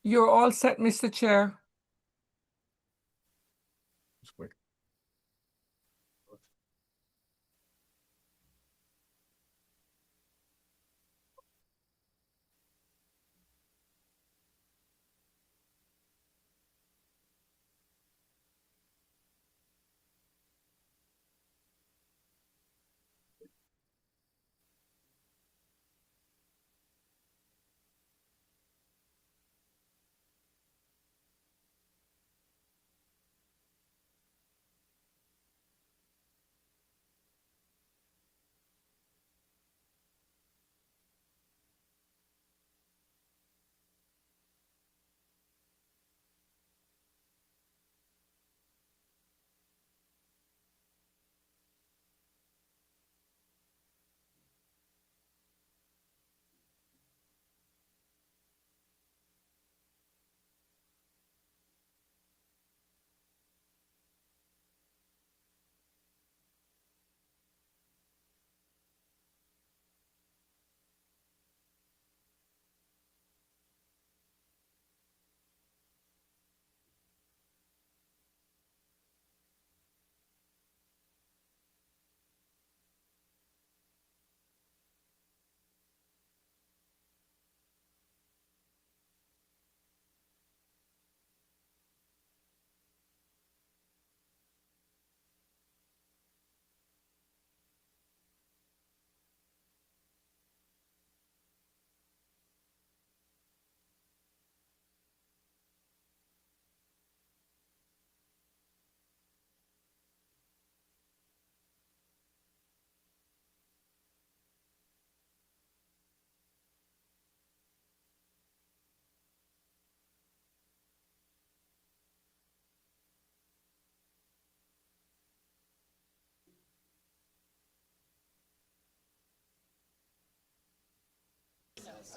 You're all set, Mr. Chair.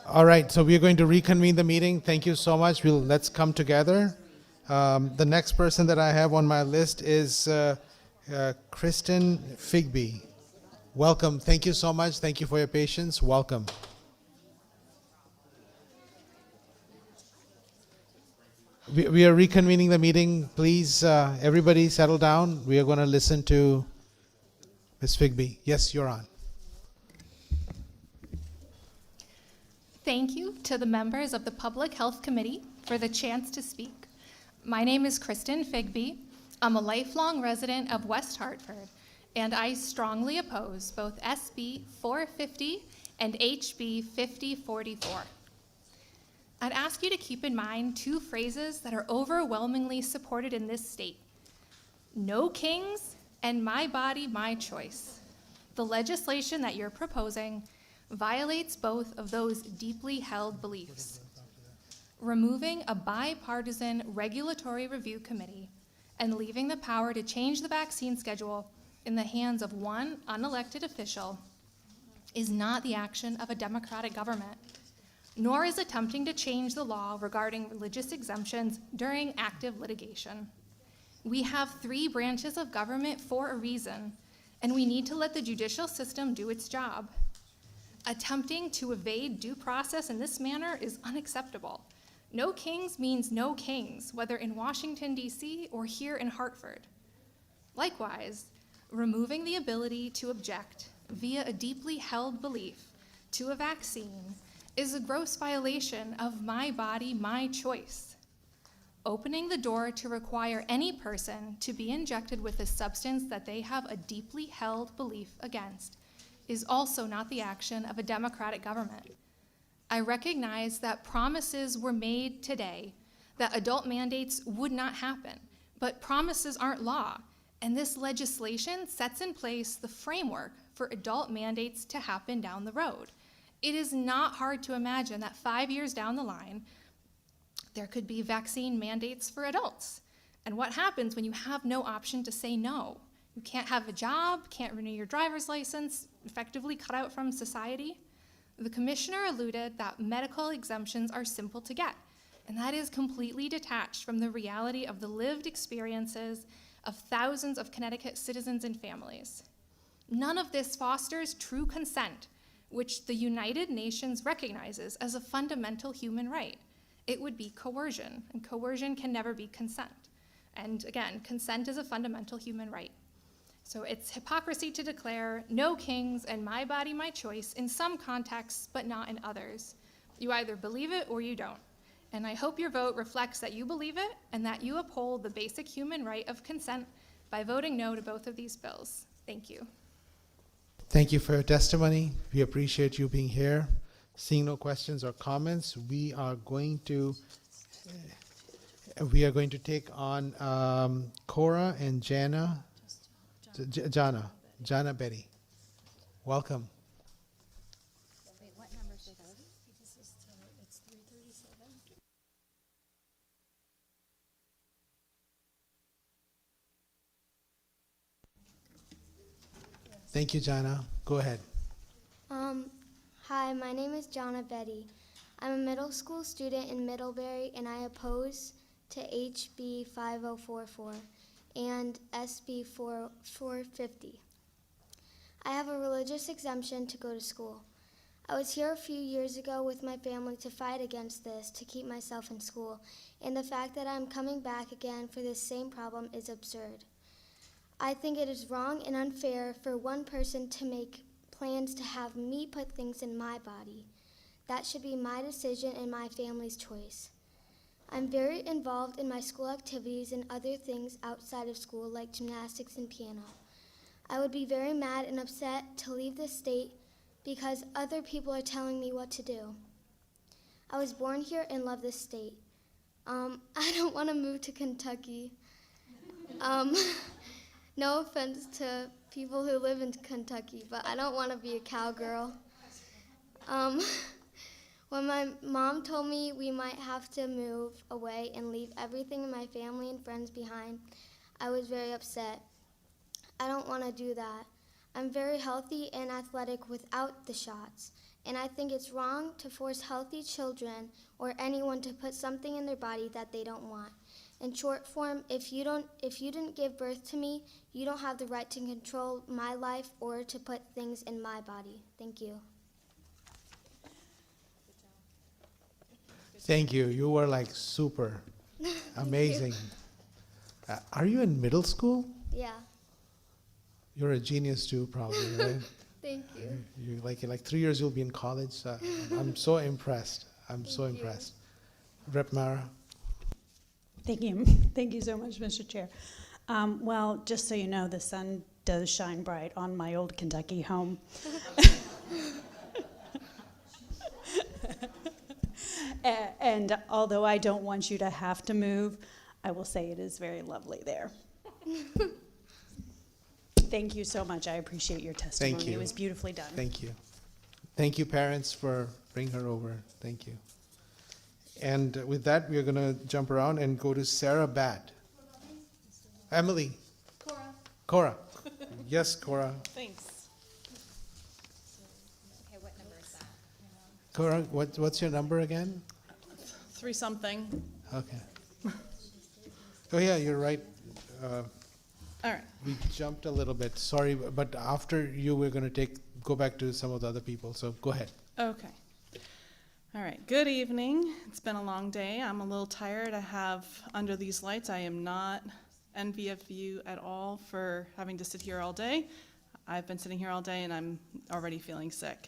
All right, so we're going to reconvene the meeting. Thank you so much. Let's come together. The next person that I have on my list is Kristen Figby. Welcome. Thank you so much. Thank you for your patience. Welcome. We are reconvening the meeting. Please, everybody settle down. We are going to listen to Ms. Figby. Yes, you're on. Thank you to the members of the Public Health Committee for the chance to speak. My name is Kristen Figby. I'm a lifelong resident of West Hartford, and I strongly oppose both SB 450 and HB 5044. I'd ask you to keep in mind two phrases that are overwhelmingly supported in this state: no kings and my body, my choice. The legislation that you're proposing violates both of those deeply held beliefs. Removing a bipartisan regulatory review committee and leaving the power to change the vaccine schedule in the hands of one unelected official is not the action of a democratic government, nor is attempting to change the law regarding religious exemptions during active litigation. We have three branches of government for a reason, and we need to let the judicial system do its job. Attempting to evade due process in this manner is unacceptable. No kings means no kings, whether in Washington, D.C. or here in Hartford. Likewise, removing the ability to object via a deeply held belief to a vaccine is a gross violation of my body, my choice. Opening the door to require any person to be injected with a substance that they have a deeply held belief against is also not the action of a democratic government. I recognize that promises were made today that adult mandates would not happen, but promises aren't law, and this legislation sets in place the framework for adult mandates to happen down the road. It is not hard to imagine that 5 years down the line, there could be vaccine mandates for adults. And what happens when you have no option to say no? You can't have a job, can't renew your driver's license, effectively cut out from society. The commissioner alluded that medical exemptions are simple to get, and that is completely detached from the reality of the lived experiences of thousands of Connecticut citizens and families. None of this fosters true consent, which the United Nations recognizes as a fundamental human right. it would be coercion, and coercion can never be consent. And again, consent is a fundamental human right. So it's hypocrisy to declare no kings and my body, my choice in some contexts, but not in others. You either believe it or you don't. And I hope your vote reflects that you believe it and that you uphold the basic human right of consent by voting no to both of these bills. Thank you. Thank you for your testimony. We appreciate you being here. Seeing no questions or comments, we are going to take on Cora and Jana. Jana Betty. Welcome. Wait, what number is it? It's 337. Thank you, Jana. Go ahead. Hi, my name is Jana Betty. I'm a middle school student in Middlebury, and I oppose to HB 5044 and SB 450. I have a religious exemption to go to school. I was here a few years ago with my family to fight against this to keep myself in school, and the fact that I'm coming back again for this same problem is absurd. I think it is wrong and unfair for one person to make plans to have me put things in my body. That should be my decision and my family's choice. I'm very involved in my school activities and other things outside of school like gymnastics and piano. I would be very mad and upset to leave this state because other people are telling me what to do. I was born here and love this state. I don't want to move to Kentucky. No offense to people who live in Kentucky, but I don't want to be a cowgirl. When my mom told me we might have to move away and leave everything in my family and friends behind, I was very upset. I don't want to do that. I'm very healthy and athletic without the shots, and I think it's wrong to force healthy children or anyone to put something in their body that they don't want. In short form, if you didn't give birth to me, you don't have the right to control my life or to put things in my body. Thank you. Thank you. You were like super amazing. Are you in middle school? Yeah. You're a genius too, probably, right? Thank you. You in like 3 years you'll be in college. I'm so impressed. I'm so Thank you. impressed. Rep Mara. Thank you. Thank you so much, Mr. Chair. Well, just so you know, the sun does shine bright on my old Kentucky home. And although I don't want you to have to move, I will say it is very lovely there. Thank you so much. I appreciate your testimony. Thank you. It was beautifully done. Thank you. Thank you, parents, for bringing her over. Thank you. And with that, we're going to jump around and go to Sarah Bat. Emily. Cora. Yes, Cora. Thanks. Okay, what number is that? Cora, what's your number again? 3 something. Okay. Oh, yeah, you're right. All right. We jumped a little bit. Sorry, but after you, we're going to go back to some of the other people. So go ahead. Okay. All right. Good evening. It's been a long day. I'm a little tired. I have under these lights. I am not envy of you at all for having to sit here all day. I've been sitting here all day and I'm already feeling sick.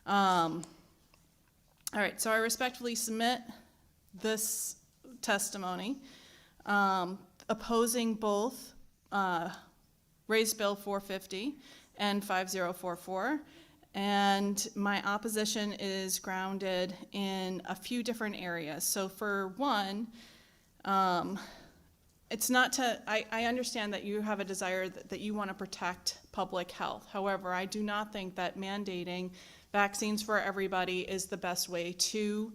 All right. So I respectfully submit this testimony opposing both Raise Bill 450 and 5044. And my opposition is grounded in a few different areas. So for one, it's not to, I understand that you have a desire that you want to protect public health. However, I do not think that mandating vaccines for everybody is the best way to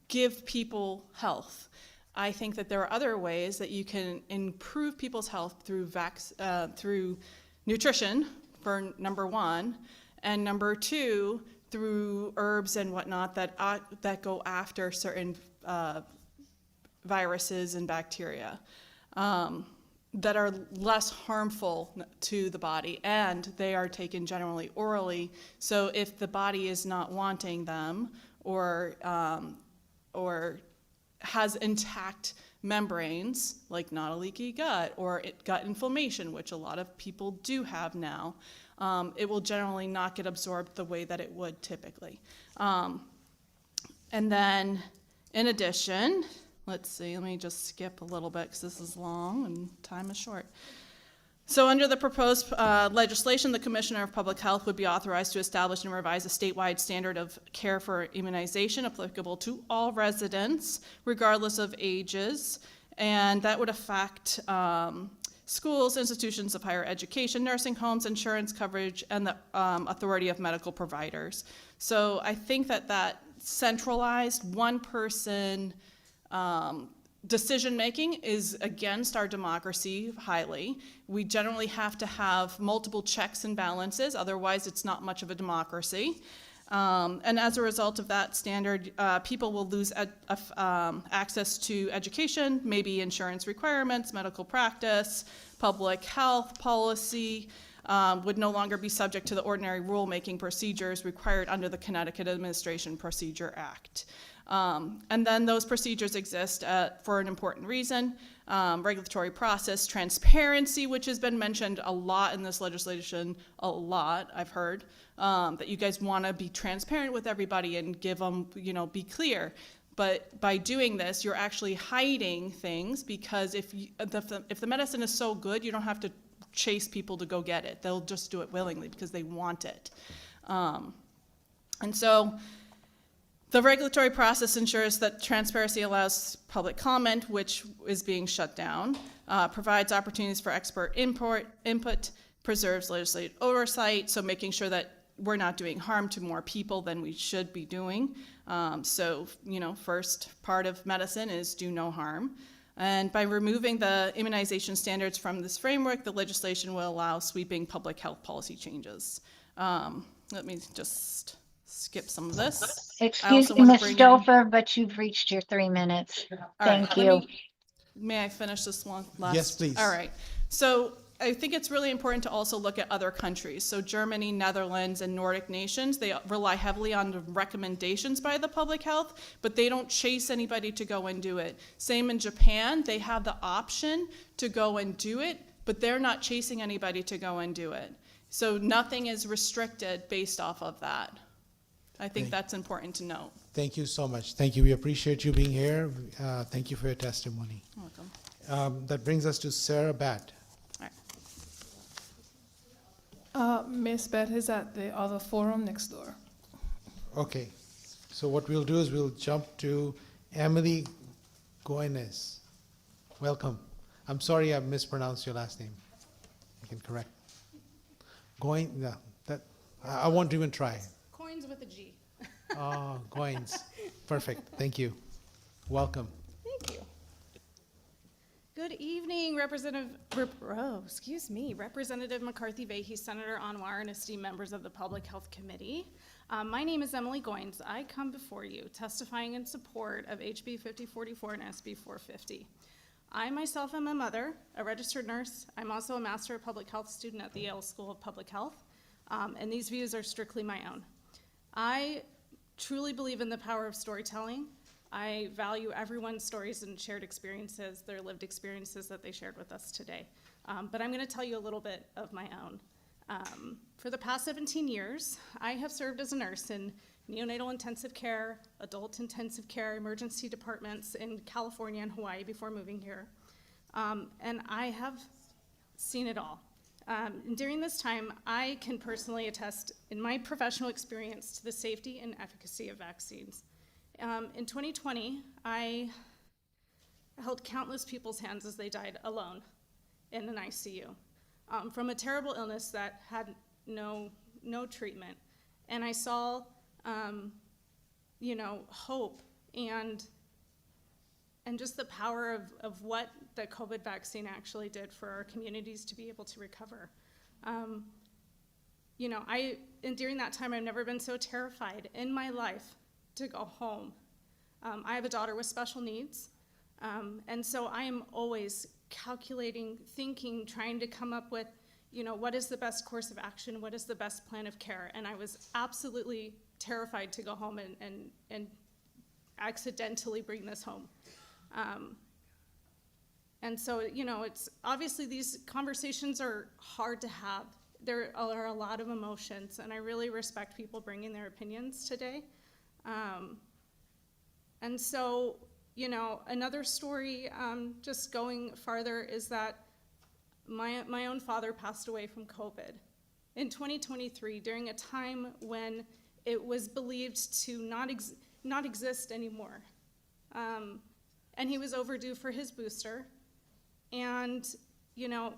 give people health. I think that there are other ways that you can improve people's health through nutrition, for number one, and number two, through herbs and whatnot that go after certain viruses and bacteria that are less harmful to the body, and they are taken generally orally. So if the body is not wanting them or or has intact membranes, like not a leaky gut or gut inflammation, which a lot of people do have now, it will generally not get absorbed the way that it would typically. And then, in addition, let's see, let me just skip a little bit because this is long and time is short. So under the proposed legislation, the Commissioner of Public Health would be authorized to establish and revise a statewide standard of care for immunization applicable to all residents, regardless of ages, and that would affect schools, institutions of higher education, nursing homes, insurance coverage, and the authority of medical providers. So I think that centralized one-person decision-making is against our democracy highly. We generally have to have multiple checks and balances, otherwise it's not much of a democracy. And as a result of that standard, people will lose access to education, maybe insurance requirements, medical practice, public health policy, would no longer be subject to the ordinary rulemaking procedures required under the Connecticut Administration Procedure Act. And then those procedures exist for an important reason: regulatory process, transparency, which has been mentioned a lot in this legislation, I've heard, that you guys want to be transparent with everybody and give them, be clear. But by doing this, you're actually hiding things, because if the medicine is so good, you don't have to chase people to go get it. They'll just do it willingly because they want it. And so the regulatory process ensures that transparency allows public comment, which is being shut down, provides opportunities for expert input, preserves legislative oversight, so making sure that we're not doing harm to more people than we should be doing. So, first part of medicine is do no harm. And by removing the immunization standards from this framework, the legislation will allow sweeping public health policy changes. Let me just skip some of this. Excuse me, Ms. Stouffer, but you've reached your 3 minutes. Thank you. May I finish this one last? Yes, please. All right. So I think it's really important to also look at other countries. So Germany, Netherlands, and Nordic nations, they rely heavily on the recommendations by the public health, but they don't chase anybody to go and do it. Same in Japan, they have the option to go and do it, but they're not chasing anybody to go and do it. So nothing is restricted based off of that. I think that's important to note. Thank you so much. Thank you. We appreciate you being here. Thank you for your testimony. You're welcome. That brings us to Sarah Batt. Miss Beth is at the other forum next door. Okay. So what we'll do is we'll jump to Emily Goines. Welcome. I'm sorry I mispronounced your last name. You can correct. I won't even try. Coins with a G. Oh, Goines. Perfect. Thank you. Welcome. Thank you. Good evening, Representative McCarthy Vahey, Senator Anwar, and esteemed members of the Public Health Committee. My name is Emily Goines. I come before you testifying in support of HB 5044 and SB 450. I myself am a mother, a registered nurse. I'm also a Master of Public Health student at the Yale School of Public Health, and these views are strictly my own. I truly believe in the power of storytelling. I value everyone's stories and shared experiences, their lived experiences that they shared with us today. But I'm going to tell you a little bit of my own. For the past 17 years, I have served as a nurse in neonatal intensive care, adult intensive care, emergency departments in California and Hawaii before moving here. And I have seen it all. And during this time, I can personally attest in my professional experience to the safety and efficacy of vaccines. In 2020, I held countless people's hands as they died alone in an ICU from a terrible illness that had no treatment. And I saw, hope and just the power of what the COVID vaccine actually did for our communities to be able to recover. And during that time, I've never been so terrified in my life to go home. I have a daughter with special needs, and so I am always calculating, thinking, trying to come up with, what is the best course of action, what is the best plan of care, and I was absolutely terrified to go home and accidentally bring this home. And so, you know, it's obviously these conversations are hard to have. There are a lot of emotions, and I really respect people bringing their opinions today. And so, you know, another story, just going farther, is that my own father passed away from COVID in 2023 during a time when it was believed to not exist anymore. And he was overdue for his booster. And, you know,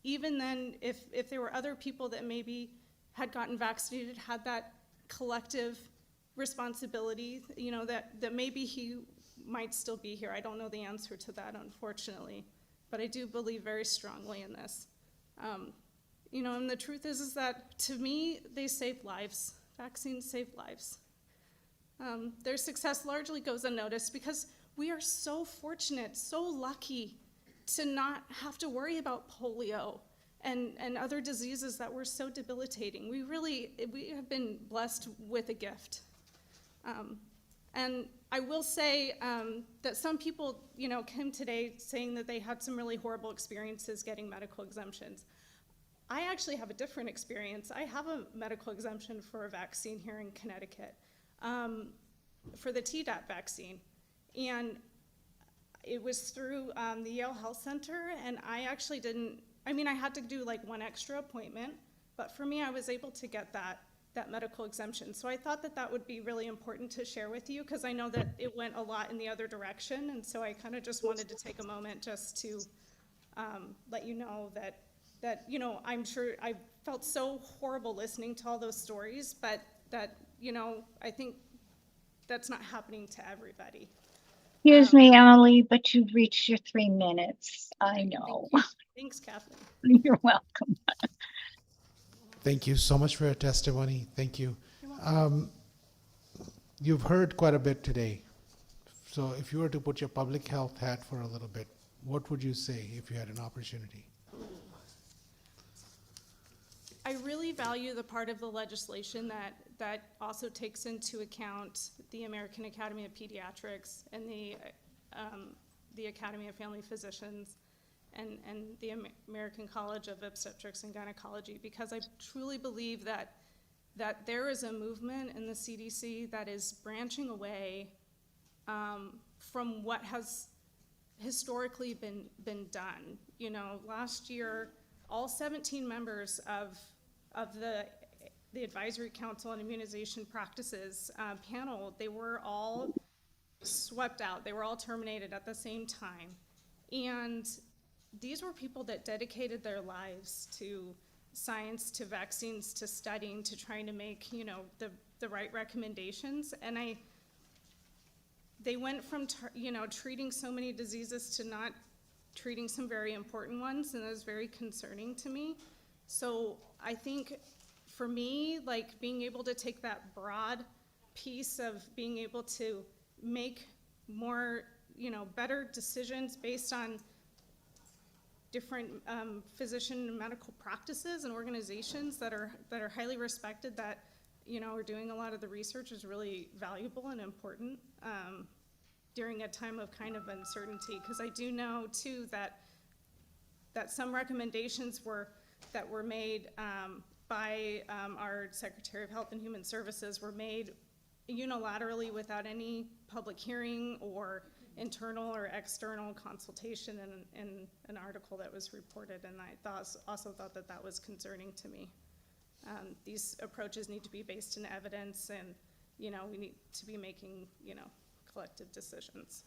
even then, if there were other people that maybe had gotten vaccinated, had that collective responsibility, you know, that maybe he might still be here. I don't know the answer to that, unfortunately, but I do believe very strongly in this. You know, and the truth is that, to me, they save lives. Vaccines save lives. Their success largely goes unnoticed because we are so fortunate, so lucky to not have to worry about polio and other diseases that were so debilitating. We have been blessed with a gift. And I will say that some people, you know, came today saying that they had some really horrible experiences getting medical exemptions. I actually have a different experience. I have a medical exemption for a vaccine here in Connecticut, for the Tdap vaccine. And it was through the Yale Health Center, and I actually I had to do like one extra appointment, but for me, I was able to get that medical exemption. So I thought that would be really important to share with you, because I know that it went a lot in the other direction, and so I kind of just wanted to take a moment just to let you know that, you know, I'm sure I felt so horrible listening to all those stories, but that, you know, I think that's not happening to everybody. Excuse me, Emily, but you've reached your 3 minutes. I know. Thanks, Kathleen. You're welcome. Thank you so much for your testimony. Thank you. You've heard quite a bit today. So if you were to put your public health hat for a little bit, what would you say if you had an opportunity? I really value the part of the legislation that also takes into account the American Academy of Pediatrics and the Academy of Family Physicians and the American College of Obstetrics and Gynecology, because I truly believe that there is a movement in the CDC that is branching away from what has historically been done. You know, last year, all 17 members of the Advisory Council on Immunization Practices panel, they were all swept out. They were all terminated at the same time. And these were people that dedicated their lives to science, to vaccines, to studying, to trying to make, you know, the right recommendations. And they went from, you know, treating so many diseases to not treating some very important ones, and it was very concerning to me. So I think for me, like, being able to take that broad piece of being able to make more, you know, better decisions based on different physician and medical practices and organizations that are highly respected, that, you know, are doing a lot of the research, is really valuable and important during a time of kind of uncertainty. Because I do know too that some recommendations that were made by our Secretary of Health and Human Services were made unilaterally without any public hearing or internal or external consultation in an article that was reported, and I also thought that was concerning to me. These approaches need to be based in evidence, and, you know, we need to be making, you know, collective decisions.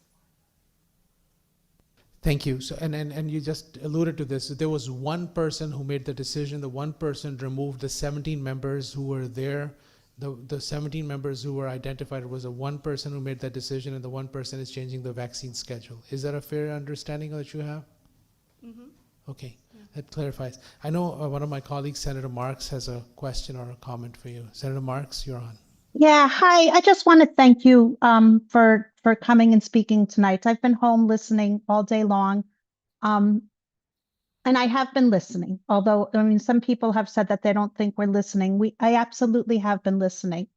Thank you. So, and you just alluded to this. There was one person who made the decision. The one person removed the 17 members who were there. The 17 members who were identified was the one person who made that decision, and the one person is changing the vaccine schedule. Is that a fair understanding that you have? Mm-hmm. Okay, that clarifies. I know one of my colleagues, Senator Marks, has a question or a comment for you. Senator Marks, you're on. Yeah, hi. I just want to thank you for coming and speaking tonight. I've been home listening all day long. And I have been listening, although, I mean, some people have said that they don't think we're listening. I absolutely have been listening.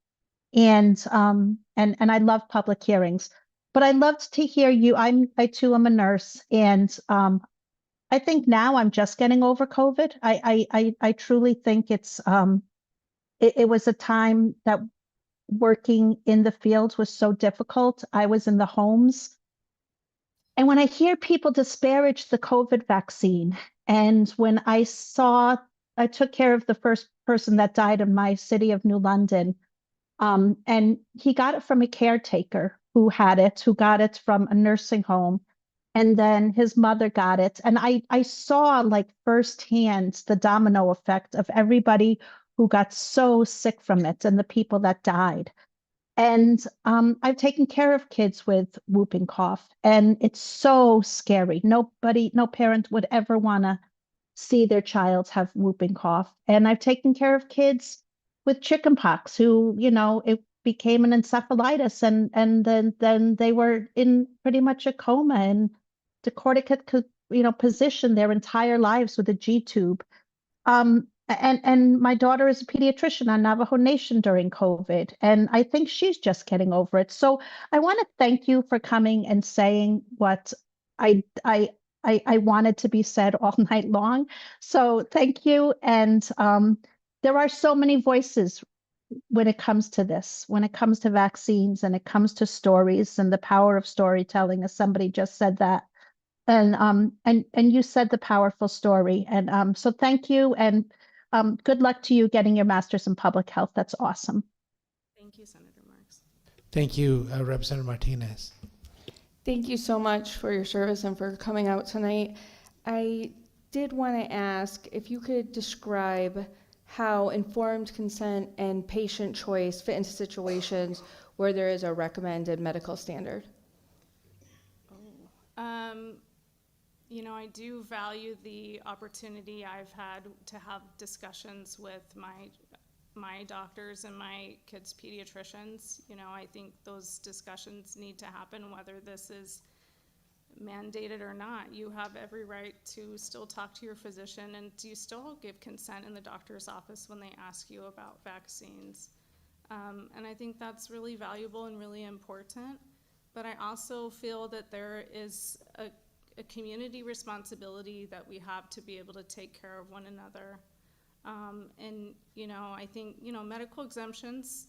and I love public hearings. But I loved to hear you. I too am a nurse, and I think now I'm just getting over COVID. I truly think it was a time that working in the field was so difficult. I was in the homes. And when I hear people disparage the COVID vaccine, and when I took care of the first person that died in my city of New London, and he got it from a caretaker who got it from a nursing home. And then his mother got it. And I saw like firsthand the domino effect of everybody who got so sick from it and the people that died. And I've taken care of kids with whooping cough, and it's so scary. No parent would ever want to see their child have whooping cough. And I've taken care of kids with chickenpox who, it became an encephalitis, and then they were in pretty much a coma and decorticate could, position their entire lives with a G tube. And my daughter is a pediatrician on Navajo Nation during COVID, and I think she's just getting over it. So I want to thank you for coming and saying what I wanted to be said all night long. So thank you. And there are so many voices when it comes to this, when it comes to vaccines, and it comes to stories and the power of storytelling, as somebody just said that. And you said the powerful story. And so thank you, and good luck to you getting your master's in public health. That's awesome. Thank you, Senator Marks. Thank you, Representative Martinez. Thank you so much for your service and for coming out tonight. I did want to ask if you could describe how informed consent and patient choice fit into situations where there is a recommended medical standard. I do value the opportunity I've had to have discussions with my doctors and my kids' pediatricians. I think those discussions need to happen, whether this is mandated or not. You have every right to still talk to your physician, and you still give consent in the doctor's office when they ask you about vaccines. And I think that's really valuable and really important. But I also feel that there is a community responsibility that we have to be able to take care of one another. And I think, medical exemptions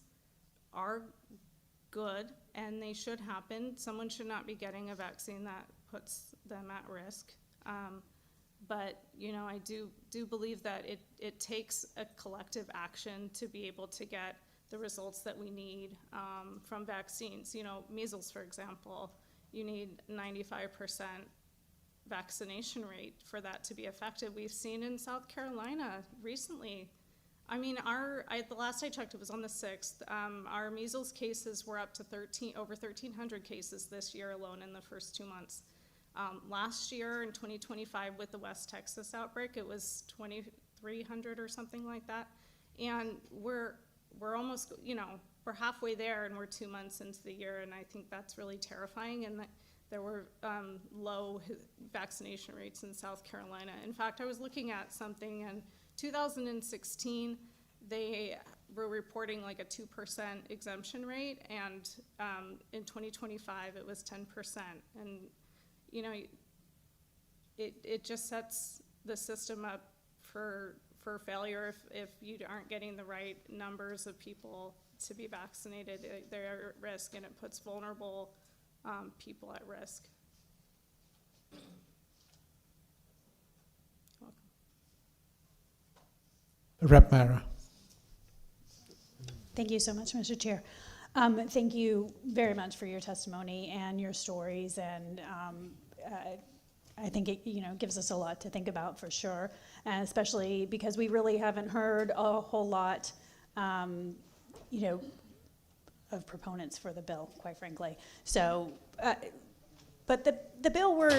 are good and they should happen. Someone should not be getting a vaccine that puts them at risk. But, I do believe that it takes a collective action to be able to get the results that we need from vaccines. Measles, for example, you need 95% vaccination rate for that to be effective. We've seen in South Carolina recently. The last I checked, it was on the 6th. Our measles cases were up to over 1,300 cases this year alone in the first 2 months. Last year in 2025 with the West Texas outbreak, it was 2,300 or something like that. And we're almost, we're halfway there, and we're 2 months into the year, and I think that's really terrifying. And there were low vaccination rates in South Carolina. In fact, I was looking at something in 2016, they were reporting like a 2% exemption rate, and in 2025 it was 10%. And it just sets the system up for failure if you aren't getting the right numbers of people to be vaccinated. They're at risk, and it puts vulnerable people at risk. Rep. Mara. Thank you so much, Mr. Chair. Thank you very much for your testimony and your stories, and I think it gives us a lot to think about for sure, and especially because we really haven't heard a whole lot, of proponents for the bill, quite frankly. So, but the bill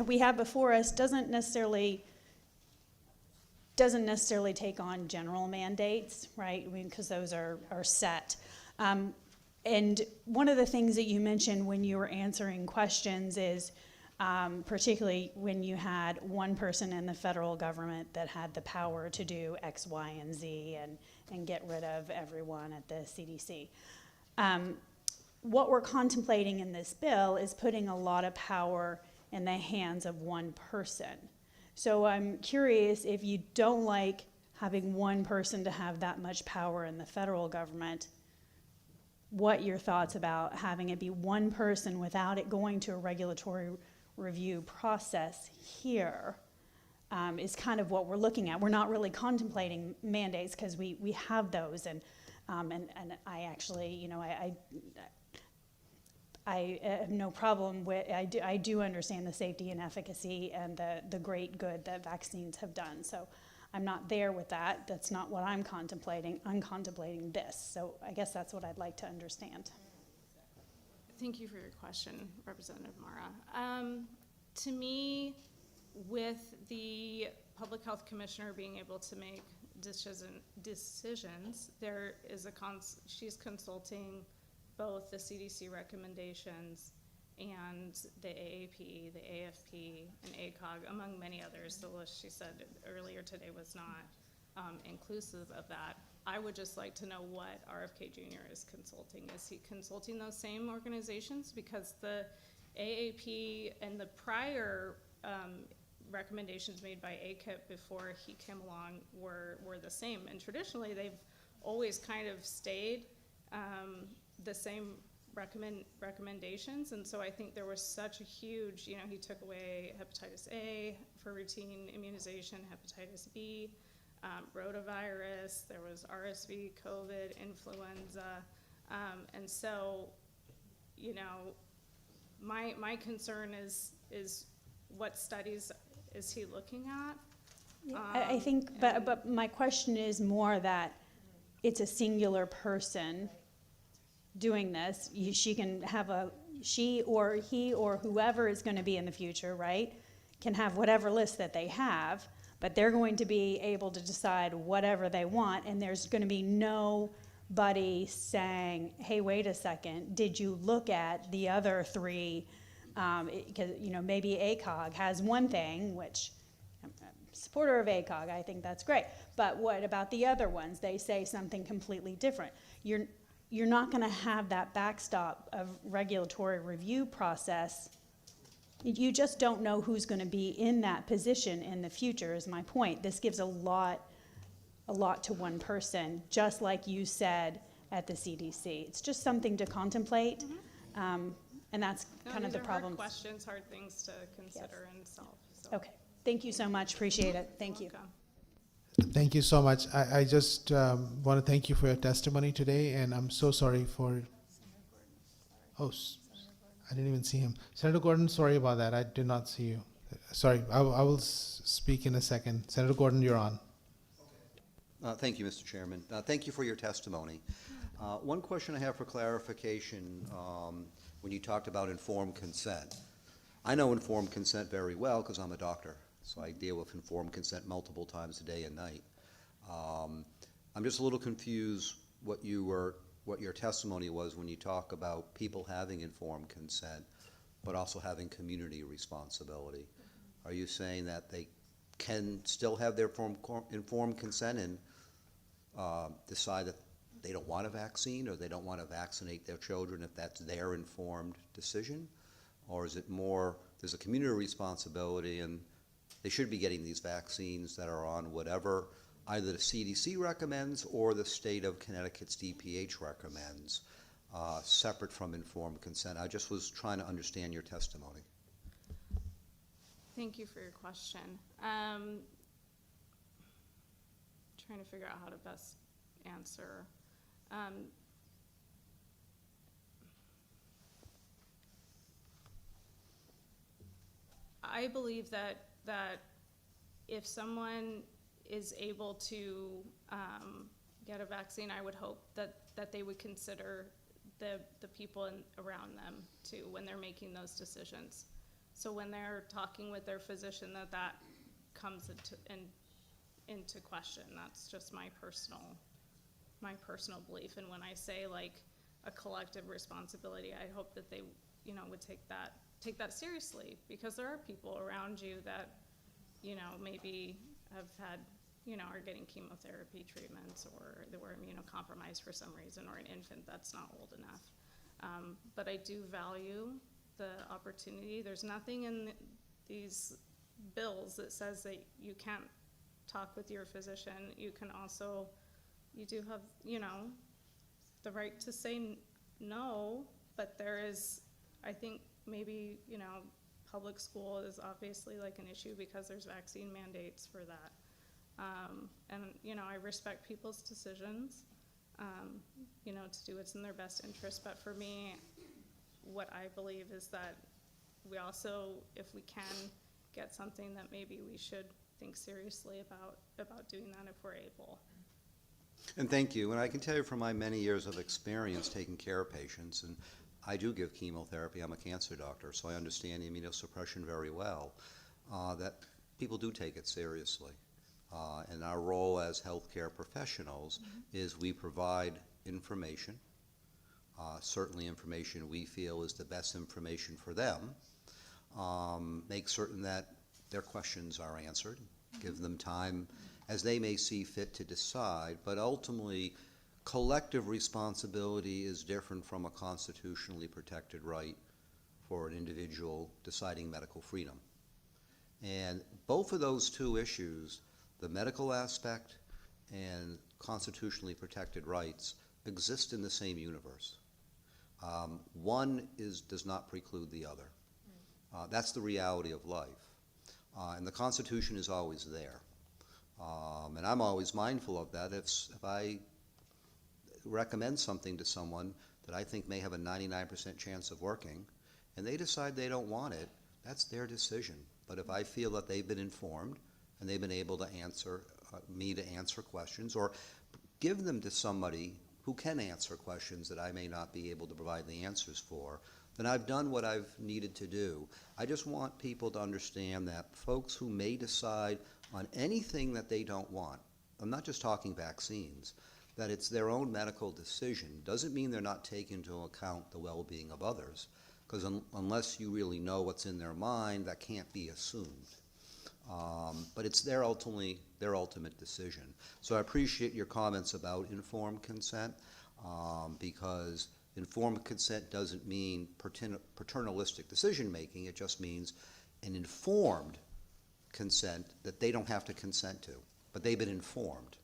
we have before us doesn't necessarily take on general mandates, right? Because those are set. And one of the things that you mentioned when you were answering questions is, particularly when you had one person in the federal government that had the power to do X, Y, and Z and get rid of everyone at the CDC. What we're contemplating in this bill is putting a lot of power in the hands of one person. So I'm curious, if you don't like having one person to have that much power in the federal government, what your thoughts about having it be one person without it going to a regulatory review process here is kind of what we're looking at. We're not really contemplating mandates because we have those, and I actually, you know, I have no problem with, I do understand the safety and efficacy and the great good that vaccines have done. So I'm not there with that. That's not what I'm contemplating. I'm contemplating this. So I guess that's what I'd like to understand. Thank you for your question, Representative Mara. To me, with the Public Health Commissioner being able to make decisions, there is she's consulting both the CDC recommendations and the AAP, the AFP, and ACOG, among many others. The list she said earlier today was not inclusive of that. I would just like to know what RFK Jr. is consulting. Is he consulting those same organizations? Because the AAP and the prior recommendations made by ACIP before he came along were the same. And traditionally, they've always kind of stayed the same recommendations. And so I think there was such a huge, you know, he took away hepatitis A for routine immunization, hepatitis B, rotavirus, there was RSV, COVID, influenza. And so, you know, my concern is what studies is he looking at? I think, but my question is more that it's a singular person doing this. She can have she or he or whoever is going to be in the future, right, can have whatever list that they have, but they're going to be able to decide whatever they want, and there's going to be nobody saying, hey, wait a second, did you look at the other three? Because, you know, maybe ACOG has one thing, which I'm a supporter of ACOG, I think that's great, but what about the other ones? They say something completely different. You're not going to have that backstop of regulatory review process. You just don't know who's going to be in that position in the future, is my point. This gives a lot to one person, just like you said at the CDC. It's just something to contemplate, and that's kind of the problem. Hard questions, hard things to consider and solve. So. Okay, thank you so much. Appreciate it. Thank you. Welcome. Thank you so much. I just want to thank you for your testimony today, and I'm so sorry for. Oh, I didn't even see him. Senator Gordon, sorry about that. I did not see you. Sorry, I will speak in a second. Senator Gordon, you're on. Thank you, Mr. Chairman. Thank you for your testimony. One question I have for clarification, when you talked about informed consent. I know informed consent very well because I'm a doctor, so I deal with informed consent multiple times a day and night. I'm just a little confused what your testimony was when you talk about people having informed consent, but also having community responsibility. Are you saying that they can still have their informed consent and decide that they don't want a vaccine or they don't want to vaccinate their children if that's their informed decision? Or is it more, there's a community responsibility and they should be getting these vaccines that are on whatever either the CDC recommends or the state of Connecticut's DPH recommends, separate from informed consent? I just was trying to understand your testimony. Thank you for your question. Trying to figure out how to best answer. I believe that if someone is able to get a vaccine, I would hope that they would consider the people around them too when they're making those decisions. So when they're talking with their physician, that comes into question. That's just my personal belief. And when I say like a collective responsibility, I hope that they, you know, would take that seriously, because there are people around you that, you know, maybe have had are getting chemotherapy treatments, or they were immunocompromised for some reason, or an infant that's not old enough. But I do value the opportunity. There's nothing in these bills that says that you can't talk with your physician. You do have, the right to say no, but there is, I think maybe, public school is obviously like an issue because there's vaccine mandates for that. And I respect people's decisions, to do what's in their best interest. But for me, what I believe is that we also, if we can get something, that maybe we should think seriously about doing that if we're able. And thank you. And I can tell you from my many years of experience taking care of patients, and I do give chemotherapy. I'm a cancer doctor, so I understand immunosuppression very well, that people do take it seriously. And our role as healthcare professionals is we provide information, certainly information we feel is the best information for them, make certain that their questions are answered, give them time as they may see fit to decide, but ultimately collective responsibility is different from a constitutionally protected right for an individual deciding medical freedom. And both of those two issues, the medical aspect and constitutionally protected rights, exist in the same universe. One does not preclude the other. That's the reality of life. And the Constitution is always there. And I'm always mindful of that. If I recommend something to someone that I think may have a 99% chance of working, and they decide they don't want it, that's their decision. But if I feel that they've been informed and they've been able to answer me to answer questions, or give them to somebody who can answer questions that I may not be able to provide the answers for, then I've done what I've needed to do. I just want people to understand that folks who may decide on anything that they don't want, I'm not just talking vaccines, that it's their own medical decision, doesn't mean they're not taking into account the well-being of others, because unless you really know what's in their mind, that can't be assumed. But it's their ultimate decision. So I appreciate your comments about informed consent, because informed consent doesn't mean paternalistic decision-making. It just means an informed consent that they don't have to consent to, but they've been informed,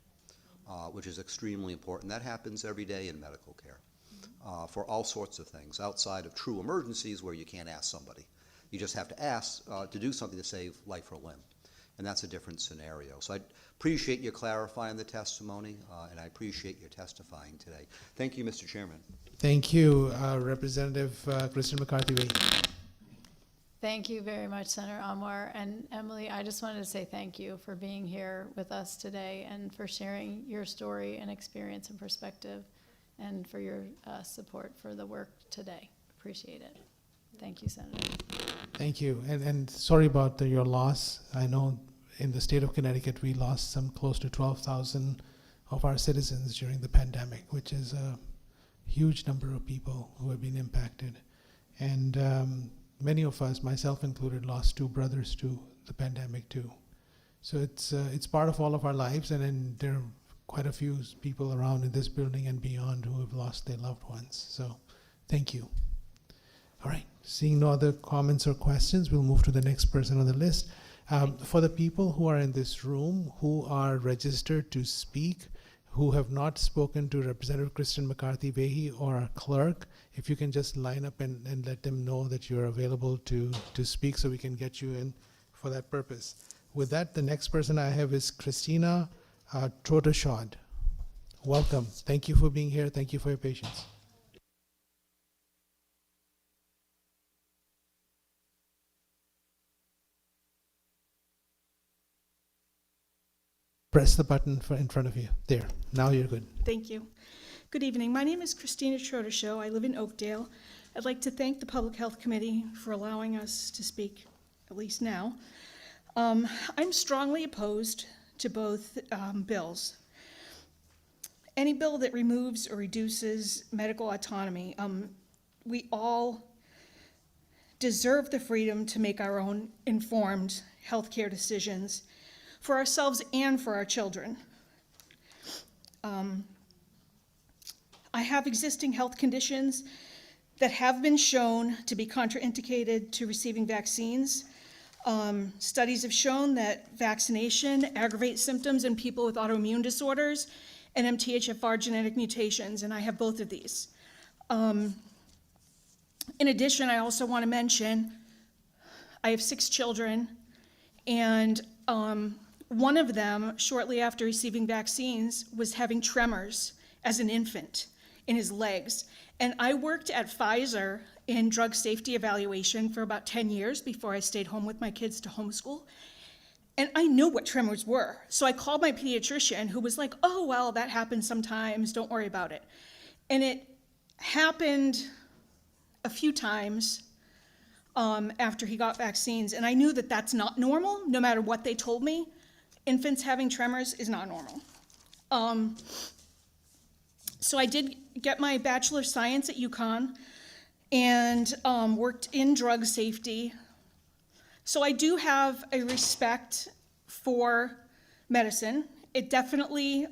which is extremely important. That happens every day in medical care for all sorts of things, outside of true emergencies where you can't ask somebody. You just have to ask to do something to save life or limb. And that's a different scenario. So I appreciate you clarifying the testimony, and I appreciate your testifying today. Thank you, Mr. Chairman. Thank you, Representative Kristen McCarthy. Thank you very much, Senator Anwar. And Emily, I just wanted to say thank you for being here with us today and for sharing your story and experience and perspective, and for your support for the work today. Appreciate it. Thank you, Senator. Thank you. And sorry about your loss. I know in the state of Connecticut, we lost some close to 12,000 of our citizens during the pandemic, which is a huge number of people who have been impacted. And many of us, myself included, lost 2 brothers to the pandemic too. So it's part of all of our lives, and then there are quite a few people around in this building and beyond who have lost their loved ones. So thank you. All right, seeing no other comments or questions, we'll move to the next person on the list. For the people who are in this room who are registered to speak, who have not spoken to Representative Kristen McCarthy-Vahey or our clerk, if you can just line up and let them know that you're available to speak so we can get you in for that purpose. With that, the next person I have is Christina Trotashod. Welcome. Thank you for being here. Thank you for your patience. Press the button in front of you. There. Now you're good. Thank you. Good evening. My name is Christina Trotashod. I live in Oakdale. I'd like to thank the Public Health Committee for allowing us to speak, at least now. I'm strongly opposed to both bills. Any bill that removes or reduces medical autonomy, we all deserve the freedom to make our own informed healthcare decisions. for ourselves and for our children. I have existing health conditions that have been shown to be contraindicated to receiving vaccines. Studies have shown that vaccination aggravates symptoms in people with autoimmune disorders and MTHFR genetic mutations, and I have both of these. In addition, I also want to mention I have 6 children, and one of them, shortly after receiving vaccines, was having tremors as an infant in his legs. And I worked at Pfizer in drug safety evaluation for about 10 years before I stayed home with my kids to homeschool. And I knew what tremors were. So I called my pediatrician, who was like, oh, well, that happens sometimes, don't worry about it. And it happened a few times after he got vaccines. And I knew that that's not normal, no matter what they told me. Infants having tremors is not normal. So I did get my Bachelor of Science at UConn and worked in drug safety. So I do have a respect for medicine. It definitely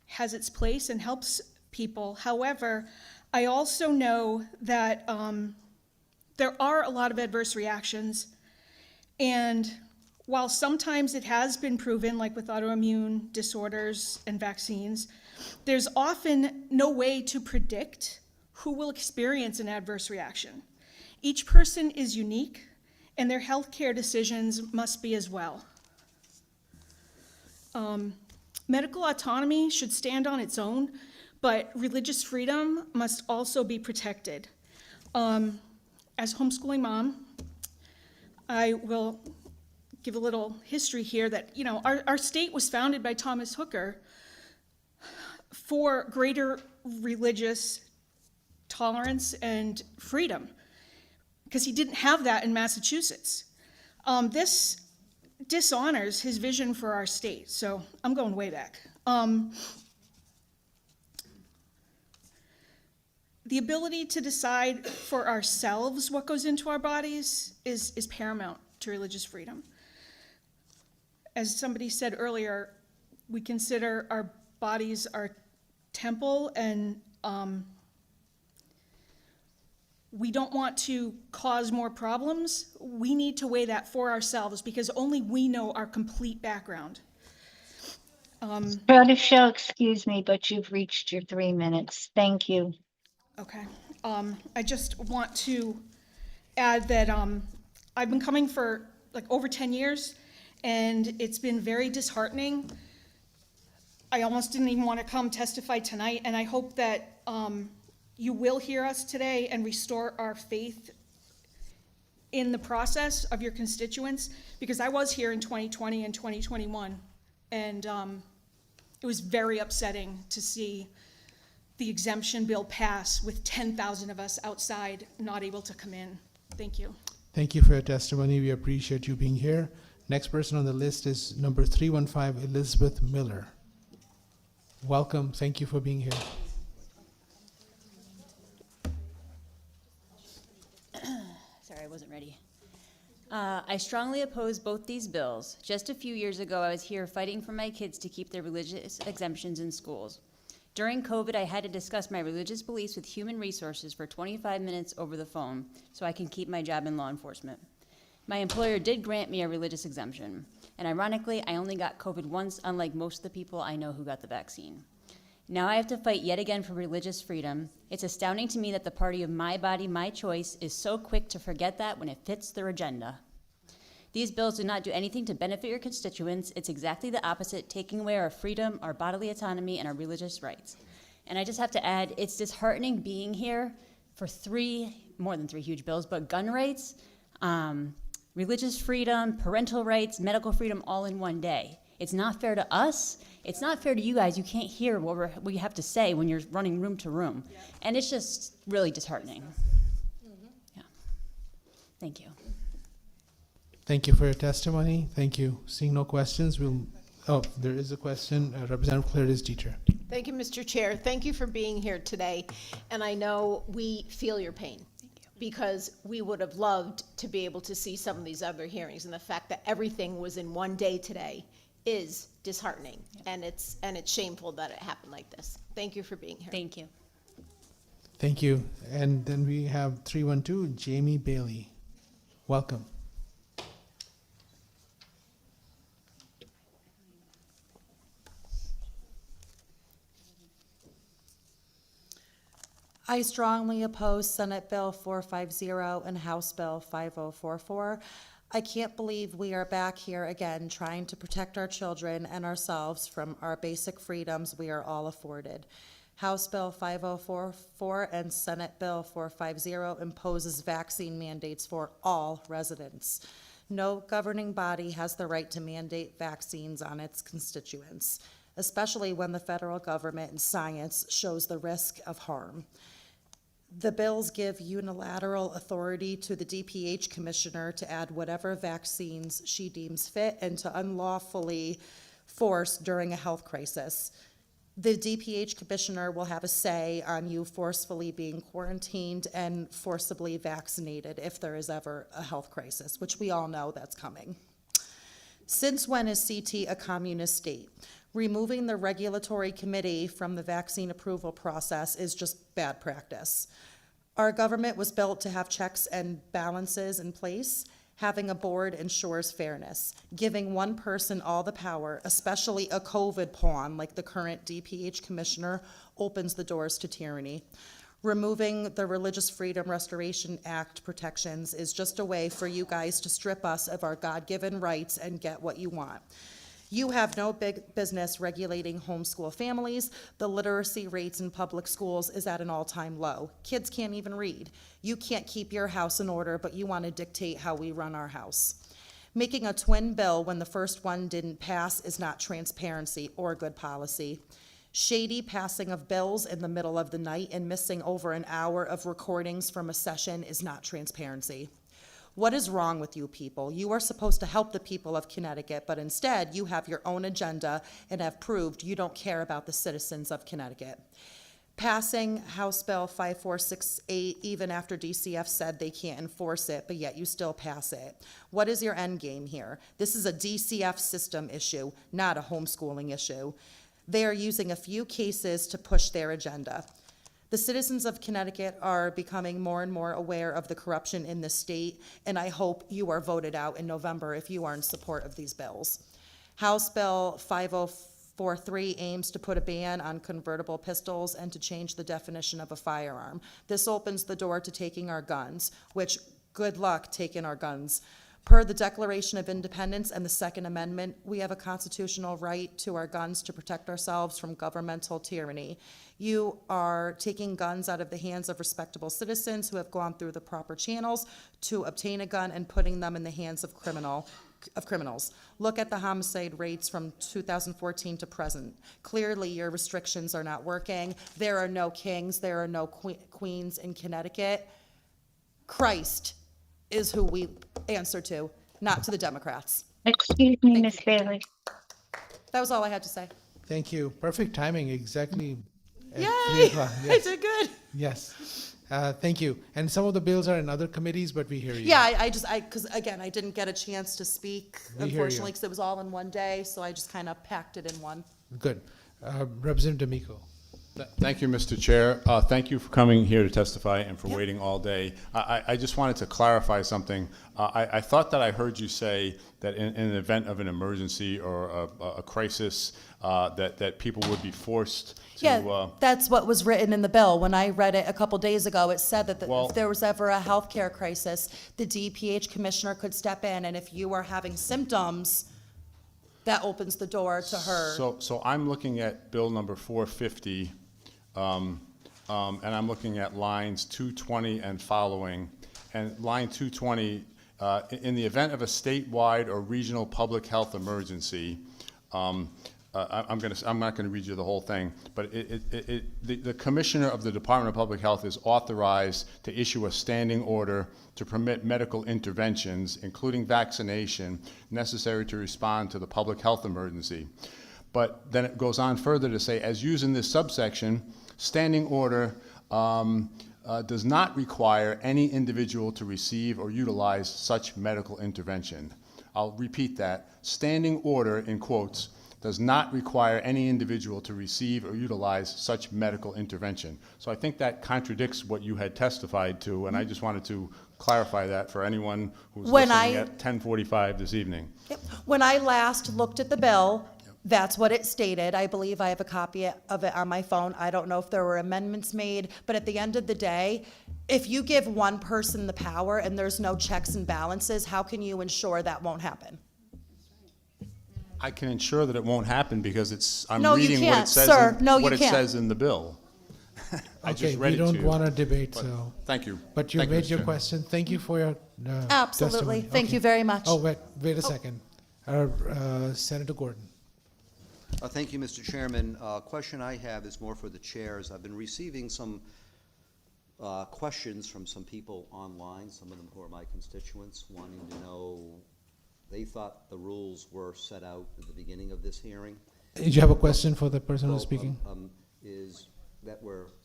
has its place and helps people. However, I also know that there are a lot of adverse reactions, and while sometimes it has been proven, like with autoimmune disorders and vaccines, there's often no way to predict who will experience an adverse reaction. Each person is unique, and their healthcare decisions must be as well. Medical autonomy should stand on its own, but religious freedom must also be protected. As homeschooling mom, I will give a little history here that, you know, our state was founded by Thomas Hooker for greater religious tolerance and freedom, because he didn't have that in Massachusetts. This dishonors his vision for our state, so I'm going way back. The ability to decide for ourselves what goes into our bodies is paramount to religious freedom. As somebody said earlier, we consider our bodies our temple, and we don't want to cause more problems. We need to weigh that for ourselves, because only we know our complete background. Proud of show, excuse me, but you've reached your 3 minutes. Thank you. Okay. I just want to add that I've been coming for like over 10 years, and it's been very disheartening. I almost didn't even want to come testify tonight, and I hope that you will hear us today and restore our faith in the process of your constituents, because I was here in 2020 and 2021, and it was very upsetting to see the exemption bill pass with 10,000 of us outside not able to come in. Thank you. Thank you for your testimony. We appreciate you being here. Next person on the list is number 315, Elizabeth Miller. Welcome. Thank you for being here. Sorry, I wasn't ready. I strongly oppose both these bills. Just a few years ago, I was here fighting for my kids to keep their religious exemptions in schools. During COVID, I had to discuss my religious beliefs with human resources for 25 minutes over the phone so I can keep my job in law enforcement. My employer did grant me a religious exemption, and ironically, I only got COVID once, unlike most of the people I know who got the vaccine. Now I have to fight yet again for religious freedom. It's astounding to me that the party of my body, my choice is so quick to forget that when it fits their agenda. These bills do not do anything to benefit your constituents. It's exactly the opposite, taking away our freedom, our bodily autonomy, and our religious rights. And I just have to add, it's disheartening being here for more than three huge bills, but gun rights, religious freedom, parental rights, medical freedom, all in one day. It's not fair to us. It's not fair to you guys. You can't hear what you have to say when you're running room to room. Yeah. And it's just really disheartening. Mm-hmm. Yeah. Thank you. Thank you for your testimony. Thank you. Seeing no questions, there is a question. Representative Clarice Dieter. Thank you, Mr. Chair. Thank you for being here today. And I know we feel your pain. Thank you. because we would have loved to be able to see some of these other hearings, and the fact that everything was in one day today is disheartening, and it's shameful that it happened like this. Thank you for being here. Thank you. Thank you. And then we have 312, Jamie Bailey. Welcome. I strongly oppose Senate Bill 450 and House Bill 5044. I can't believe we are back here again trying to protect our children and ourselves from our basic freedoms we are all afforded. House Bill 5044 and Senate Bill 450 imposes vaccine mandates for all residents. No governing body has the right to mandate vaccines on its constituents, especially when the federal government and science shows the risk of harm. The bills give unilateral authority to the DPH commissioner to add whatever vaccines she deems fit and to unlawfully force during a health crisis. The DPH commissioner will have a say on you forcefully being quarantined and forcibly vaccinated if there is ever a health crisis, which we all know that's coming. Since when is CT a communist state? Removing the regulatory committee from the vaccine approval process is just bad practice. Our government was built to have checks and balances in place. Having a board ensures fairness. Giving one person all the power, especially a COVID pawn like the current DPH commissioner, opens the doors to tyranny. Removing the Religious Freedom Restoration Act protections is just a way for you guys to strip us of our God-given rights and get what you want. You have no big business regulating homeschool families. The literacy rates in public schools is at an all-time low. Kids can't even read. You can't keep your house in order, but you want to dictate how we run our house. Making a twin bill when the first one didn't pass is not transparency or good policy. Shady passing of bills in the middle of the night and missing over an hour of recordings from a session is not transparency. What is wrong with you people? You are supposed to help the people of Connecticut, but instead you have your own agenda and have proved you don't care about the citizens of Connecticut. Passing House Bill 5468 even after DCF said they can't enforce it, but yet you still pass it. What is your end game here? This is a DCF system issue, not a homeschooling issue. They are using a few cases to push their agenda. The citizens of Connecticut are becoming more and more aware of the corruption in the state, and I hope you are voted out in November if you are in support of these bills. House Bill 5043 aims to put a ban on convertible pistols and to change the definition of a firearm. This opens the door to taking our guns, which, good luck taking our guns. Per the Declaration of Independence and the Second Amendment, we have a constitutional right to our guns to protect ourselves from governmental tyranny. You are taking guns out of the hands of respectable citizens who have gone through the proper channels to obtain a gun and putting them in the hands of criminals. Look at the homicide rates from 2014 to present. Clearly, your restrictions are not working. There are no kings, there are no queens in Connecticut. Christ is who we answer to, not to the Democrats. Excuse me, Miss Bailey. That was all I had to say. Thank you. Perfect timing, exactly at Yay! 3 o'clock. I Yes. did good. Yes. Thank you. And some of the bills are in other committees, but we hear you. Yeah, because again, I didn't get a chance to speak, We hear you. unfortunately, because it was all in one day, so I just kind of packed it in one. Good. Representative D'Amico. Thank you, Mr. Chair. Thank you for coming here to testify and for waiting all day. I just wanted to clarify something. I thought that I heard you say that in an event of an emergency or a crisis, that people would be forced to... Yeah, that's what was written in the bill. When I read it a couple days ago, it said that if there was ever a healthcare crisis, the DPH commissioner could step in, and if you are having symptoms, that opens the door to her. So I'm looking at bill number 450, and I'm looking at lines 220 and following. And line 220, in the event of a statewide or regional public health emergency, I'm not going to read you the whole thing, but the commissioner of the Department of Public Health is authorized to issue a standing order to permit medical interventions, including vaccination, necessary to respond to the public health emergency. But then it goes on further to say, as used in this subsection, standing order does not require any individual to receive or utilize such medical intervention. I'll repeat that. Standing order, in quotes, does not require any individual to receive or utilize such medical intervention. So I think that contradicts what you had testified to, and I just wanted to clarify that for anyone who's listening at 10:45 this evening. Yep. When I last looked at the bill, that's what it stated. I believe I have a copy of it on my phone. I don't know if there were amendments made, but at the end of the day, if you give one person the power and there's no checks and balances, how can you ensure that won't happen? I can ensure that it won't happen because I'm No, you reading what can't, it says sir. No, you what it can't. says in the bill. I Okay, just read we it to don't you. want to debate, But so. Thank you. But you Thank made Mr. your Chairman. question. Thank you for your Absolutely. testimony. Thank you very much. Oh, wait a second. Senator Gordon. Thank you, Mr. Chairman. Question I have is more for the chairs. I've been receiving some questions from some people online, some of them who are my constituents, wanting to know, they thought the rules were set out at the beginning of this hearing. Did you have a question for the person who's speaking?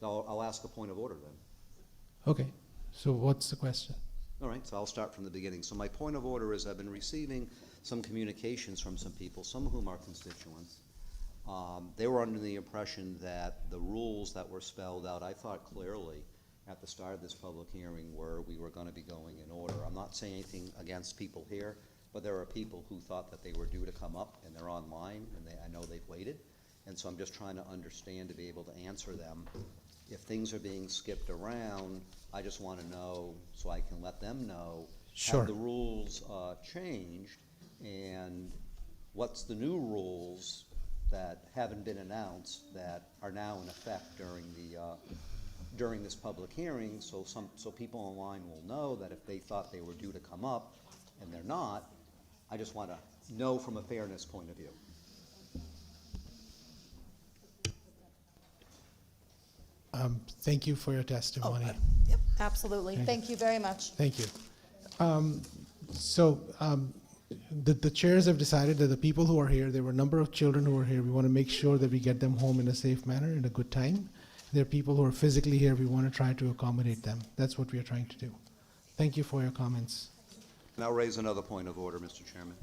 I'll ask a point of order then. Okay, so what's the question? All right, so I'll start from the beginning. So my point of order is I've been receiving some communications from some people, some of whom are constituents. They were under the impression that the rules that were spelled out, I thought clearly at the start of this public hearing, were we were going to be going in order. I'm not saying anything against people here, but there are people who thought that they were due to come up and they're online and I know they've waited. And so I'm just trying to understand to be able to answer them. If things are being skipped around, I just want to know so I can let them know. Sure. Have the rules changed, and what's the new rules that haven't been announced that are now in effect during this public hearing? So people online will know that if they thought they were due to come up and they're not. I just want to know from a fairness point of view. Thank you for your testimony. Yep, absolutely. Thank you very much. Thank you. The chairs have decided that the people who are here, there were a number of children who are here. We want to make sure that we get them home in a safe manner, in a good time. There are people who are physically here. We want to try to accommodate them. That's what we are trying to do. Thank you for your comments. And I'll raise another point of order, Mr. Chairman.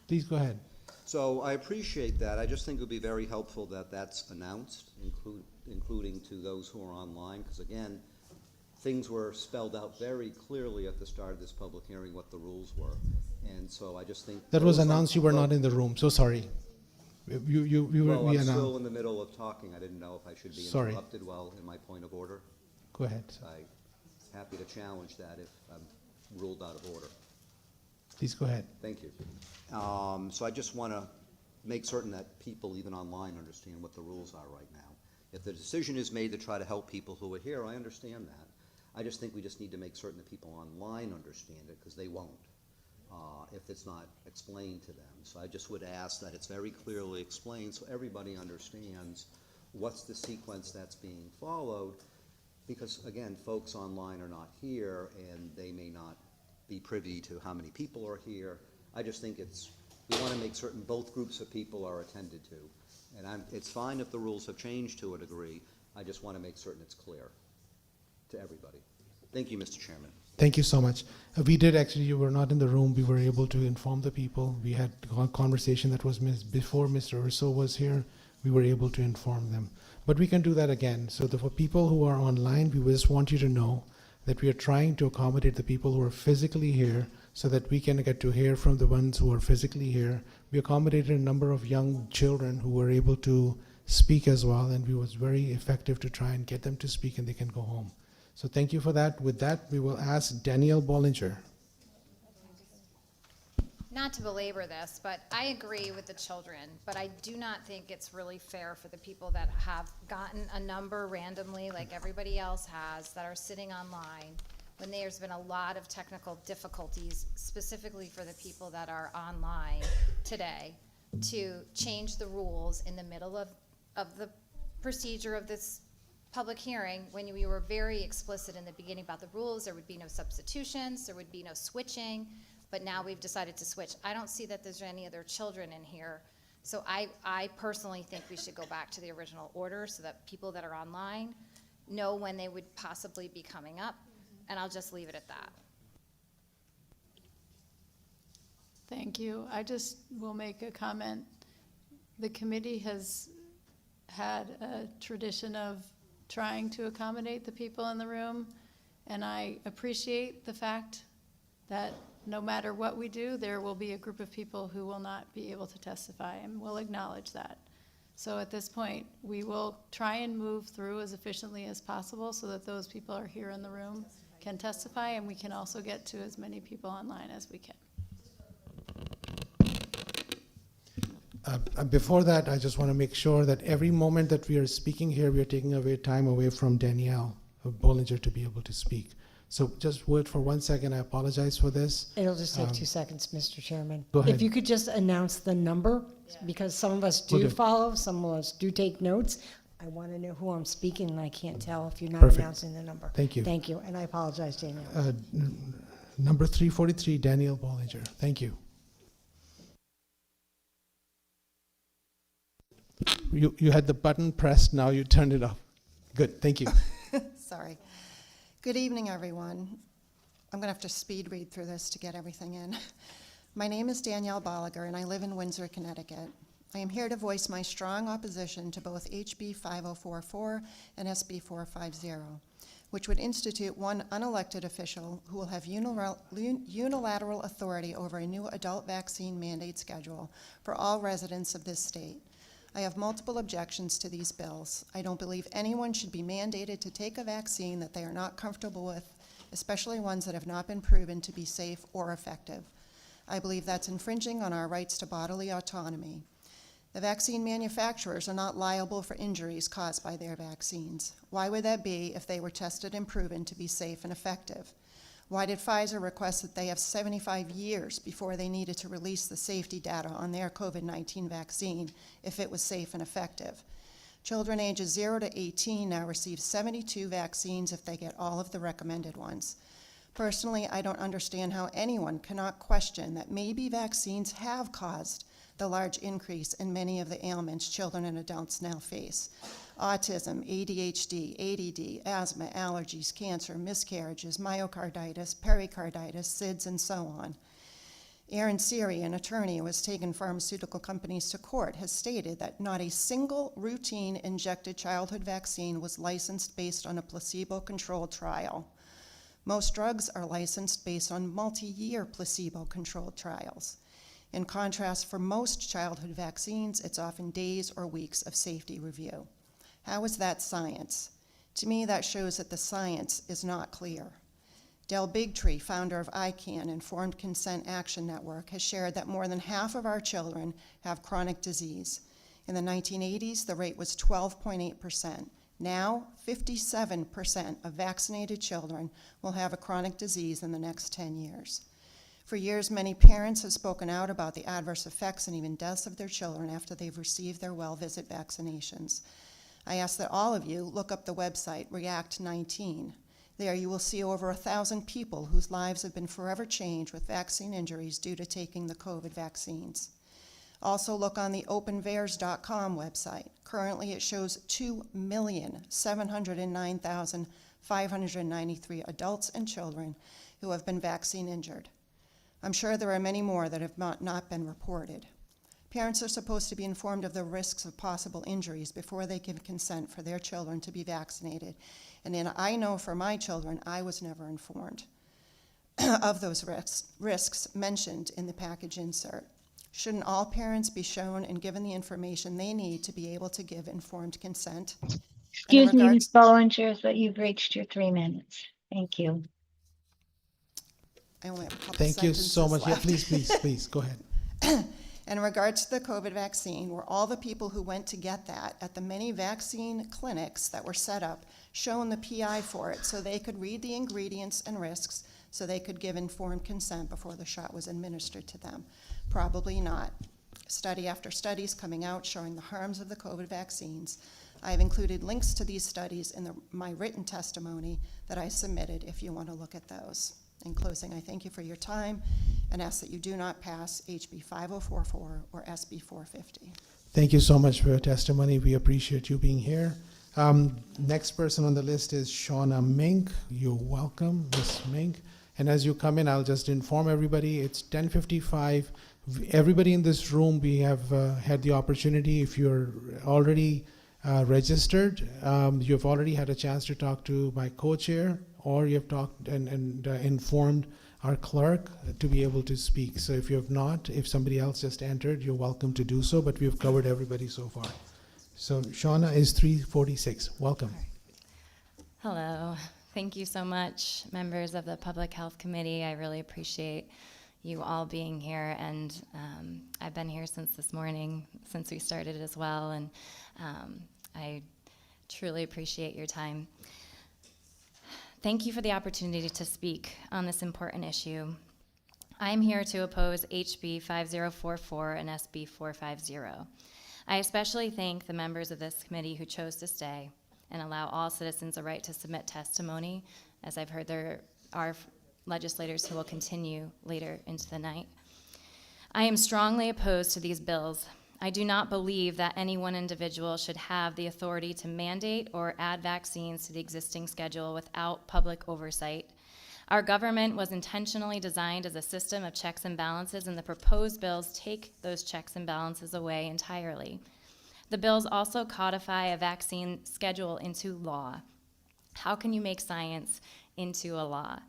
Please go ahead. So I appreciate that. I just think it would be very helpful that that's announced, including to those who are online, because again, things were spelled out very clearly at the start of this public hearing what the rules were. And so I just think That was those announced. You were not in the room, so sorry. Well, We I'm still announced. in the middle of talking. I didn't know if I should be Sorry. interrupted while in my point of order. Go ahead. I'm happy to challenge that if I'm ruled out of order. Please go ahead. Thank you. So I just want to make certain that people, even online, understand what the rules are right now. If the decision is made to try to help people who are here, I understand that. I just think we just need to make certain that people online understand it, because they won't if it's not explained to them. So I just would ask that it's very clearly explained so everybody understands what's the sequence that's being followed, because again, folks online are not here and they may not be privy to how many people are here. I just think we want to make certain both groups of people are attended to. And it's fine if the rules have changed to a degree. I just want to make certain it's clear to everybody. Thank you, Mr. Chairman. Thank you so much. We did actually, you were not in the room. We were able to inform the people. We had a conversation that was before Mr. Urso was here. We were able to inform them. But we can do that again. So for people who are online, we just want you to know that we are trying to accommodate the people who are physically here so that we can get to hear from the ones who are physically here. We accommodated a number of young children who were able to speak as well, and it was very effective to try and get them to speak and they can go home. So thank you for that. With that, we will ask Danielle Bollinger. Not to belabor this, but I agree with the children, but I do not think it's really fair for the people that have gotten a number randomly, like everybody else has, that are sitting online, when there's been a lot of technical difficulties, specifically for the people that are online today, to change the rules in the middle of the procedure of this public hearing, when we were very explicit in the beginning about the rules. There would be no substitutions, there would be no switching, but now we've decided to switch. I don't see that there's any other children in here. So I personally think we should go back to the original order so that people that are online know when they would possibly be coming up, and I'll just leave it at that. Thank you. I just will make a comment. The committee has had a tradition of trying to accommodate the people in the room, and I appreciate the fact that no matter what we do, there will be a group of people who will not be able to testify, and we'll acknowledge that. So at this point, we will try and move through as efficiently as possible so that those people are here in the room can testify, and we can also get to as many people online as we can. Before that, I just want to make sure that every moment that we are speaking here, we are taking away time away from Danielle Bollinger to be able to speak. So just wait for 1 second. I apologize for this. It'll just take 2 seconds, Mr. Chairman. Go ahead. If you could just announce the number, because some of us Will do do. follow, some of us do take notes. I want to know who I'm speaking, and I can't tell if you're not Perfect. announcing the number. Thank you. Thank you, and I apologize, Danielle. Number 343, Danielle Bollinger. Thank you. You had the button pressed, now you turned it off. Good, thank you. Sorry. Good evening, everyone. I'm going to have to speed read through this to get everything in. My name is Danielle Bollinger, and I live in Windsor, Connecticut. I am here to voice my strong opposition to both HB 5044 and SB 450, which would institute one unelected official who will have unilateral authority over a new adult vaccine mandate schedule for all residents of this state. I have multiple objections to these bills. I don't believe anyone should be mandated to take a vaccine that they are not comfortable with, especially ones that have not been proven to be safe or effective. I believe that's infringing on our rights to bodily autonomy. The vaccine manufacturers are not liable for injuries caused by their vaccines. Why would that be if they were tested and proven to be safe and effective? Why did Pfizer request that they have 75 years before they needed to release the safety data on their COVID-19 vaccine if it was safe and effective? Children ages 0 to 18 now receive 72 vaccines if they get all of the recommended ones. Personally, I don't understand how anyone cannot question that maybe vaccines have caused the large increase in many of the ailments children and adults now face. Autism, ADHD, ADD, asthma, allergies, cancer, miscarriages, myocarditis, pericarditis, SIDS, and so on. Aaron Siri, an attorney who has taken pharmaceutical companies to court, has stated that not a single routine injected childhood vaccine was licensed based on a placebo-controlled trial. Most drugs are licensed based on multi-year placebo-controlled trials. In contrast, for most childhood vaccines, it's often days or weeks of safety review. How is that science? To me, that shows that the science is not clear. Del Bigtree, founder of ICANN, Informed Consent Action Network, has shared that more than half of our children have chronic disease. In the 1980s, the rate was 12.8%. Now, 57% of vaccinated children will have a chronic disease in the next 10 years. For years, many parents have spoken out about the adverse effects and even deaths of their children after they've received their well-visit vaccinations. I ask that all of you look up the website React19. There you will see over 1,000 people whose lives have been forever changed with vaccine injuries due to taking the COVID vaccines. Also look on the openvaers.com website. Currently it shows 2,709,593 adults and children who have been vaccine injured. I'm sure there are many more that have not been reported. Parents are supposed to be informed of the risks of possible injuries before they give consent for their children to be vaccinated. And then I know for my children, I was never informed of those risks mentioned in the package insert. Shouldn't all parents be shown and given the information they need to be able to give informed consent? Excuse me, Ms. Bollinger, but you've reached your 3 minutes. Thank you. I only have a couple Thank you so much. sentences Yeah, left. please, go ahead. In regards to the COVID vaccine, were all the people who went to get that at the many vaccine clinics that were set up shown the PI for it so they could read the ingredients and risks so they could give informed consent before the shot was administered to them? Probably not. Study after study is coming out showing the harms of the COVID vaccines. I have included links to these studies in my written testimony that I submitted if you want to look at those. In closing, I thank you for your time and ask that you do not pass HB 5044 or SB 450. Thank you so much for your testimony. We appreciate you being here. Next person on the list is Shauna Mink. You're welcome, Miss Mink. And as you come in, I'll just inform everybody, it's 10:55. Everybody in this room, we have had the opportunity, if you're already registered, you've already had a chance to talk to my co-chair, or you've talked and informed our clerk to be able to speak. So if you have not, if somebody else just entered, you're welcome to do so, but we've covered everybody so far. So Shauna is 346. Welcome. Hello. Thank you so much, members of the Public Health Committee. I really appreciate you all being here, and I've been here since this morning, since we started as well, and I truly appreciate your time. Thank you for the opportunity to speak on this important issue. I'm here to oppose HB 5044 and SB 450. I especially thank the members of this committee who chose to stay and allow all citizens a right to submit testimony, as I've heard there are legislators who will continue later into the night. I am strongly opposed to these bills. I do not believe that any one individual should have the authority to mandate or add vaccines to the existing schedule without public oversight. Our government was intentionally designed as a system of checks and balances, and the proposed bills take those checks and balances away entirely. The bills also codify a vaccine schedule into law. How can you make science into a law?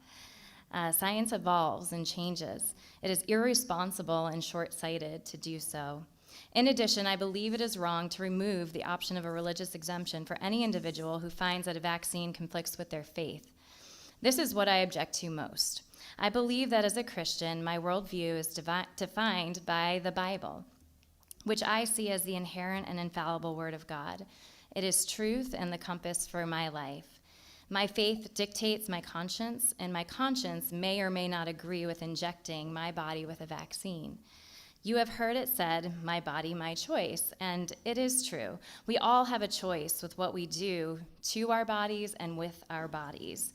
Science evolves and changes. It is irresponsible and short-sighted to do so. In addition, I believe it is wrong to remove the option of a religious exemption for any individual who finds that a vaccine conflicts with their faith. This is what I object to most. I believe that as a Christian, my worldview is defined by the Bible, which I see as the inherent and infallible Word of God. It is truth and the compass for my life. My faith dictates my conscience, and my conscience may or may not agree with injecting my body with a vaccine. You have heard it said, my body, my choice, and it is true. We all have a choice with what we do to our bodies and with our bodies.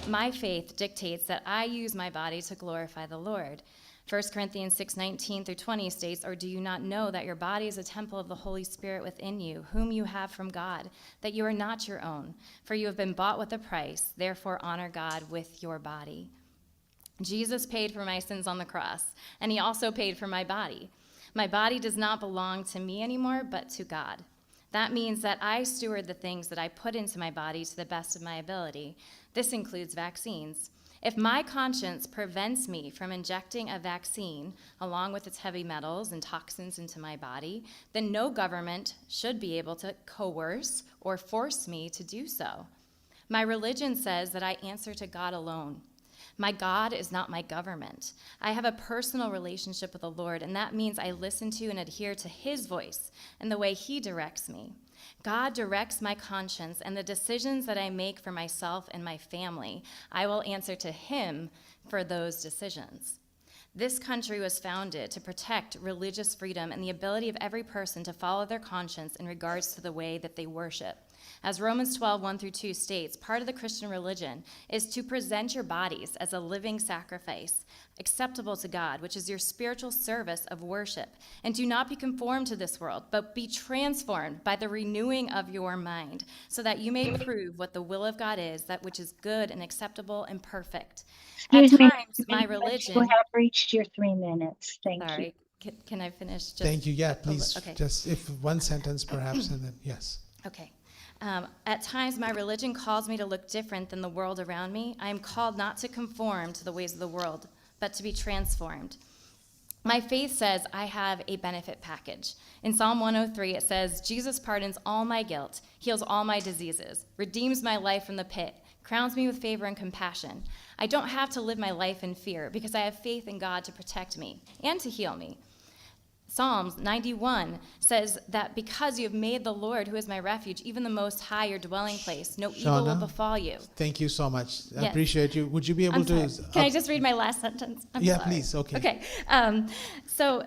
My faith dictates that I use my body to glorify the Lord. 1 Corinthians 6:19 through 20 states, or do you not know that your body is a temple of the Holy Spirit within you, whom you have from God, that you are not your own? For you have been bought with a price, therefore honor God with your body. Jesus paid for my sins on the cross, and he also paid for my body. My body does not belong to me anymore, but to God. That means that I steward the things that I put into my body to the best of my ability. This includes vaccines. If my conscience prevents me from injecting a vaccine along with its heavy metals and toxins into my body, then no government should be able to coerce or force me to do so. My religion says that I answer to God alone. My God is not my government. I have a personal relationship with the Lord, and that means I listen to and adhere to his voice and the way he directs me. God directs my conscience and the decisions that I make for myself and my family. I will answer to him for those decisions. This country was founded to protect religious freedom and the ability of every person to follow their conscience in regards to the way that they worship. As Romans 12:1 through 2 states, part of the Christian religion is to present your bodies as a living sacrifice, acceptable to God, which is your spiritual service of worship. And do not be conformed to this world, but be transformed by the renewing of your mind, so that you may prove what the will of God is, that which is good and acceptable and perfect. Excuse At me, times, my religion... You have reached your 3 minutes. Thank you. Sorry, can I finish? Just Thank you. Yeah, please. Okay. Just if one sentence perhaps, and then, yes. Okay. At times, my religion calls me to look different than the world around me. I am called not to conform to the ways of the world, but to be transformed. My faith says I have a benefit package. In Psalm 103, it says, Jesus pardons all my guilt, heals all my diseases, redeems my life from the pit, crowns me with favor and compassion. I don't have to live my life in fear because I have faith in God to protect me and to heal me. Psalms 91 says that because you have made the Lord, who is my refuge, even the Most High, your dwelling place, no evil will befall you. Thank you so much. I Yes. appreciate you. Would you be able I'm to... sorry. Can I just read my last sentence? I'm Yeah, sorry. please. Okay. Okay. So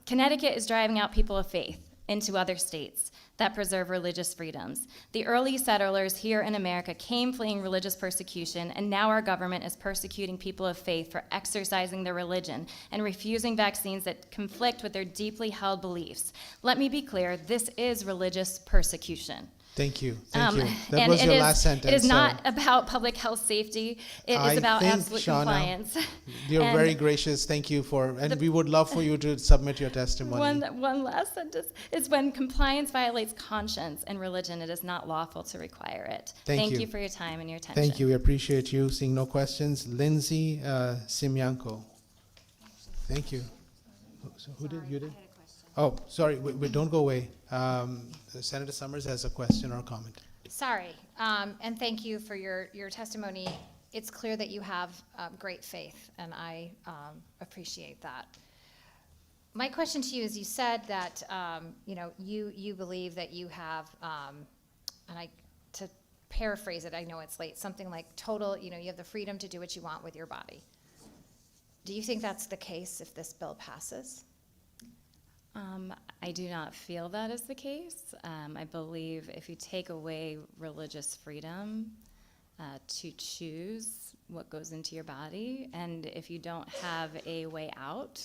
Connecticut is driving out people of faith into other states. that preserve religious freedoms. The early settlers here in America came fleeing religious persecution, and now our government is persecuting people of faith for exercising their religion and refusing vaccines that conflict with their deeply held beliefs. Let me be clear, this is religious persecution. Thank you. Thank you. That And was your it last is- sentence. It is so not about public health safety. It I is about think, absolute Shauna, compliance. You're And very gracious. Thank you and we would love for you to submit your testimony. one last sentence is when compliance violates conscience and religion, it is not lawful to require it. Thank you. you for your time and your attention. Thank you. We appreciate you. Seeing no questions, Lindsay Simyanko. Thank you. So who did you did? Oh, sorry. We don't go away. Senator Summers has a question or a comment. Sorry, and thank you for your testimony. It's clear that you have great faith, and I appreciate that. My question to you is, you said that you believe that you have, to paraphrase it, I know it's late, something like total, you have the freedom to do what you want with your body. Do you think that's the case if this bill passes? I do not feel that is the case. I believe if you take away religious freedom to choose what goes into your body, and if you don't have a way out,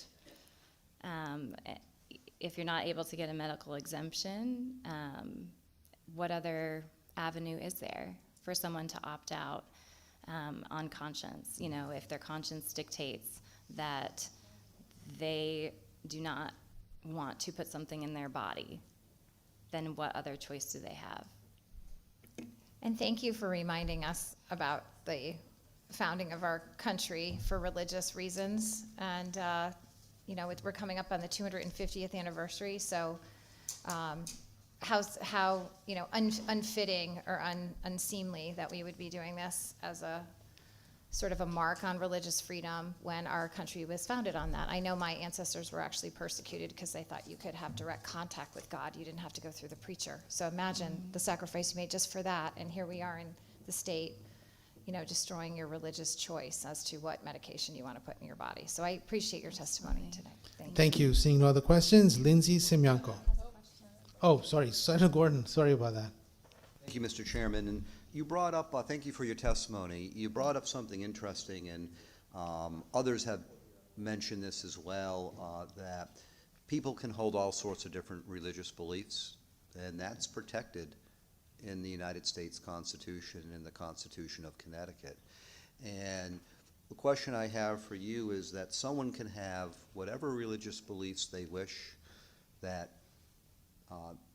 if you're not able to get a medical exemption, what other avenue is there for someone to opt out on conscience? If their conscience dictates that they do not want to put something in their body, then what other choice do they have? And thank you for reminding us about the founding of our country for religious reasons. And, we're coming up on the 250th anniversary, so how unfitting or unseemly that we would be doing this as a sort of a mark on religious freedom when our country was founded on that. I know my ancestors were actually persecuted because they thought you could have direct contact with God. You didn't have to go through the preacher. So imagine the sacrifice you made just for that, and here we are in the state, destroying your religious choice as to what medication you want to put in your body. So I appreciate your testimony today. Thank you. Seeing no other questions, Lindsay Simyanko. Oh, sorry, Senator Gordon. Sorry about that. Thank you, Mr. Chairman. And you brought up, thank you for your testimony. You brought up something interesting, and others have mentioned this as well, that people can hold all sorts of different religious beliefs, and that's protected in the United States Constitution and the Constitution of Connecticut. And the question I have for you is that someone can have whatever religious beliefs they wish, that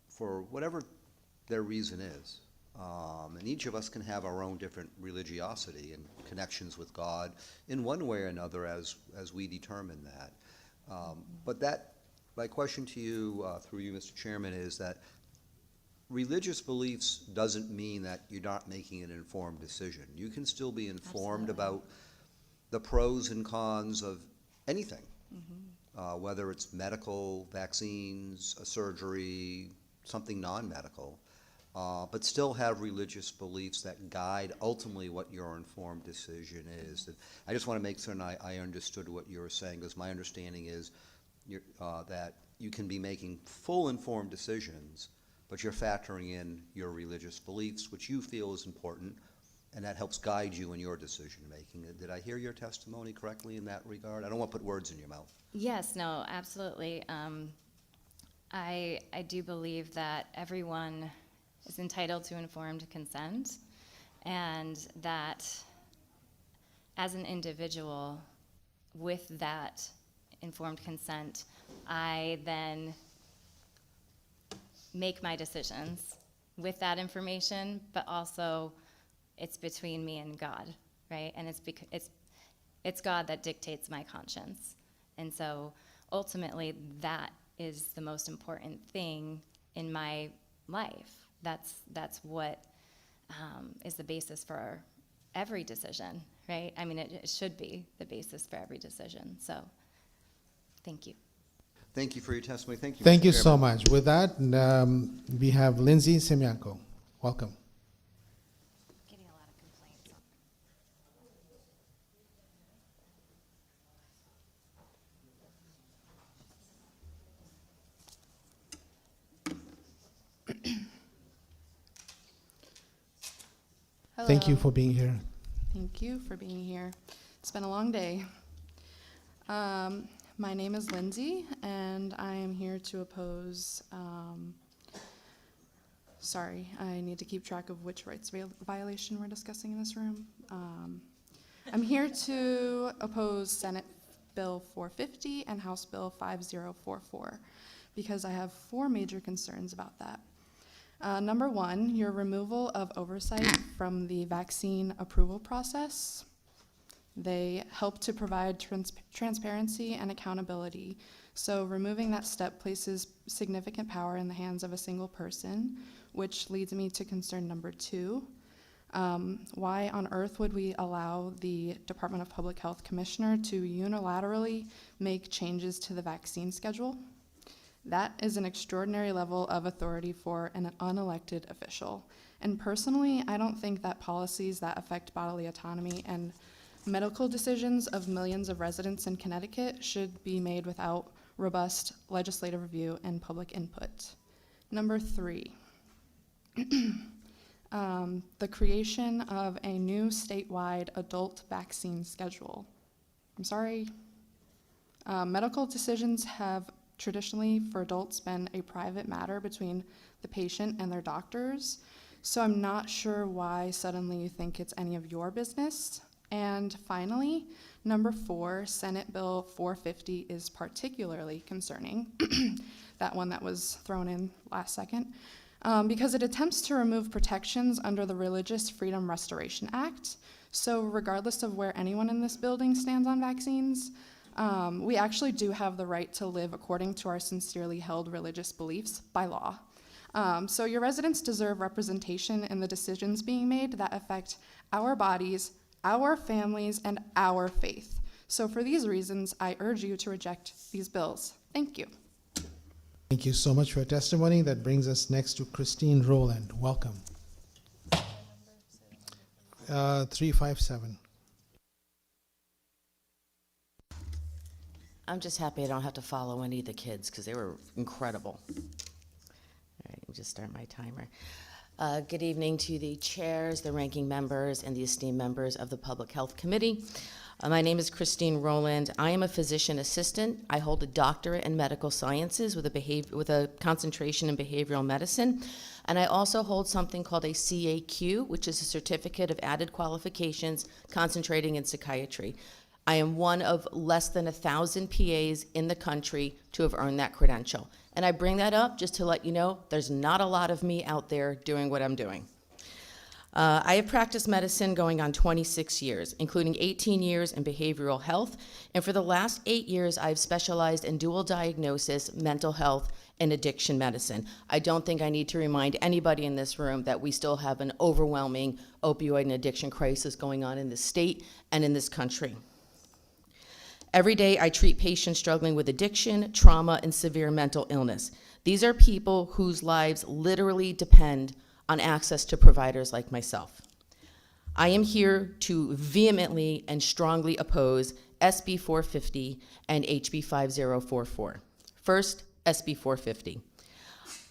for whatever their reason is, and each of us can have our own different religiosity and connections with God in one way or another as we determine that. But my question to you, through you, Mr. Chairman, is that religious beliefs doesn't mean that you're not making an informed decision. You can still be informed about the pros and cons of anything, whether it's medical, vaccines, a surgery, something non-medical. But still have religious beliefs that guide ultimately what your informed decision is. I just want to make certain I understood what you were saying, because my understanding is that you can be making full informed decisions, but you're factoring in your religious beliefs, which you feel is important, and that helps guide you in your decision making. Did I hear your testimony correctly in that regard? I don't want to put words in your mouth. Yes, no, absolutely. I do believe that everyone is entitled to informed consent, and that as an individual, with that informed consent, I then make my decisions with that information, but also it's between me and God, right? And it's God that dictates my conscience. And so ultimately that is the most important thing in my life. That's what is the basis for every decision, right? I mean, it should be the basis for every decision. So, thank you. Thank you for your testimony. Thank you. Thank Mr. you Chairman. so much. With that, we have Lindsay Simyanko. Welcome. Getting a lot of complaints. Thank you Hello. for being here. Thank you for being here. It's been a long day. My name is Lindsay, and I am here to oppose, sorry, I need to keep track of which rights violation we're discussing in this room. I'm here to oppose Senate Bill 450 and House Bill 5044 because I have 4 major concerns about that. Number 1, your removal of oversight from the vaccine approval process. They help to provide transparency and accountability. So removing that step places significant power in the hands of a single person, which leads me to concern number 2. Why on earth would we allow the Department of Public Health Commissioner to unilaterally make changes to the vaccine schedule? That is an extraordinary level of authority for an unelected official. And personally, I don't think that policies that affect bodily autonomy and medical decisions of millions of residents in Connecticut should be made without robust legislative review and public input. Number 3, the creation of a new statewide adult vaccine schedule. I'm sorry. Medical decisions have traditionally for adults been a private matter between the patient and their doctors, so I'm not sure why suddenly you think it's any of your business. And finally, number 4, Senate Bill 450 is particularly concerning, that one that was thrown in last second, because it attempts to remove protections under the Religious Freedom Restoration Act. So regardless of where anyone in this building stands on vaccines, we actually do have the right to live according to our sincerely held religious beliefs by law. So your residents deserve representation in the decisions being made that affect our bodies, our families, and our faith. So for these reasons, I urge you to reject these bills. Thank you. Thank you so much for your testimony. That brings us next to Christine Rowland. Welcome. 357. I'm just happy I don't have to follow any of the kids because they were incredible. All right, let me just start my timer. Good evening to the chairs, the ranking members, and the esteemed members of the Public Health Committee. My name is Christine Rowland. I am a physician assistant. I hold a doctorate in medical sciences with a concentration in behavioral medicine. And I also hold something called a CAQ, which is a Certificate of Added Qualifications concentrating in psychiatry. I am one of less than 1,000 PAs in the country to have earned that credential. And I bring that up just to let you know there's not a lot of me out there doing what I'm doing. I have practiced medicine going on 26 years, including 18 years in behavioral health. And for the last 8 years, I've specialized in dual diagnosis, mental health, and addiction medicine. I don't think I need to remind anybody in this room that we still have an overwhelming opioid and addiction crisis going on in this state and in this country. Every day, I treat patients struggling with addiction, trauma, and severe mental illness. These are people whose lives literally depend on access to providers like myself. I am here to vehemently and strongly oppose SB 450 and HB 5044. First, SB 450.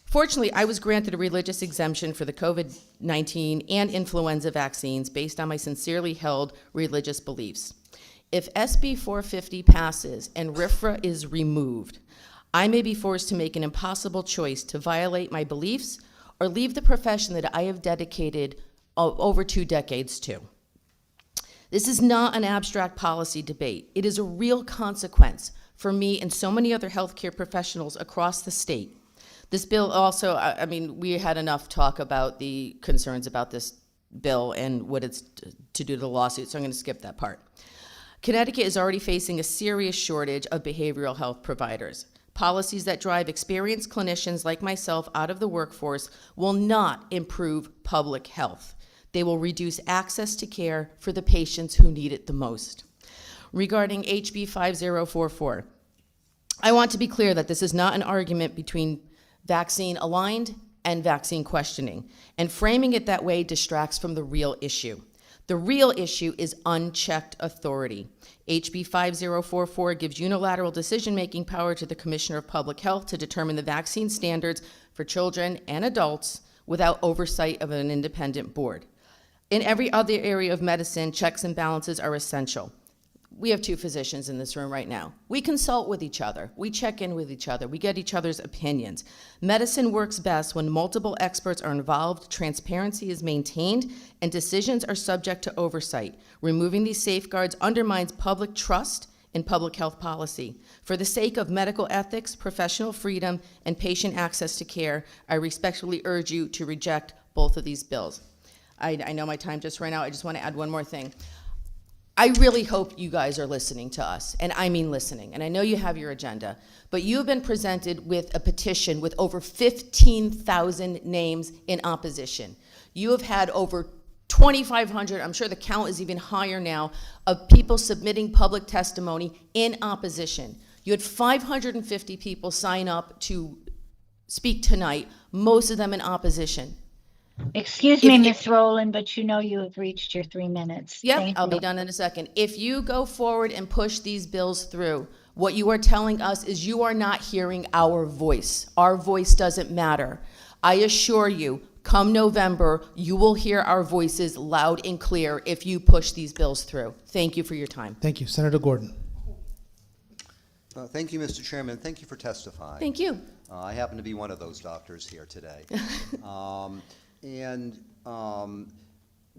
Fortunately, I was granted a religious exemption for the COVID-19 and influenza vaccines based on my sincerely held religious beliefs. If SB 450 passes and RFRA is removed, I may be forced to make an impossible choice to violate my beliefs or leave the profession that I have dedicated over 2 decades to. This is not an abstract policy debate. It is a real consequence for me and so many other healthcare professionals across the state. This bill also, I mean, we had enough talk about the concerns about this bill and what it's to do to the lawsuit, so I'm going to skip that part. Connecticut is already facing a serious shortage of behavioral health providers. Policies that drive experienced clinicians like myself out of the workforce will not improve public health. They will reduce access to care for the patients who need it the most. Regarding HB 5044, I want to be clear that this is not an argument between vaccine aligned and vaccine questioning, and framing it that way distracts from the real issue. The real issue is unchecked authority. HB 5044 gives unilateral decision-making power to the Commissioner of Public Health to determine the vaccine standards for children and adults without oversight of an independent board. In every other area of medicine, checks and balances are essential. We have 2 physicians in this room right now. We consult with each other. We check in with each other. We get each other's opinions. Medicine works best when multiple experts are involved, transparency is maintained, and decisions are subject to oversight. Removing these safeguards undermines public trust in public health policy. For the sake of medical ethics, professional freedom, and patient access to care, I respectfully urge you to reject both of these bills. I know my time just ran out. I just want to add one more thing. I really hope you guys are listening to us, and I mean listening. And I know you have your agenda, but you have been presented with a petition with over 15,000 names in opposition. You have had over 2,500, I'm sure the count is even higher now, of people submitting public testimony in opposition. You had 550 people sign up to speak tonight, most of them in opposition. Excuse me, Ms. Rowland, but you know you have reached your 3 minutes. Yep, Thank I'll you. be done in a second. If you go forward and push these bills through, what you are telling us is you are not hearing our voice. Our voice doesn't matter. I assure you, come November, you will hear our voices loud and clear if you push these bills through. Thank you for your time. Thank you. Senator Gordon. Thank you, Mr. Chairman. Thank you for testifying. Thank you. I happen to be one of those doctors here today.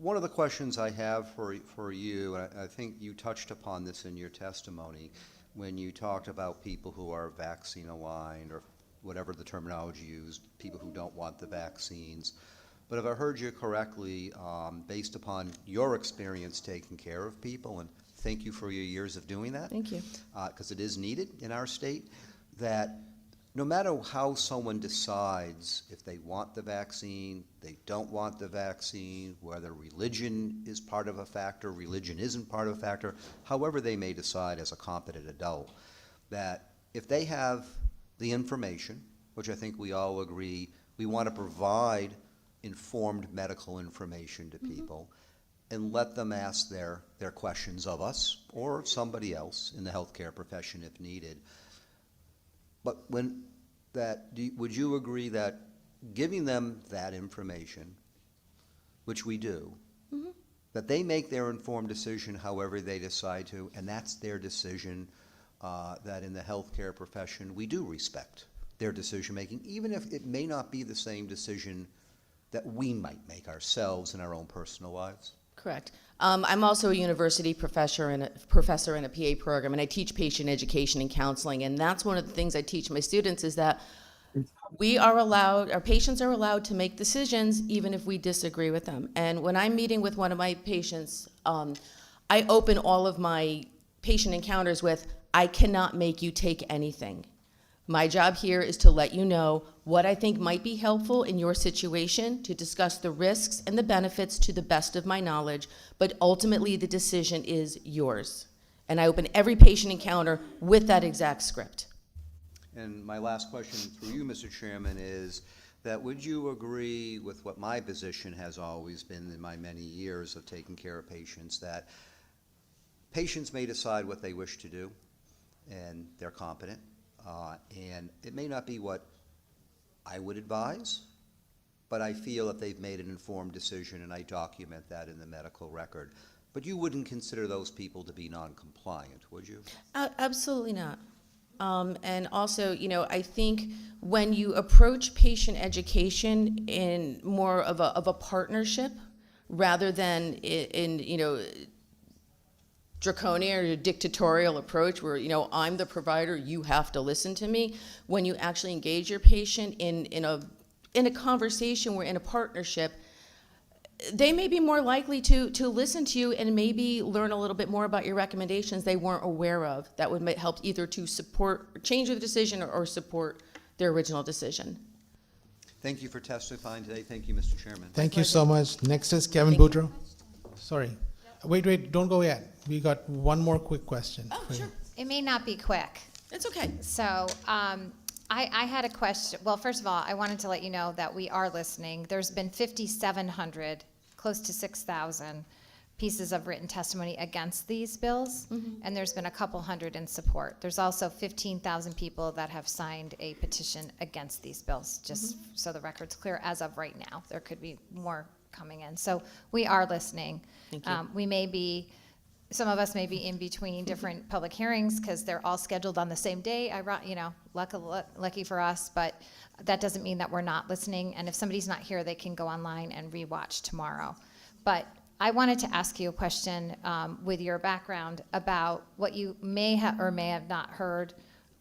One of the questions I have for you, and I think you touched upon this in your testimony, when you talked about people who are vaccine aligned, or whatever the terminology used, people who don't want the vaccines. But if I heard you correctly, based upon your experience taking care of people, and thank you for your years of doing that. Thank you. Because it is needed in our state, that no matter how someone decides if they want the vaccine, they don't want the vaccine, whether religion is part of a factor, religion isn't part of a factor, however they may decide as a competent adult, that if they have the information, which I think we all agree, we want to provide informed medical information to people, and let them ask their questions of us or somebody else in the healthcare profession if needed. But would you agree that giving them that information, which we do, that they make their informed decision however they decide to, and that's their decision, that in the healthcare profession we do respect their decision making, even if it may not be the same decision that we might make ourselves in our own personal lives? Correct. I'm also a university professor in a PA program, and I teach patient education and counseling, and that's one of the things I teach my students is that our patients are allowed to make decisions even if we disagree with them. And when I'm meeting with one of my patients, I open all of my patient encounters with, I cannot make you take anything. My job here is to let you know what I think might be helpful in your situation, to discuss the risks and the benefits to the best of my knowledge, but ultimately the decision is yours. And I open every patient encounter with that exact script. And my last question through you, Mr. Chairman, is that would you agree with what my position has always been in my many years of taking care of patients, that patients may decide what they wish to do, and they're competent, and it may not be what I would advise, but I feel that they've made an informed decision, and I document that in the medical record. But you wouldn't consider those people to be non-compliant, would you? Absolutely not. And also, I think when you approach patient education in more of a partnership rather than in draconian or dictatorial approach where, I'm the provider, you have to listen to me. When you actually engage your patient in a conversation, we're in a partnership, they may be more likely to listen to you and maybe learn a little bit more about your recommendations they weren't aware of. That would help either to support, change their decision or support their original decision. Thank you for testifying today. Thank you, Mr. Chairman. Thank you so much. Next is Kevin Boudreau. Sorry. Wait, don't go yet. We got one more quick question. Oh, sure. It may not be quick. It's okay. So I had a question. Well, first of all, I wanted to let you know that we are listening. There's been 5,700, close to 6,000 pieces of written testimony against these bills, and there's been a couple hundred in support. There's also 15,000 people that have signed a petition against these bills, just so the record's clear as of right now. There could be more coming in. So we are listening. Thank you. We may be, some of us may be in between different public hearings because they're all scheduled on the same day. Lucky for us, but that doesn't mean that we're not listening. And if somebody's not here, they can go online and rewatch tomorrow. But I wanted to ask you a question with your background about what you may have or may have not heard.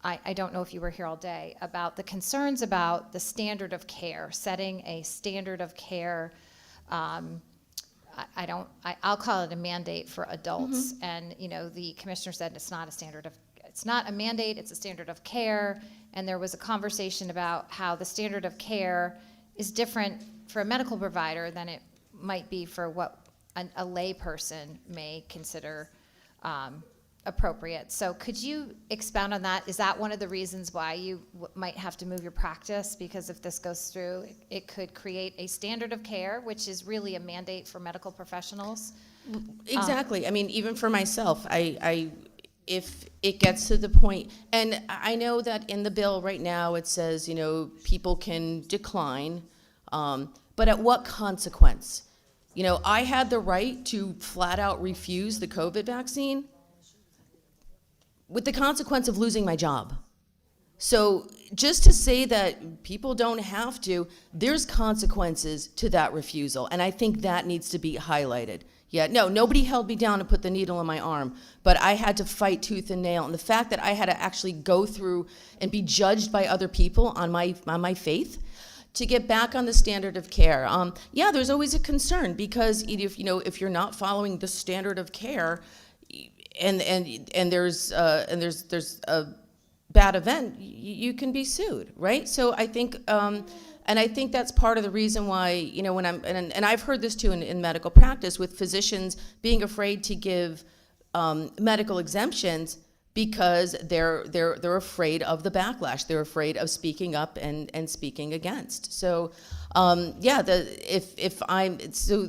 I don't know if you were here all day, about the concerns about the standard of care, setting a standard of care. I'll call it a mandate for adults. And, the commissioner said it's not a mandate, it's a standard of care. And there was a conversation about how the standard of care is different for a medical provider than it might be for what a lay person may consider appropriate. So could you expound on that? Is that one of the reasons why you might have to move your practice? Because if this goes through, it could create a standard of care, which is really a mandate for medical professionals. Exactly. I mean, even for myself, if it gets to the point, and I know that in the bill right now it says, people can decline, but at what consequence? I had the right to flat out refuse the COVID vaccine with the consequence of losing my job. So just to say that people don't have to, there's consequences to that refusal. And I think that needs to be highlighted. Yeah, no, nobody held me down and put the needle in my arm, but I had to fight tooth and nail. And the fact that I had to actually go through and be judged by other people on my faith to get back on the standard of care. Yeah, there's always a concern because if you're not following the standard of care, and there's a bad event, you can be sued, right? So I think, and I think that's part of the reason why, when and I've heard this too in medical practice with physicians being afraid to give medical exemptions because they're afraid of the backlash. They're afraid of speaking up and speaking against. So, so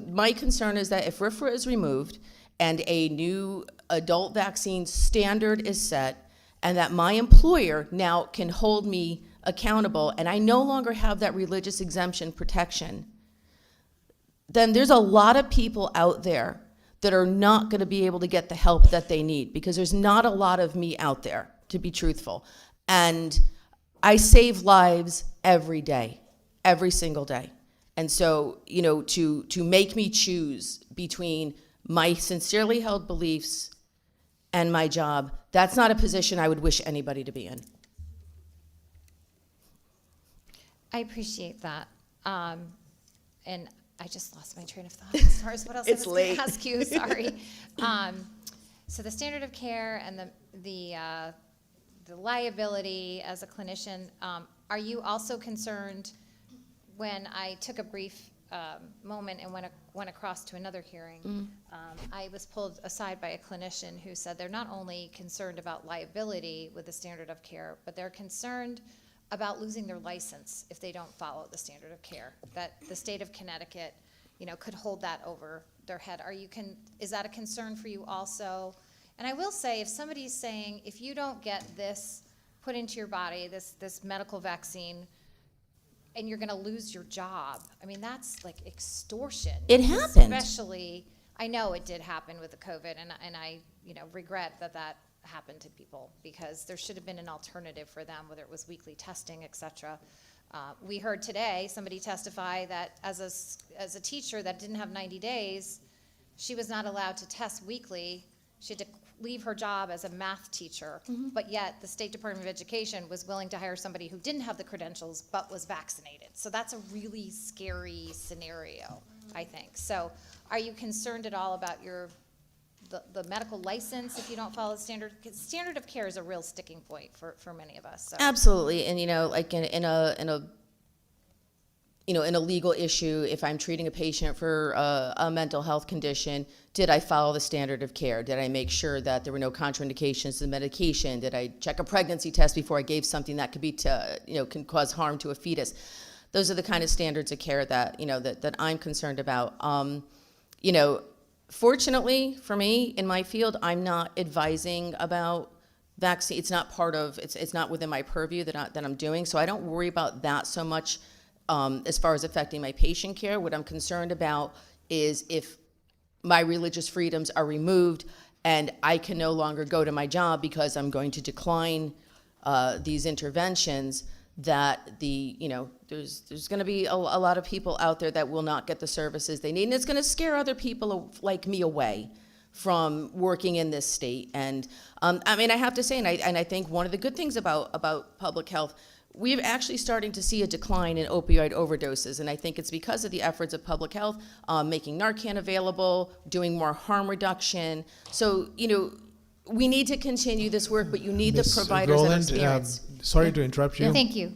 my concern is that if RFRA is removed and a new adult vaccine standard is set, and that my employer now can hold me accountable, and I no longer have that religious exemption protection, then there's a lot of people out there that are not going to be able to get the help that they need because there's not a lot of me out there, to be truthful. And I save lives every day, every single day. And so, to make me choose between my sincerely held beliefs and my job, that's not a position I would wish anybody to be in. I appreciate that. And I just lost my train of thought as far as what else I was going to ask you. Sorry. So the standard of care and the liability as a clinician, are you also concerned when I took a brief moment and went across to another hearing, I was pulled aside by a clinician who said they're not only concerned about liability with the standard of care, but they're concerned about losing their license if they don't follow the standard of care, that the state of Connecticut, could hold that over their head. Is that a concern for you also? And I will say, if somebody's saying, if you don't get this put into your body, this medical vaccine, and you're going to lose your job, I mean, that's like extortion. It happened. Especially, I know it did happen with the COVID, and I regret that happened to people because there should have been an alternative for them, whether it was weekly testing, et cetera. We heard today somebody testify that as a teacher that didn't have 90 days, she was not allowed to test weekly. She had to leave her job as a math teacher, but yet the State Department of Education was willing to hire somebody who didn't have the credentials but was vaccinated. So that's a really scary scenario, I think. So are you concerned at all about the medical license if you don't follow the standard? Because standard of care is a real sticking point for many of us. So. Absolutely, and like in a legal issue, if I'm treating a patient for a mental health condition, did I follow the standard of care? Did I make sure that there were no contraindications to the medication? Did I check a pregnancy test before I gave something that could be can cause harm to a fetus? Those are the kind of standards of care that that I'm concerned about. Fortunately for me in my field, I'm not advising about vaccine. It's not part of it's not within my purview that I'm doing, so I don't worry about that so much as far as affecting my patient care. What I'm concerned about is if my religious freedoms are removed and I can no longer go to my job because I'm going to decline these interventions, that there's going to be a lot of people out there that will not get the services they need, and it's going to scare other people like me away from working in this state. And I mean, I have to say, and I think one of the good things about public health, we're actually starting to see a decline in opioid overdoses, and I think it's because of the efforts of public health, making Narcan available, doing more harm reduction. So, we need to continue this work, but you need the providers that are experienced. Sorry to interrupt you. Thank you.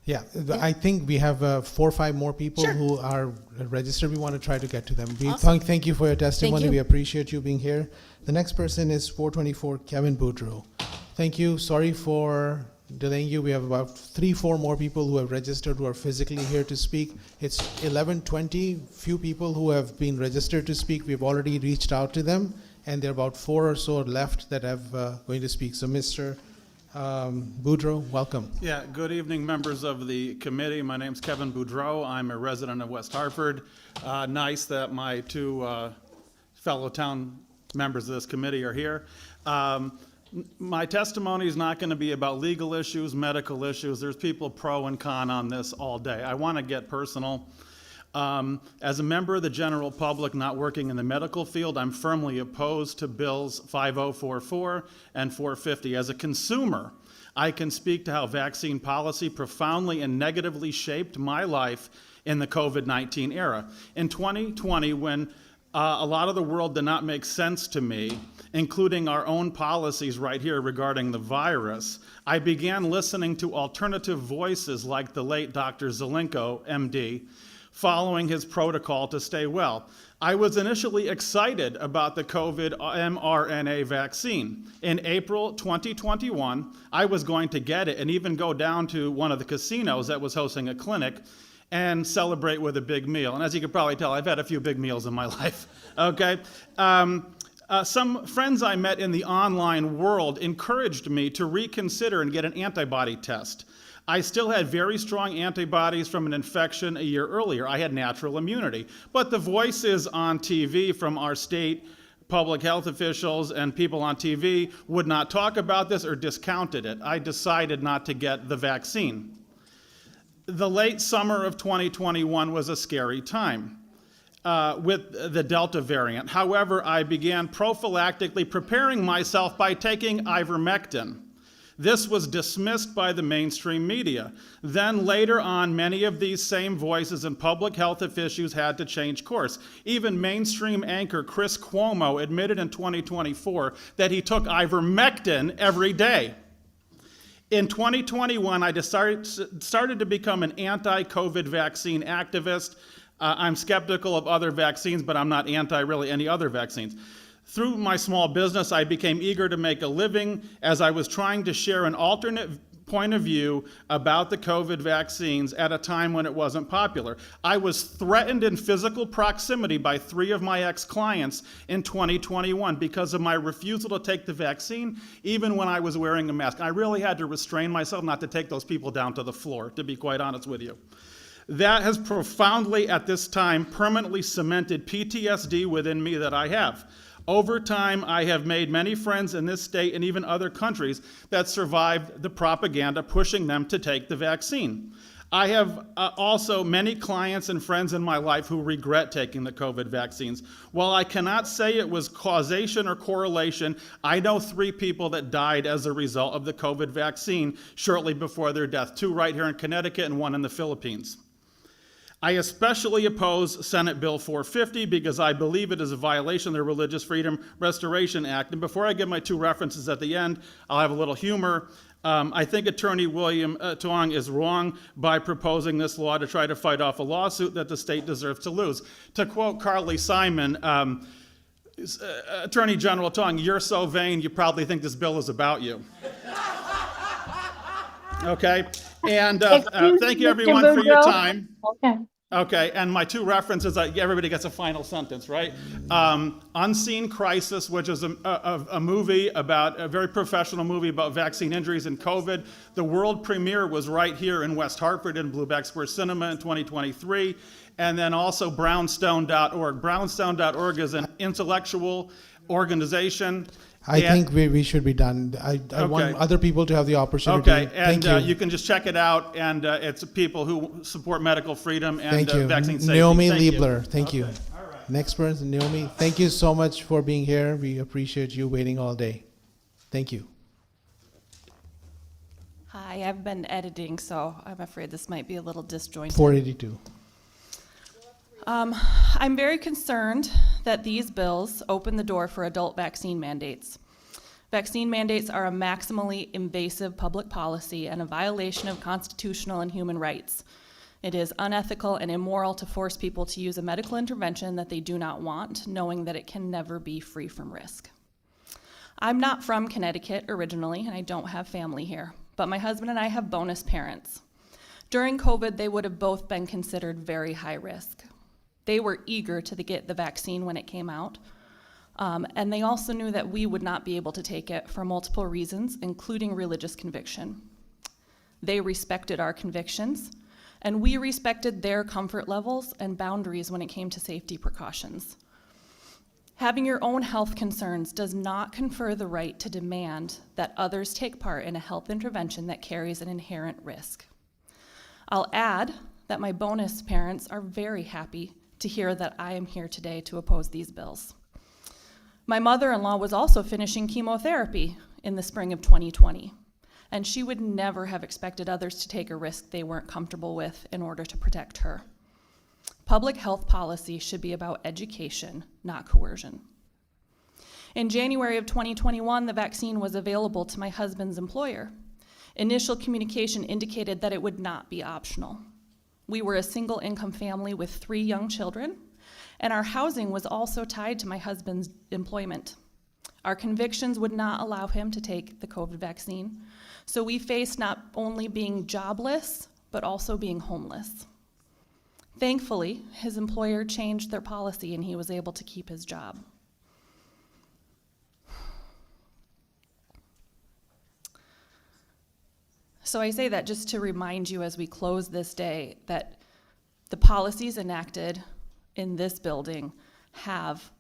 Yeah, I think we have 4 or 5 more people who are registered. We want to try to get to them. Thank you for your testimony. Thank you. We appreciate you being here. The next person is 424, Kevin Boudreau. Thank you. Sorry for delaying you. We have about 3-4 more people who have registered who are physically here to speak. It's 11:20. Few people who have been registered to speak. We've already reached out to them, and there are about 4 or so left that have going to speak. So, Mr. Boudreau, welcome. Yeah, good evening, members of the committee. My name's Kevin Boudreau. I'm a resident of West Hartford. Nice that my 2 fellow town members of this committee are here. My testimony is not going to be about legal issues, medical issues. There's people pro and con on this all day. I want to get personal. As a member of the general public not working in the medical field, I'm firmly opposed to bills 5044 and 450. As a consumer, I can speak to how vaccine policy profoundly and negatively shaped my life in the COVID-19 era. In 2020, when a lot of the world did not make sense to me, including our own policies right here regarding the virus, I began listening to alternative voices like the late Dr. Zelenko, MD, following his protocol to stay well. I was initially excited about the COVID mRNA vaccine. In April 2021, I was going to get it and even go down to one of the casinos that was hosting a clinic and celebrate with a big meal. And as you can probably tell, I've had a few big meals in my life, okay? Some friends I met in the online world encouraged me to reconsider and get an antibody test. I still had very strong antibodies from an infection a year earlier. I had natural immunity. But the voices on TV from our state public health officials and people on TV would not talk about this or discounted it. I decided not to get the vaccine. The late summer of 2021 was a scary time with the Delta variant. However, I began prophylactically preparing myself by taking ivermectin. This was dismissed by the mainstream media. Then later on, many of these same voices and public health officials had to change course. Even mainstream anchor Chris Cuomo admitted in 2024 that he took ivermectin every day. In 2021, I started to become an anti-COVID vaccine activist. I'm skeptical of other vaccines, but I'm not anti really any other vaccines. Through my small business, I became eager to make a living as I was trying to share an alternate point of view about the COVID vaccines at a time when it wasn't popular. I was threatened in physical proximity by 3 of my ex-clients in 2021 because of my refusal to take the vaccine, even when I was wearing a mask. I really had to restrain myself not to take those people down to the floor, to be quite honest with you. That has profoundly, at this time, permanently cemented PTSD within me that I have. Over time, I have made many friends in this state and even other countries that survived the propaganda pushing them to take the vaccine. I have also many clients and friends in my life who regret taking the COVID vaccines. While I cannot say it was causation or correlation, I know 3 people that died as a result of the COVID vaccine shortly before their death, 2 right here in Connecticut and 1 in the Philippines. I especially oppose Senate Bill 450 because I believe it is a violation of the Religious Freedom Restoration Act. And before I give my 2 references at the end, I'll have a little humor. I think Attorney William Tong is wrong by proposing this law to try to fight off a lawsuit that the state deserves to lose. To quote Carly Simon, Attorney General Tong, you're so vain you probably think this bill is about you. Okay? And thank you everyone for your time. Okay. Okay, and my two references, everybody gets a final sentence, right? Unseen Crisis, which is a movie about, a very professional movie about vaccine injuries and COVID. The world premiere was right here in West Hartford in Blueback Square Cinema in 2023. And then also brownstone.org. Brownstone.org is an intellectual organization. I think we should be done. I want other people to have the opportunity. Okay, and Thank you. you can just check it out, and it's people who support medical freedom and Thank you. vaccine safety. Naomi Thank you. Liebler, thank you. Next person, Naomi. Thank you so much for being here. We appreciate you waiting all day. Thank you. Hi, I've been editing, so I'm afraid this might be a little disjointed. 482. I'm very concerned that these bills open the door for adult vaccine mandates. Vaccine mandates are a maximally invasive public policy and a violation of constitutional and human rights. It is unethical and immoral to force people to use a medical intervention that they do not want, knowing that it can never be free from risk. I'm not from Connecticut originally, and I don't have family here, but my husband and I have bonus parents. During COVID, they would have both been considered very high risk. They were eager to get the vaccine when it came out, and they also knew that we would not be able to take it for multiple reasons, including religious conviction. They respected our convictions, and we respected their comfort levels and boundaries when it came to safety precautions. Having your own health concerns does not confer the right to demand that others take part in a health intervention that carries an inherent risk. I'll add that my bonus parents are very happy to hear that I am here today to oppose these bills. My mother-in-law was also finishing chemotherapy in the spring of 2020, and she would never have expected others to take a risk they weren't comfortable with in order to protect her. Public health policy should be about education, not coercion. In January of 2021, the vaccine was available to my husband's employer. Initial communication indicated that it would not be optional. We were a single income family with 3 young children, and our housing was also tied to my husband's employment. Our convictions would not allow him to take the COVID vaccine, so we faced not only being jobless, but also being homeless. Thankfully, his employer changed their policy and he was able to keep his job. So I say that just to remind you as we close this day that the policies enacted in this building have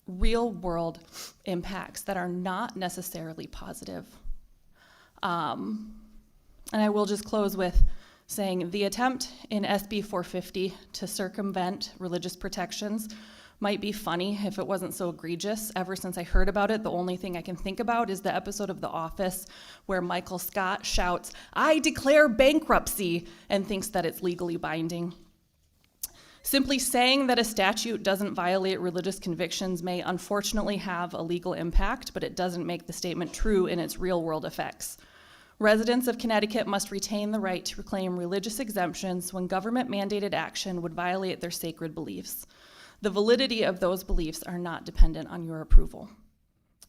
real world impacts that are not necessarily positive. And I will just close with saying the attempt in SB 450 to circumvent religious protections might be funny if it wasn't so egregious. Ever since I heard about it, the only thing I can think about is the episode of The Office where Michael Scott shouts, "I declare bankruptcy," and thinks that it's legally binding. Simply saying that a statute doesn't violate religious convictions may unfortunately have a legal impact, but it doesn't make the statement true in its real-world effects. Residents of Connecticut must retain the right to reclaim religious exemptions when government-mandated action would violate their sacred beliefs. The validity of those beliefs are not dependent on your approval.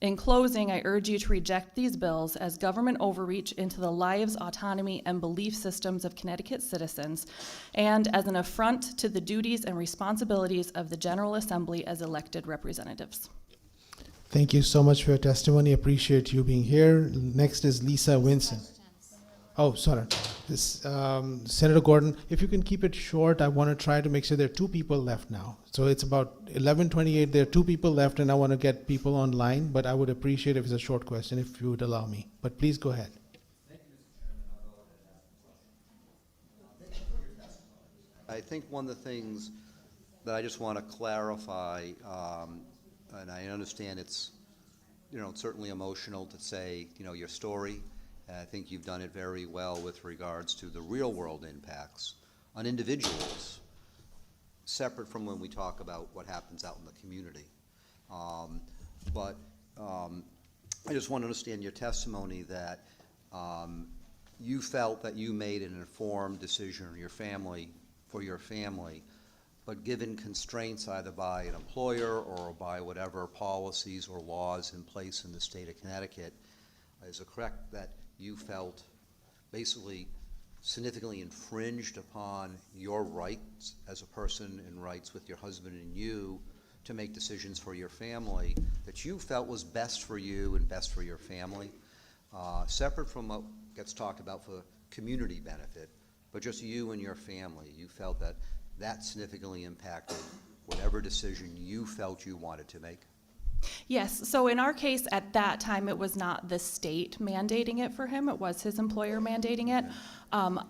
In closing, I urge you to reject these bills as government overreach into the lives, autonomy, and belief systems of Connecticut citizens, and as an affront to the duties and responsibilities of the General Assembly as elected representatives. Thank you so much for your testimony. Appreciate you being here. Next is Lisa Winson. Oh, sorry. Senator Gordon, if you can keep it short, I want to try to make sure there are 2 people left now. So it's about 11:28. There are 2 people left, and I want to get people online, but I would appreciate if it's a short question, if you would allow me. But please go ahead. I think one of the things that I just want to clarify, and I understand it's, certainly emotional to say, your story. And I think you've done it very well with regards to the real-world impacts on individuals, separate from when we talk about what happens out in the community. But I just want to understand your testimony that you felt that you made an informed decision for your family, but given constraints either by an employer or by whatever policies or laws in place in the state of Connecticut, is it correct that you felt basically significantly infringed upon your rights as a person and rights with your husband and you to make decisions for your family that you felt was best for you and best for your family, separate from what gets talked about for community benefit, but just you and your family. You felt that that significantly impacted whatever decision you felt you wanted to make? Yes, so in our case, at that time, it was not the state mandating it for him, it was his employer mandating it.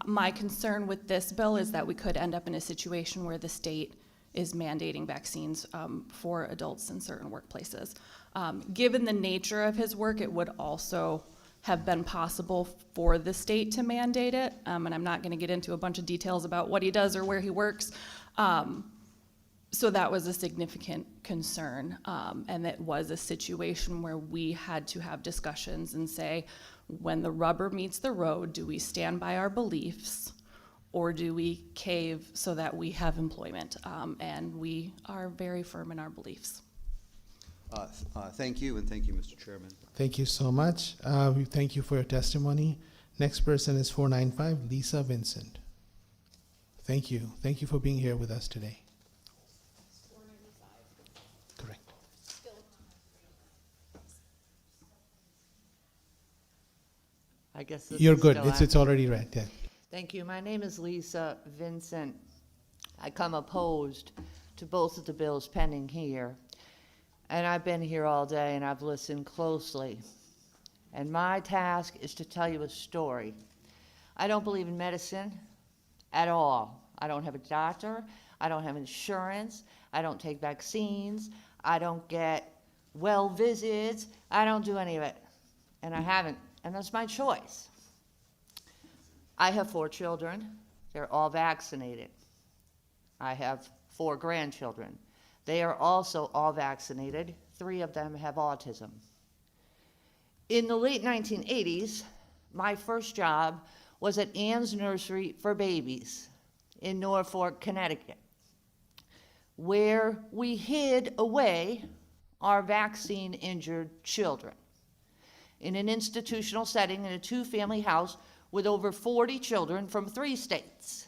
My concern with this bill is that we could end up in a situation where the state is mandating vaccines for adults in certain workplaces. Given the nature of his work, it would also have been possible for the state to mandate it, and I'm not gonna get into a bunch of details about what he does or where he works. So that was a significant concern, and it was a situation where we had to have discussions and say, when the rubber meets the road, do we stand by our beliefs or do we cave so that we have employment? And we are very firm in our beliefs. Thank you, and thank you, Mr. Chairman. Thank you so much. We thank you for your testimony. Next person is 495, Lisa Vincent. Thank you. Thank you for being here with us today. Correct. I guess this You're is good. still It's already read. Yeah. Thank you. My name is Lisa Vincent. I come opposed to both of the bills pending here. And I've been here all day and I've listened closely. And my task is to tell you a story. I don't believe in medicine at all. I don't have a doctor. I don't have insurance. I don't take vaccines. I don't get well visits. I don't do any of it. And I haven't. And that's my choice. I have 4 children. They're all vaccinated. I have 4 grandchildren. They are also all vaccinated. 3 of them have autism. In the late 1980s, my first job was at Ann's Nursery for Babies in Norfolk, Connecticut, where we hid away our vaccine-injured children in an institutional setting in a 2-family house with over 40 children from 3 states.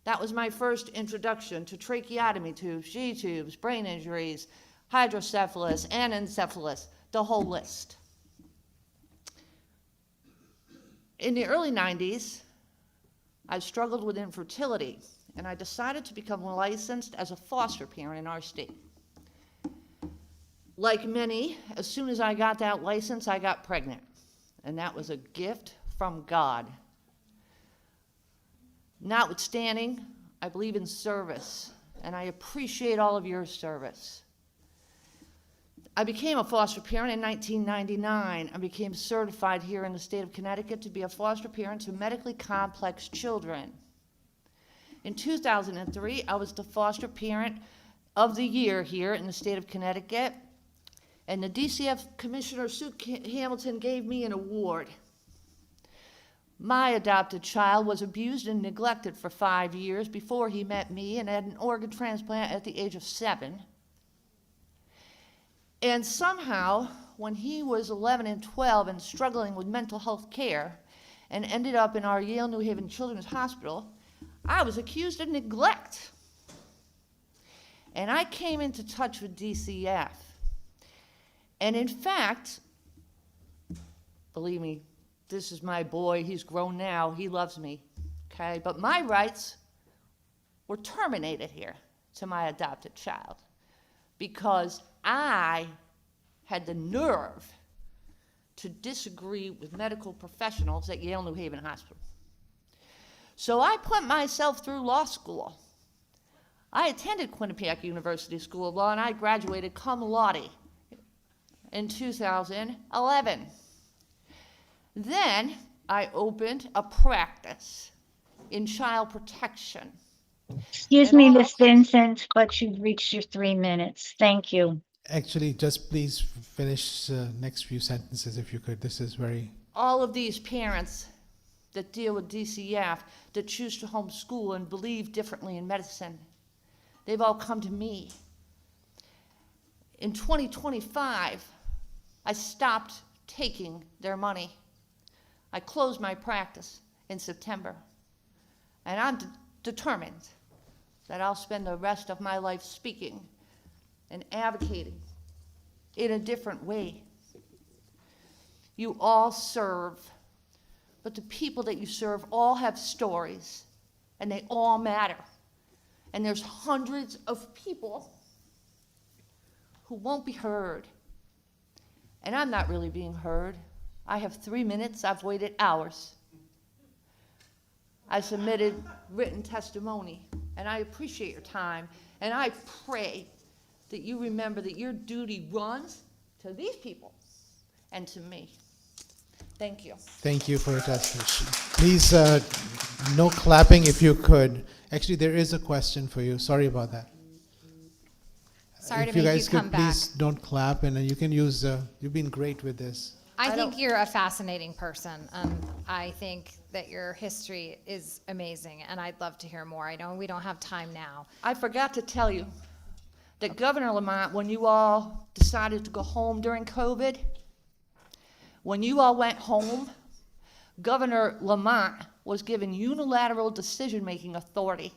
That was my first introduction to tracheotomy tubes, G-tubes, brain injuries, hydrocephalus, anencephalus, the whole list. In the early 90s, I struggled with infertility, and I decided to become licensed as a foster parent in our state. Like many, as soon as I got that license, I got pregnant, and that was a gift from God. Notwithstanding, I believe in service, and I appreciate all of your service. I became a foster parent in 1999. I became certified here in the state of Connecticut to be a foster parent to medically complex children. In 2003, I was the foster parent of the year here in the state of Connecticut, and the DCF Commissioner Sue Hamilton gave me an award. My adopted child was abused and neglected for 5 years before he met me and had an organ transplant at the age of 7. And somehow, when he was 11 and 12 and struggling with mental health care and ended up in our Yale New Haven Children's Hospital, I was accused of neglect. And I came into touch with DCF. And in fact, believe me, this is my boy, he's grown now, he loves me, okay? But my rights were terminated here to my adopted child because I had the nerve to disagree with medical professionals at Yale New Haven Hospital. So I put myself through law school. I attended Quinnipiac University School of Law and I graduated cum laude in 2011. Then I opened a practice in child protection. Excuse me, Miss Vincent, but you've reached your 3 minutes. Thank you. Actually, just please finish the next few sentences if you could. This is very... All of these parents that deal with DCF, that choose to homeschool and believe differently in medicine, they've all come to me. In 2025, I stopped taking their money. I closed my practice in September. And I'm determined that I'll spend the rest of my life speaking and advocating in a different way. You all serve, but the people that you serve all have stories, and they all matter. And there's hundreds of people who won't be heard. And I'm not really being heard. I have 3 minutes, I've waited hours. I submitted written testimony, and I appreciate your time, and I pray that you remember that your duty runs to these people and to me. Thank you. Thank you for your testimony. Please, no clapping if you could. Actually, there is a question for you. Sorry about that. Sorry if to you make guys you could come back. please don't clap, and you can use. You've been great with this. I think you're a fascinating person. I think that your history is amazing, and I'd love to hear more. I know we don't have time now. I forgot to tell you that Governor Lamont, when you all decided to go home during COVID, when you all went home, Governor Lamont was given unilateral decision-making authority.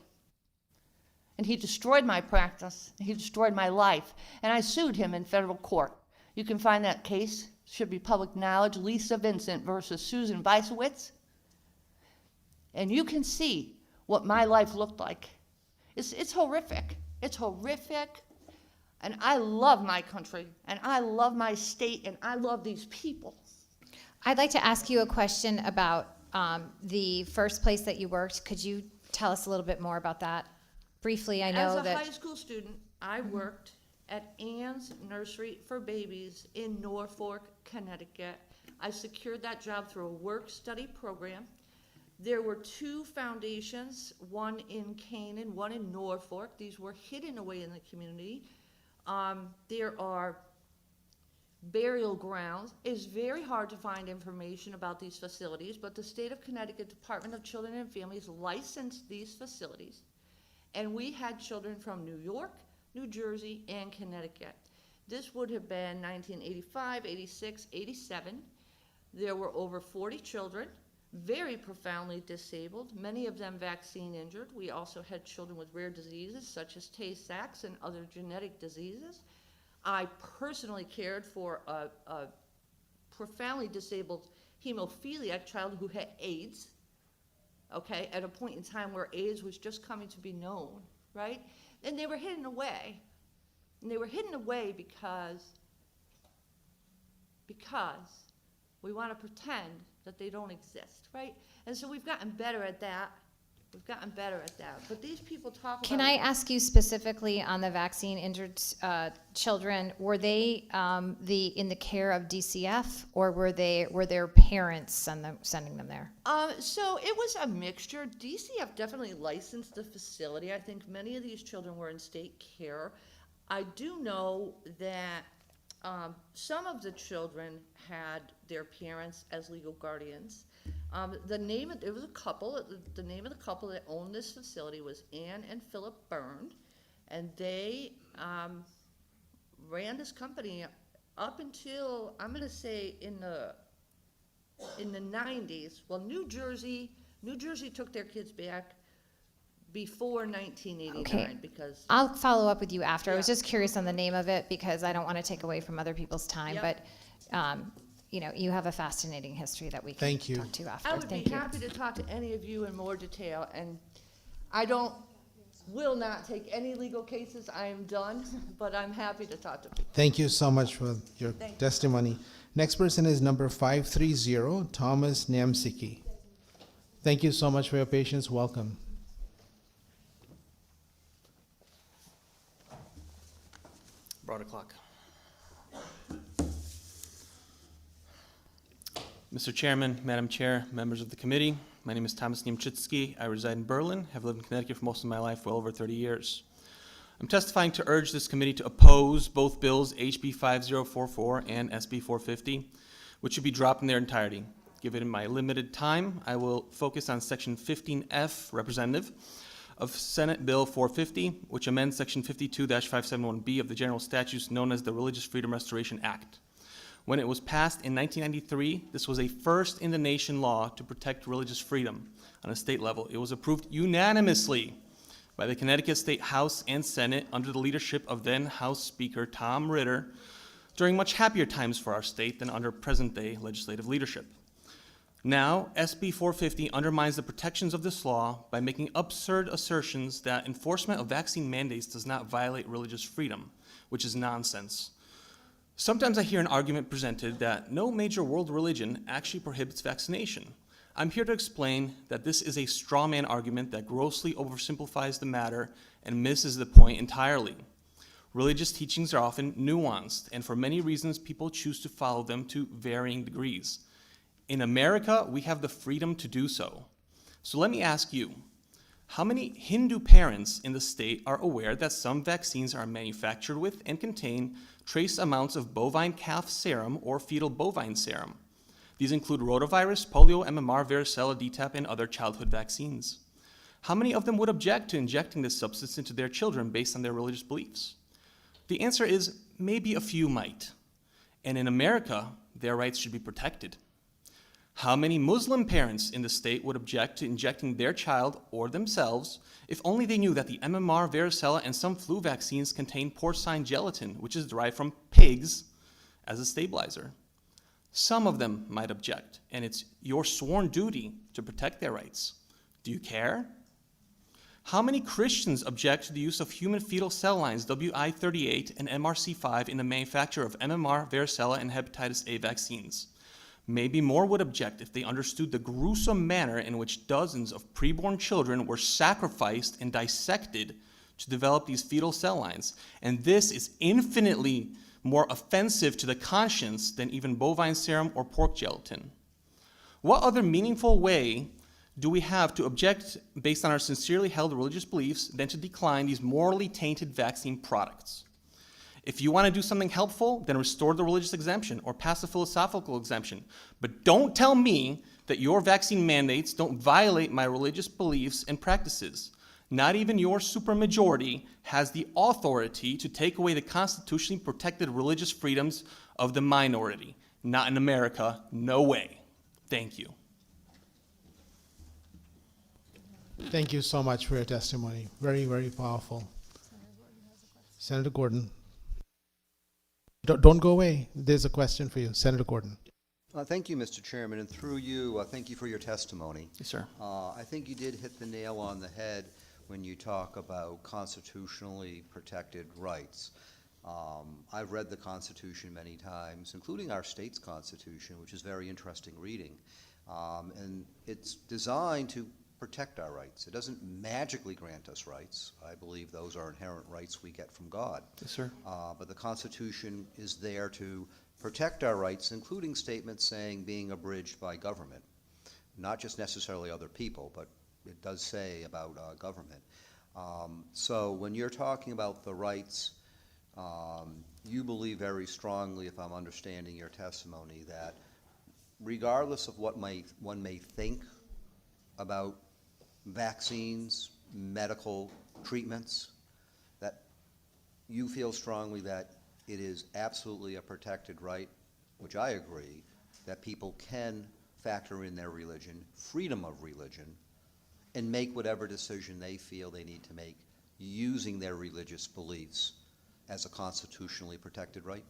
And he destroyed my practice. He destroyed my life. And I sued him in federal court. You can find that case. Should be public knowledge. Lisa Vincent versus Susan Weissowitz. And you can see what my life looked like. It's horrific. It's horrific. And I love my country. And I love my state. And I love these people. I'd like to ask you a question about the first place that you worked. Could you tell us a little bit more about that? Briefly, I know As a that. high school student, I worked at Ann's Nursery for Babies in Norfolk, Connecticut. I secured that job through a work-study program. There were 2 foundations, one in Canaan, one in Norfolk. These were hidden away in the community. There are burial grounds. It's very hard to find information about these facilities, but the state of Connecticut Department of Children and Families licensed these facilities. And we had children from New York, New Jersey, and Connecticut. This would have been 1985, 86, 87. There were over 40 children, very profoundly disabled, many of them vaccine injured. We also had children with rare diseases such as Tay-Sachs and other genetic diseases. I personally cared for a profoundly disabled hemophiliac child who had AIDS. Okay, at a point in time where AIDS was just coming to be known, right? And they were hidden away. And they were hidden away because we want to pretend that they don't exist, right? And so we've gotten better at that. We've gotten better at that. But these people talk about... Can I ask you specifically on the vaccine-injured children, were they in the care of DCF, or were their parents sending them there? So it was a mixture. DCF definitely licensed the facility. I think many of these children were in state care. I do know that some of the children had their parents as legal guardians. It was a couple. The name of the couple that owned this facility was Ann and Philip Byrne, and they ran this company up until, I'm going to say, in the 90s. Well, New Jersey took their kids back before 1989 Okay. because I'll follow up with you after. I was Yeah. just curious on the name of it because I don't want to take away from other people's time. Yep. But you have a fascinating history that we can Thank you. talk to after. I would Thank be you. happy to talk to any of you in more detail, and I will not take any legal cases. I am done, but I'm happy to talk to people. Thank you so much for your Thank you. testimony. Next person is number 530, Thomas Namsicki. Thank you so much for your patience. Welcome. Brought a clock. Mr. Chairman, Madam Chair, members of the committee, my name is Thomas Niemczycki. I reside in Berlin, have lived in Connecticut for most of my life, well over 30 years. I'm testifying to urge this committee to oppose both bills, HB 5044 and SB 450, which should be dropped in their entirety. Given my limited time, I will focus on Section 15F, Representative, of Senate Bill 450, which amends Section 52-571B of the General Statutes known as the Religious Freedom Restoration Act. When it was passed in 1993, this was a first-in-the-nation law to protect religious freedom on a state level. It was approved unanimously by the Connecticut State House and Senate under the leadership of then House Speaker Tom Ritter during much happier times for our state than under present-day legislative leadership. Now, SB 450 undermines the protections of this law by making absurd assertions that enforcement of vaccine mandates does not violate religious freedom, which is nonsense. Sometimes I hear an argument presented that no major world religion actually prohibits vaccination. I'm here to explain that this is a straw man argument that grossly oversimplifies the matter and misses the point entirely. Religious teachings are often nuanced, and for many reasons, people choose to follow them to varying degrees. In America, we have the freedom to do so. So let me ask you, how many Hindu parents in the state are aware that some vaccines are manufactured with and contain trace amounts of bovine calf serum or fetal bovine serum? These include rotavirus, polio, MMR, varicella, DTaP, and other childhood vaccines. How many of them would object to injecting this substance into their children based on their religious beliefs? The answer is maybe a few might. And in America, their rights should be protected. How many Muslim parents in the state would object to injecting their child or themselves if only they knew that the MMR, varicella, and some flu vaccines contain porcine gelatin, which is derived from pigs, as a stabilizer? Some of them might object, and it's your sworn duty to protect their rights. Do you care? How many Christians object to the use of human fetal cell lines WI38 and MRC5 in the manufacture of MMR, varicella, and hepatitis A vaccines? Maybe more would object if they understood the gruesome manner in which dozens of preborn children were sacrificed and dissected to develop these fetal cell lines. And this is infinitely more offensive to the conscience than even bovine serum or pork gelatin. What other meaningful way do we have to object based on our sincerely held religious beliefs than to decline these morally tainted vaccine products? If you want to do something helpful, then restore the religious exemption or pass a philosophical exemption. But don't tell me that your vaccine mandates don't violate my religious beliefs and practices. Not even your supermajority has the authority to take away the constitutionally protected religious freedoms of the minority. Not in America, no way. Thank you. Thank you so much for your testimony. Very, very powerful. Senator Gordon. Don't go away. There's a question for you. Senator Gordon. Thank you, Mr. Chairman, and through you, thank you for your testimony. Yes, sir. I think you did hit the nail on the head when you talk about constitutionally protected rights. I've read the Constitution many times, including our state's Constitution, which is very interesting reading. And it's designed to protect our rights. It doesn't magically grant us rights. I believe those are inherent rights we get from God. Yes, sir. But the Constitution is there to protect our rights, including statements saying being abridged by government. Not just necessarily other people, but it does say about government. So when you're talking about the rights, you believe very strongly, if I'm understanding your testimony, that regardless of what one may think about vaccines, medical treatments, that you feel strongly that it is absolutely a protected right, which I agree, that people can factor in their religion, freedom of religion, and make whatever decision they feel they need to make using their religious beliefs as a constitutionally protected right?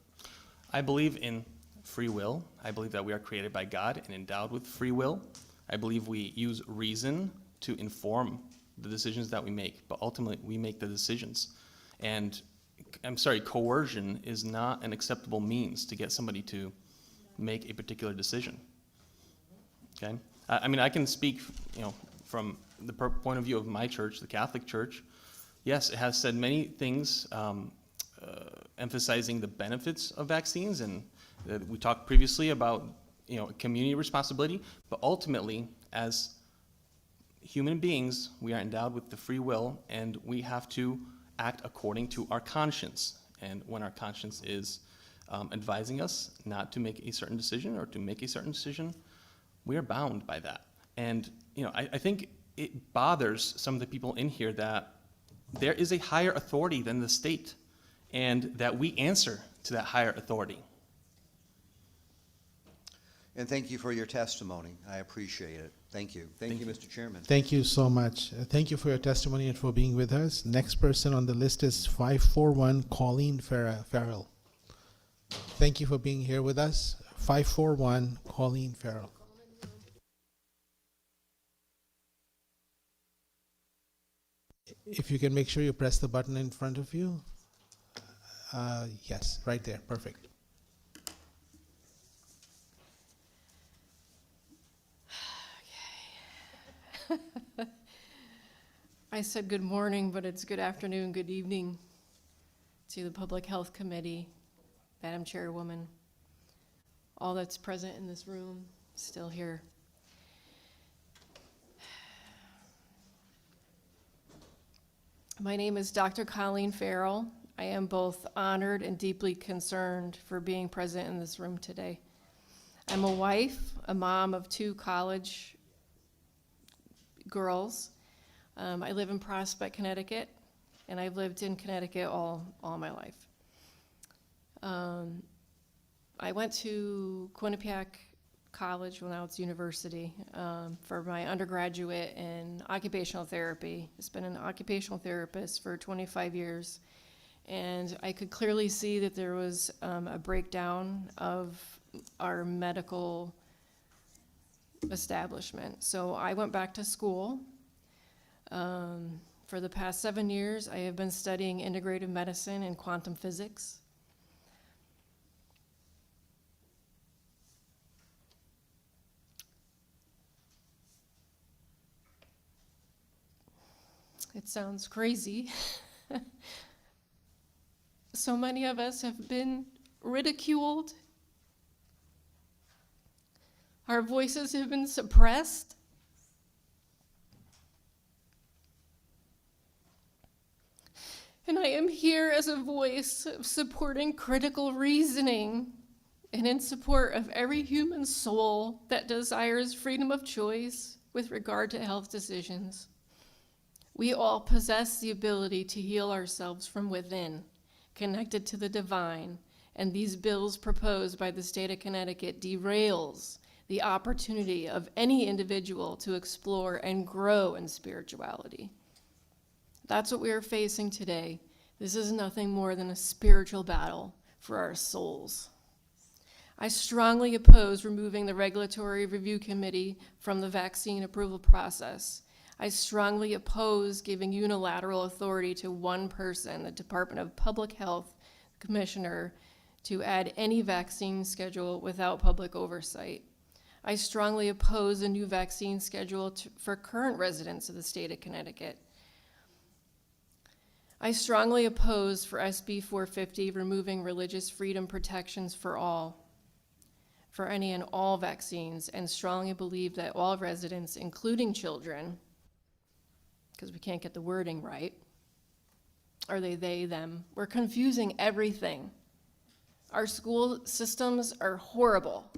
I believe in free will. I believe that we are created by God and endowed with free will. I believe we use reason to inform the decisions that we make, but ultimately we make the decisions. And I'm sorry, coercion is not an acceptable means to get somebody to make a particular decision. Okay? I mean, I can speak, from the point of view of my church, the Catholic Church. Yes, it has said many things emphasizing the benefits of vaccines, and we talked previously about community responsibility, but ultimately, as human beings, we are endowed with the free will, and we have to act according to our conscience. And when our conscience is advising us not to make a certain decision or to make a certain decision, we are bound by that. And I think it bothers some of the people in here that there is a higher authority than the state, and that we answer to that higher authority. And thank you for your testimony. I appreciate it. Thank you. Thank you, Mr. Chairman. Thank you so much. Thank you for your testimony and for being with us. Next person on the list is 541 Colleen Farrell. Thank you for being here with us. 541 Colleen Farrell. If you can make sure you press the button in front of you. Yes, right there. Perfect. I said good morning, but it's good afternoon, good evening to the Public Health Committee, Madam Chairwoman, all that's present in this room, still here. My name is Dr. Colleen Farrell. I am both honored and deeply concerned for being present in this room today. I'm a wife, a mom of 2 college girls. I live in Prospect, Connecticut, and I've lived in Connecticut all my life. I went to Quinnipiac College, well now it's university, for my undergraduate in occupational therapy. I've been an occupational therapist for 25 years, and I could clearly see that there was a breakdown of our medical establishment. So I went back to school. For the past 7 years, I have been studying integrative medicine and quantum physics. It sounds crazy. So many of us have been ridiculed. Our voices have been suppressed. And I am here as a voice of supporting critical reasoning and in support of every human soul that desires freedom of choice with regard to health decisions. We all possess the ability to heal ourselves from within, connected to the divine, and these bills proposed by the state of Connecticut derails the opportunity of any individual to explore and grow in spirituality. That's what we are facing today. This is nothing more than a spiritual battle for our souls. I strongly oppose removing the Regulatory Review Committee from the vaccine approval process. I strongly oppose giving unilateral authority to one person, the Department of Public Health Commissioner, to add any vaccine schedule without public oversight. I strongly oppose a new vaccine schedule for current residents of the state of Connecticut. I strongly oppose for SB 450 removing religious freedom protections for all, for any and all vaccines, and strongly believe that all residents, including children, because we can't get the wording right, are they, them? We're confusing everything. Our school systems are horrible.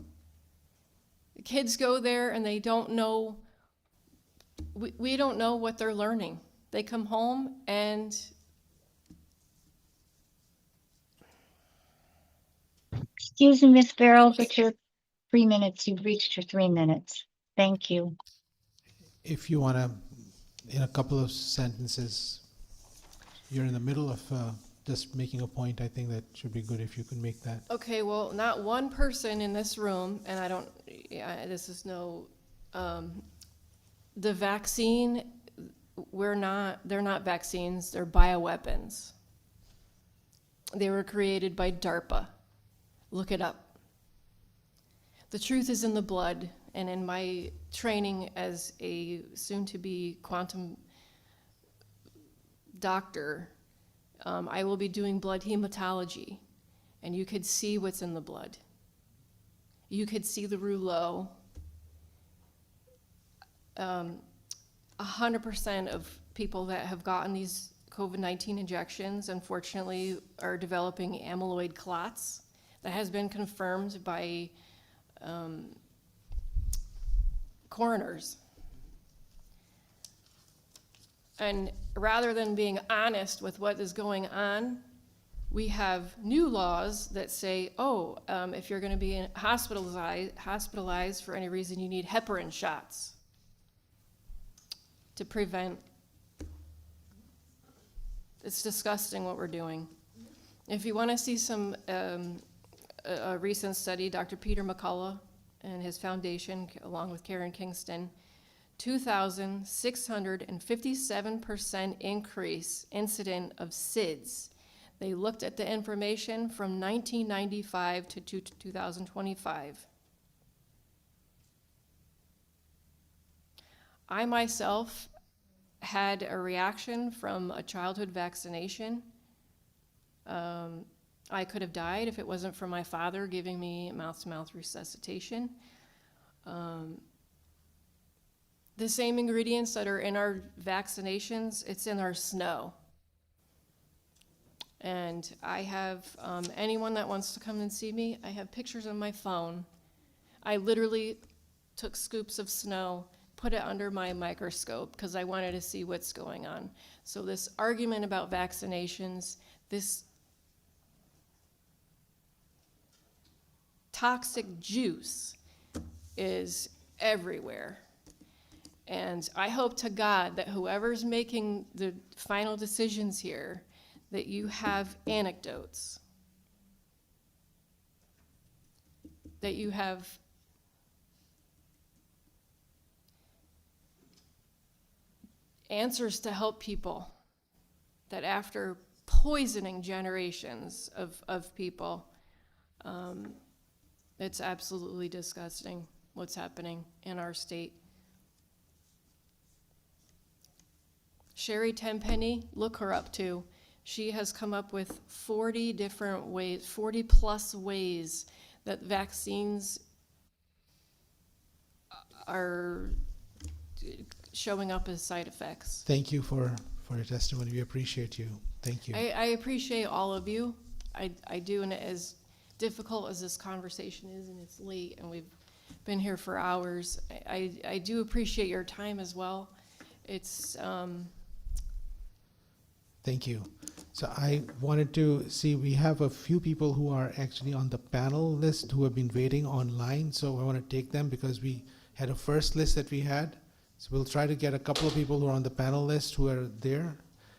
The kids go there and they don't know, we don't know what they're learning. They come home and Excuse me, Ms. Farrell, but your 3 minutes, you've reached your 3 minutes. Thank you. If you want to, in a couple of sentences, you're in the middle of just making a point. I think that should be good if you can make that. okay, well, not one person in this room, and I don't, this is no, the vaccine, they're not vaccines, they're bioweapons. They were created by DARPA. Look it up. The truth is in the blood, and in my training as a soon-to-be quantum doctor, I will be doing blood hematology, and you could see what's in the blood. You could see the rouleau. 100% of people that have gotten these COVID-19 injections, unfortunately, are developing amyloid clots. That has been confirmed by coroners. And rather than being honest with what is going on, We have new laws that say, oh, if you're going to be hospitalized for any reason, you need heparin shots to prevent. It's disgusting what we're doing. If you want to see some a recent study, Dr. Peter McCullough and his foundation, along with Karen Kingston, 2,657% increase incident of SIDS. They looked at the information from 1995 to 2025. I myself had a reaction from a childhood vaccination. I could have died if it wasn't for my father giving me mouth-to-mouth resuscitation. The same ingredients that are in our vaccinations, it's in our snow. And I have, anyone that wants to come and see me, I have pictures on my phone. I literally took scoops of snow, put it under my microscope because I wanted to see what's going on. So this argument about vaccinations, this toxic juice is everywhere. And I hope to God that whoever's making the final decisions here, that you have anecdotes, that you have answers to help people, that after poisoning generations of people, it's absolutely disgusting what's happening in our state. Sherry Tenpenny, look her up too. She has come up with 40 different ways, 40 plus ways that vaccines are showing up as side effects. Thank you for your testimony. We appreciate you. Thank you. I appreciate all of you. I do, and as difficult as this conversation is, and it's late, and we've been here for hours, I do appreciate your time as well. It's Thank you. So I wanted to see, we have a few people who are actually on the panel list who have been waiting online. So I want to take them because we had a first list that we had. So we'll try to get a couple of people who are on the panel list who are there,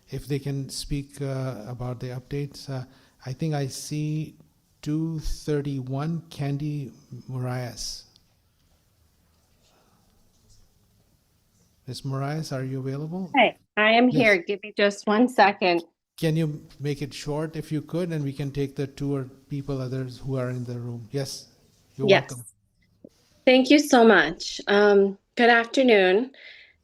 if they can speak about the updates. I think I see 231, Candy Marias. Ms. Marias, are you available? Hey, I am Yes. here. Give me just 1 second. Can you make it short if you could, and we can take the two or people others who are in the room? Yes, you're Yes. welcome. Thank you so much. Good afternoon.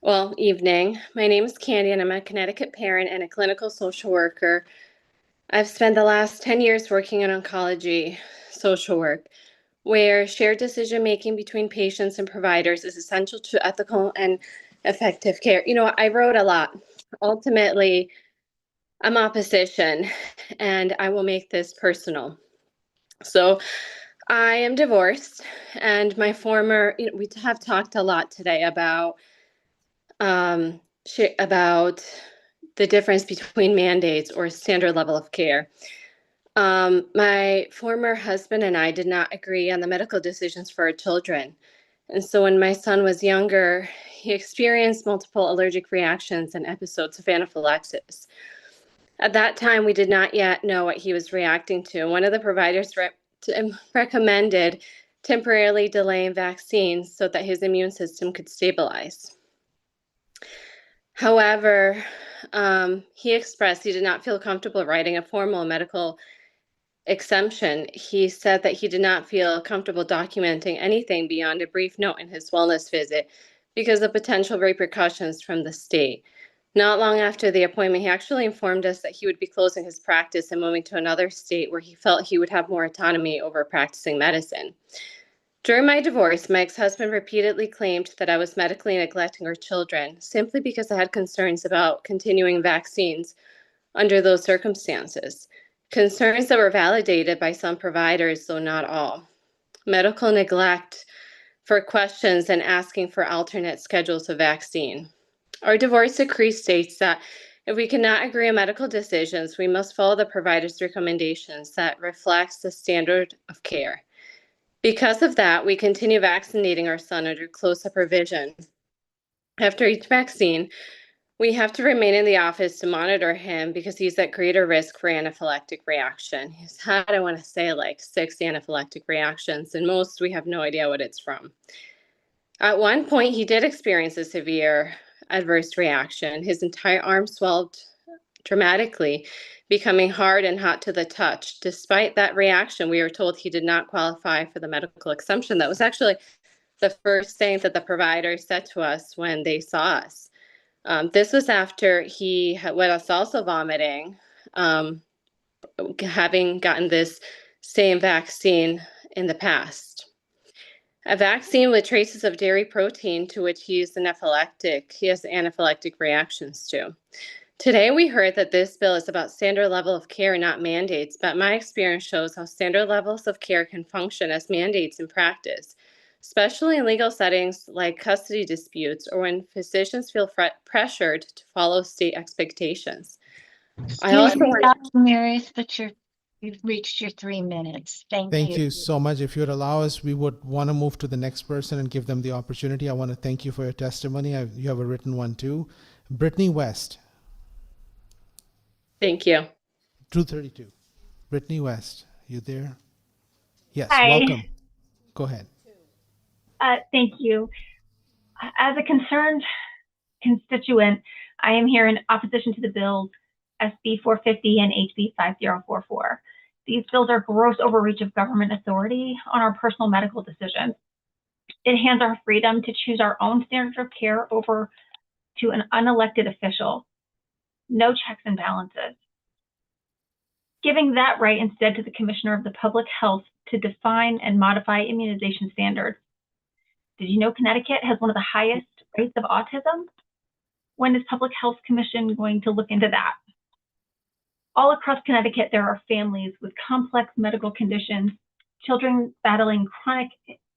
Well, evening. My name is Candy, and I'm a Connecticut parent and a clinical social worker. I've spent the last 10 years working in oncology social work, where shared decision-making between patients and providers is essential to ethical and effective care. You know, I wrote a lot. Ultimately, I'm opposition, and I will make this personal. So I am divorced, and my former, we have talked a lot today about the difference between mandates or standard level of care. My former husband and I did not agree on the medical decisions for our children. And so when my son was younger, he experienced multiple allergic reactions and episodes of anaphylaxis. At that time, we did not yet know what he was reacting to. One of the providers recommended temporarily delaying vaccines so that his immune system could stabilize. However, he expressed he did not feel comfortable writing a formal medical exemption. He said that he did not feel comfortable documenting anything beyond a brief note in his wellness visit because of potential repercussions from the state. Not long after the appointment, he actually informed us that he would be closing his practice and moving to another state where he felt he would have more autonomy over practicing medicine. During my divorce, my ex-husband repeatedly claimed that I was medically neglecting our children simply because I had concerns about continuing vaccines under those circumstances. Concerns that were validated by some providers, though not all. Medical neglect for questions and asking for alternate schedules of vaccine. Our divorce decree states that If we cannot agree on medical decisions, we must follow the provider's recommendations that reflects the standard of care. Because of that, we continue vaccinating our son under close supervision. After each vaccine, we have to remain in the office to monitor him because he's at greater risk for anaphylactic reaction. He's had, I want to say, like 6 anaphylactic reactions, and most we have no idea what it's from. At one point, he did experience a severe adverse reaction. His entire arm swelled dramatically, becoming hard and hot to the touch. Despite that reaction, we were told he did not qualify for the medical exemption. That was actually the first thing that the provider said to us when they saw us. This was after he was also vomiting, having gotten this same vaccine in the past. A vaccine with traces of dairy protein to which he has anaphylactic reactions to. Today, we heard that this bill is about standard level of care, not mandates, but my experience shows how standard levels of care can function as mandates in practice, especially in legal settings like custody disputes or when physicians feel pressured to follow state expectations. I also Excuse me, want Dr. Maris, but you've reached your 3 minutes. Thank Thank you. you so much. If you would allow us, we would want to move to the next person and give them the opportunity. I want to thank you for your testimony. You have a written one too. Brittany West, Thank you. 232. Brittany West, you there? Yes, Hi. welcome. Go ahead. Thank you. As a concerned constituent, I am here in opposition to the bills SB 450 and HB 5044. These bills are gross overreach of government authority on our personal medical decisions. It hands our freedom to choose our own standards of care over to an unelected official. No checks and balances. Giving that right instead to the Commissioner of the Public Health to define and modify immunization standards. Did you know Connecticut has one of the highest rates of autism? When is Public Health Commission going to look into that? All across Connecticut, there are families with complex medical conditions, children battling chronic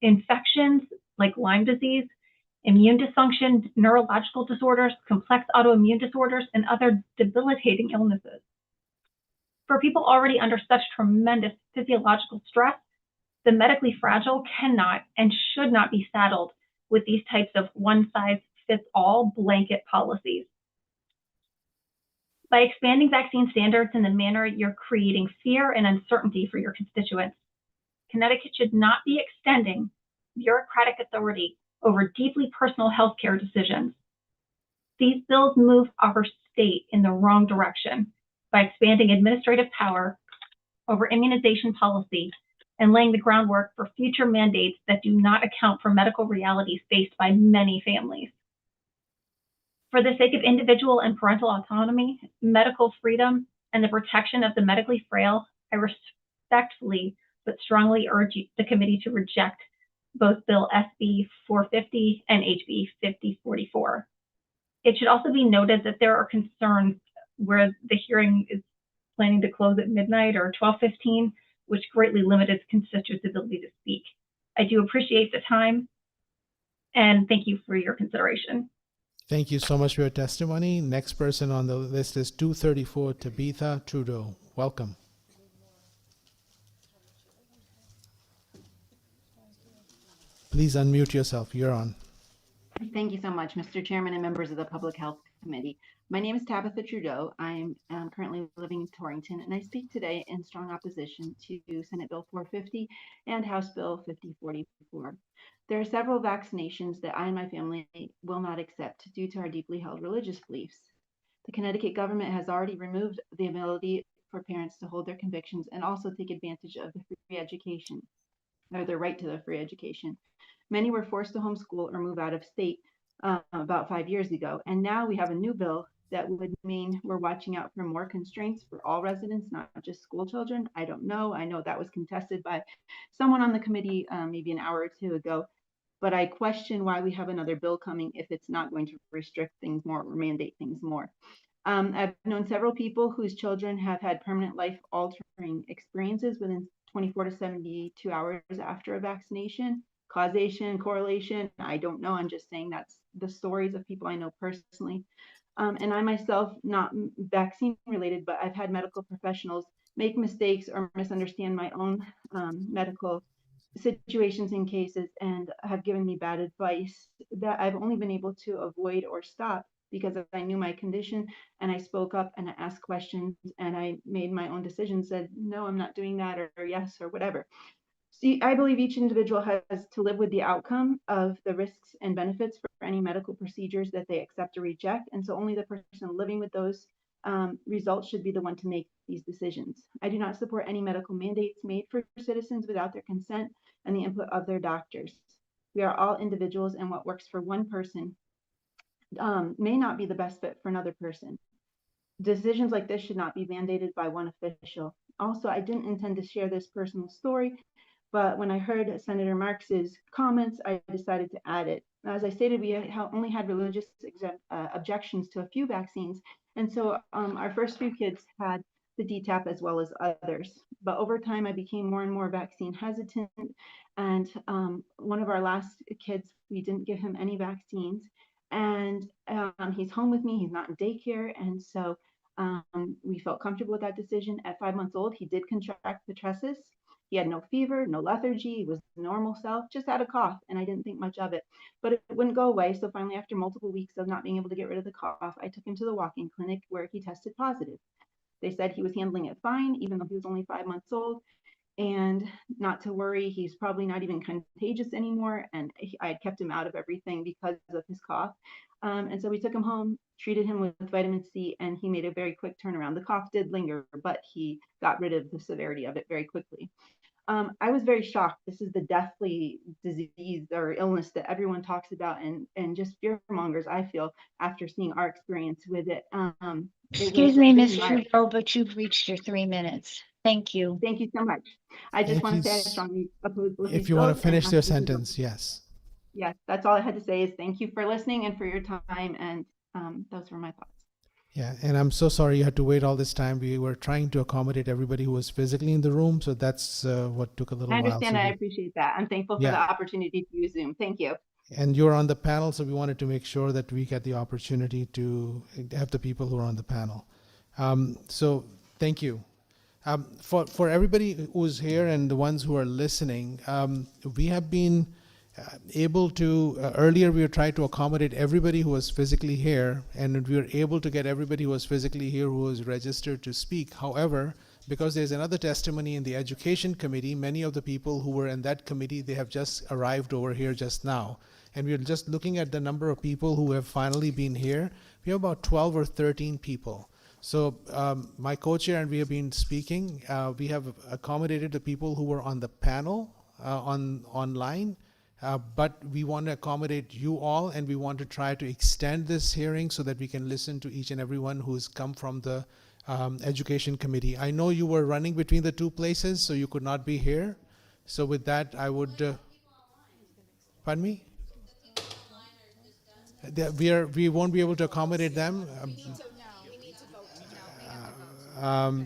infections like Lyme disease, immune dysfunction, neurological disorders, complex autoimmune disorders, and other debilitating illnesses. For people already under such tremendous physiological stress, the medically fragile cannot and should not be saddled with these types of one-size-fits-all blanket policies. By expanding vaccine standards in the manner you're creating fear and uncertainty for your constituents, Connecticut should not be extending bureaucratic authority over deeply personal healthcare decisions. These bills move our state in the wrong direction by expanding administrative power over immunization policy and laying the groundwork for future mandates that do not account for medical realities faced by many families. For the sake of individual and parental autonomy, medical freedom, and the protection of the medically frail, I respectfully but strongly urge the committee to reject both Bill SB 450 and HB 5044. It should also be noted that there are concerns where the hearing is planning to close at midnight or 12:15, which greatly limited constituents' ability to speak. I do appreciate the time, and thank you for your consideration. Thank you so much for your testimony. Next person on the list is 234, Tabitha Trudeau. Welcome. Please unmute yourself. You're on. Thank you so much, Mr. Chairman and members of the Public Health Committee. My name is Tabitha Trudeau. I am currently living in Torrington, and I speak today in strong opposition to Senate Bill 450 and House Bill 5044. There are several vaccinations that I and my family will not accept due to our deeply held religious beliefs. The Connecticut government has already removed the ability for parents to hold their convictions and also take advantage of the free education, or their right to the free education. Many were forced to homeschool or move out of state about 5 years ago, and now we have a new bill that would mean we're watching out for more constraints for all residents, not just school children. I don't know. I know that was contested by someone on the committee maybe an hour or two ago, but I question why we have another bill coming if it's not going to restrict things more or mandate things more. I've known several people whose children have had permanent life-altering experiences within 24 to 72 hours after a vaccination. causation, correlation. I don't know. I'm just saying that's the stories of people I know personally. And I myself, not vaccine related, but I've had medical professionals make mistakes or misunderstand my own medical situations and cases and have given me bad advice that I've only been able to avoid or stop because I knew my condition and I spoke up and I asked questions and I made my own decisions, said, no, I'm not doing that, or yes, or whatever. See, I believe each individual has to live with the outcome of the risks and benefits for any medical procedures that they accept or reject. And so only the person living with those results should be the one to make these decisions. I do not support any medical mandates made for citizens without their consent and the input of their doctors. We are all individuals, and what works for one person may not be the best fit for another person. Decisions like this should not be mandated by one official. Also, I didn't intend to share this personal story, but when I heard Senator Marx's comments, I decided to add it. As I stated, we only had religious objections to a few vaccines, and so our first few kids had the DTaP as well as others. But over time, I became more and more vaccine hesitant, and one of our last kids, we didn't give him any vaccines, and he's home with me. He's not in daycare, and so we felt comfortable with that decision. At 5 months old, he did contract pertussis. He had no fever, no lethargy, he was normal self, just had a cough, and I didn't think much of it. But it wouldn't go away, so finally, after multiple weeks of not being able to get rid of the cough, I took him to the walk-in clinic where he tested positive. They said he was handling it fine, even though he was only 5 months old, and not to worry, he's probably not even contagious anymore, and I had kept him out of everything because of his cough. And so we took him home, treated him with vitamin C, and he made a very quick turnaround. The cough did linger, but he got rid of the severity of it very quickly. I was very shocked. This is the deathly disease or illness that everyone talks about, and just fear mongers, I feel, after seeing our experience with it. Excuse me, Ms. Trudeau, but you've reached your 3 minutes. Thank you. Thank you so much. I just Thank want you. to say I strongly oppose both If these you want bills to and finish ask your you to vote. sentence, yes. Yes, that's all I had to say is thank you for listening and for your time, and those were my thoughts. Yeah, and I'm so sorry you had to wait all this time. We were trying to accommodate everybody who was physically in the room, so that's what took a little I while. understand. So I appreciate that. I'm thankful for Yeah. the opportunity to use Zoom. Thank you. and you're on the panel, so we wanted to make sure that we get the opportunity to have the people who are on the panel. So thank you. For everybody who's here and the ones who are listening, we have been able to, earlier we were trying to accommodate everybody who was physically here, and we were able to get everybody who was physically here who was registered to speak. However, because there's another testimony in the Education Committee, many of the people who were in that committee, they have just arrived over here just now. And we're just looking at the number of people who have finally been here. We have about 12 or 13 people. So my co-chair and we have been speaking. We have accommodated the people who were on the panel online. But we want to accommodate you all, and we want to try to extend this hearing so that we can listen to each and everyone who's come from the Education Committee. I know you were running between the two places, so you could not be here. So with that, I would, pardon me? We won't be able to accommodate them.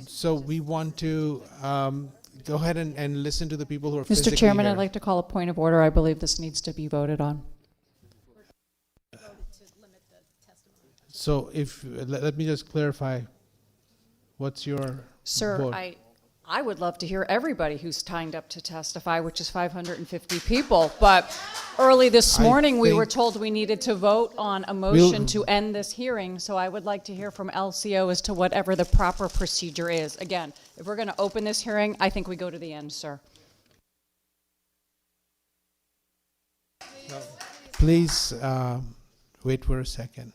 So we want to go ahead and listen to the people who are physically Mr. Chairman, here. I'd like to call a point of order. I believe this needs to be voted on. So if, let me just clarify, what's your Sir, vote? I would love to hear everybody who's signed up to testify, which is 550 people. But early this morning, we were told we needed to vote on a motion to end this hearing. So I would like to hear from LCO as to whatever the proper procedure is. Again, if we're going to open this hearing, I think we go to the end, sir. Please wait for a second.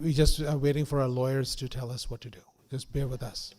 we just are waiting for our lawyers to tell us what to do. Just bear with us.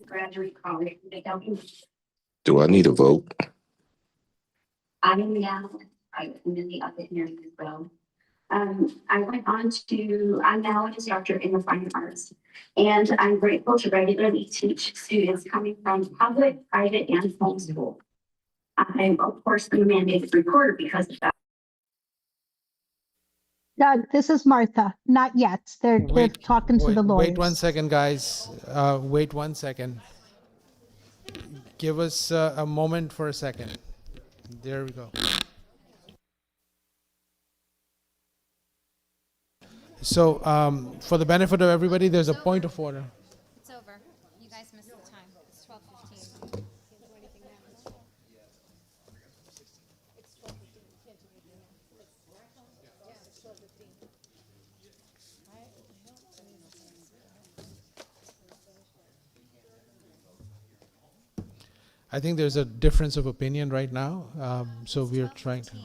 graduate college. They don't. Do I need a vote? I am now, I am in the other hearing as well. I went on to, I'm now an instructor in the fine arts, and I'm grateful to regularly teach students coming from public, private, and homeschool. I'm, of course, the mandated reporter because of that. This is Martha. Not yet. They're talking to the lawyers. Wait 1 second, guys. Wait 1 second. Give us a moment for a second. There we go. So, for the benefit of everybody, there's a point of order. It's over. You guys missed the time. It's 12:15. I think there's a difference of opinion right now, so we're trying to.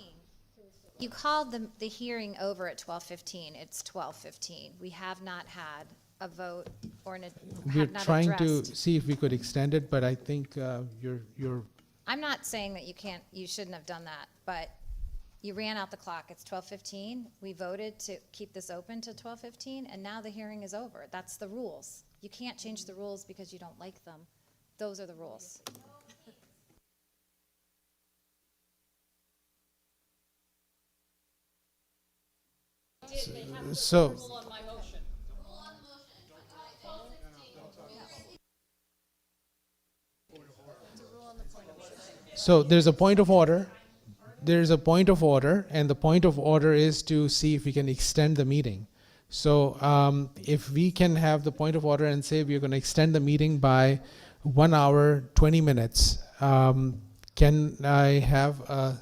You called the hearing over at 12:15. It's 12:15. We have not had a vote or We're have not trying to addressed. see if we could extend it, but I think you're. I'm not saying that you shouldn't have done that, but you ran out the clock. It's 12:15. We voted to keep this open to 12:15, and now the hearing is over. That's the rules. You can't change the rules because you don't like them. Those are the rules. So. So there's a point of order. There's a point of order, and the point of order is to see if we can extend the meeting. So if we can have the point of order and say we're going to extend the meeting by 1 hour, 20 minutes, can I have a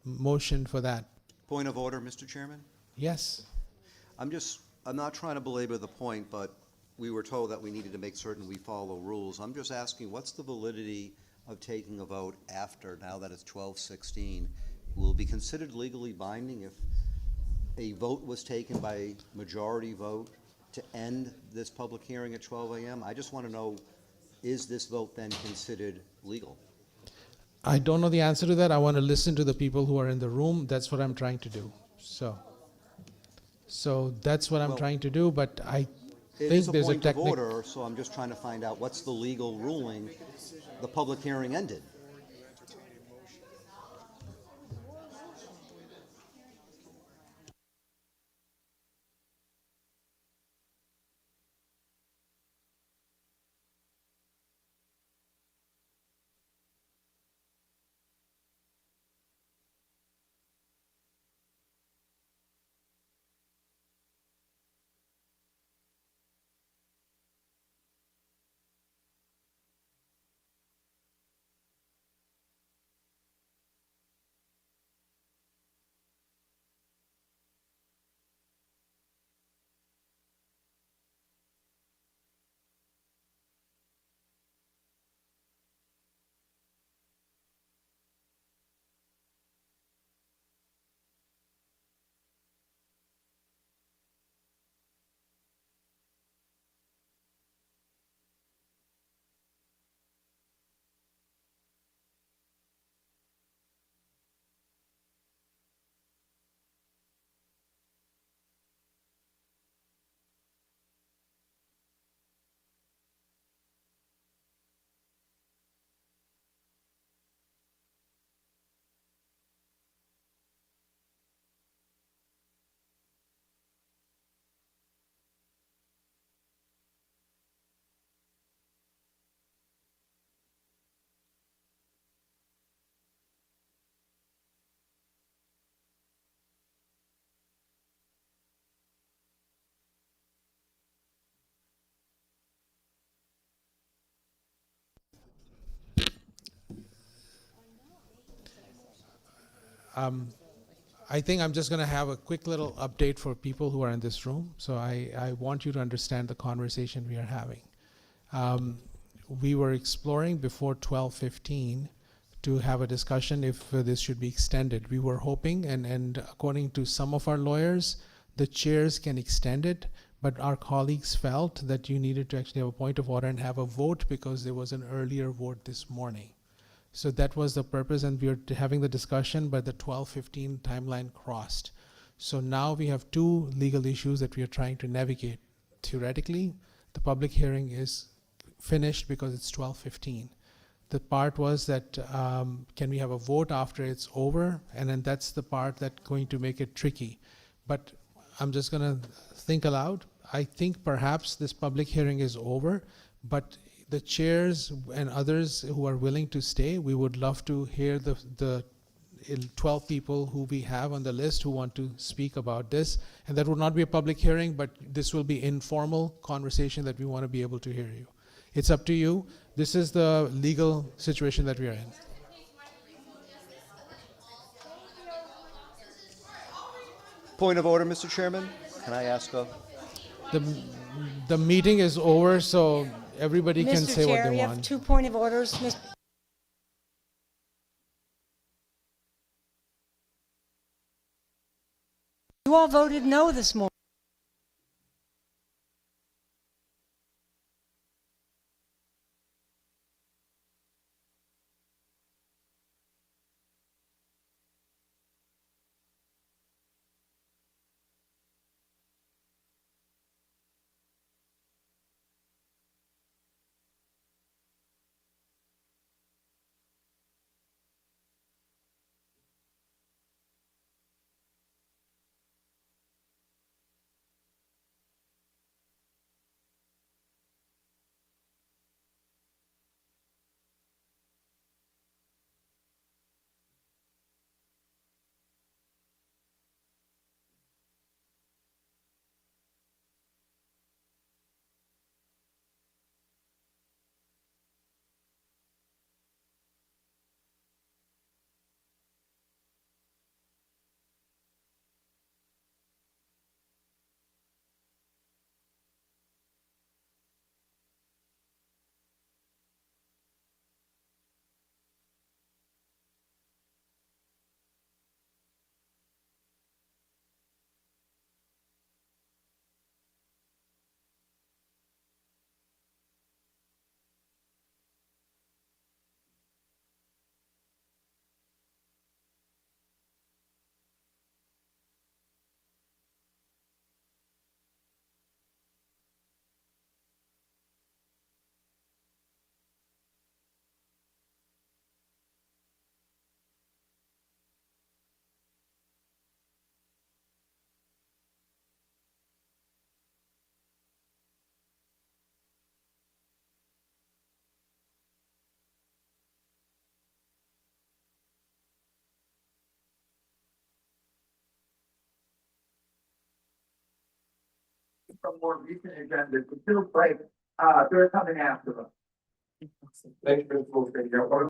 motion for that? Point of order, Mr. Chairman? Yes. I'm not trying to belabor the point, but we were told that we needed to make certain we follow rules. I'm just asking, what's the validity of taking a vote after, now that it's 12:16? Will it be considered legally binding if a vote was taken by majority vote to end this public hearing at 12 a.m.? I just want to know, is this vote then considered legal? I don't know the answer to that. I want to listen to the people who are in the room. That's what I'm trying to do. So that's what I'm trying to do, but I think there's a It is a point of technical. order, so I'm just trying to find out what's the legal ruling. The public hearing ended. I think I'm just going to have a quick little update for people who are in this room. So I want you to understand the conversation we are having. We were exploring before 12:15 to have a discussion if this should be extended. We were hoping, and according to some of our lawyers, the chairs can extend it, but our colleagues felt that you needed to actually have a point of order and have a vote because there was an earlier vote this morning. So that was the purpose, and we were having the discussion, but the 12:15 timeline crossed. So now we have two legal issues that we are trying to navigate. Theoretically, the public hearing is finished because it's 12:15. The part was that can we have a vote after it's over? And then that's the part that's going to make it tricky. But I'm just going to think aloud. I think perhaps this public hearing is over, but the chairs and others who are willing to stay, we would love to hear the 12 people who we have on the list who want to speak about this. And that would not be a public hearing, but this will be informal conversation that we want to be able to hear you. It's up to you. This is the legal situation that we are in. Point of order, Mr. Chairman. Can I ask a? The meeting is over, so everybody can say what they Mr. Chair, you have want. 2 point of orders. You all voted no this morning. From more recent agendas, it feels like they're coming after us. Thanks for the full figure.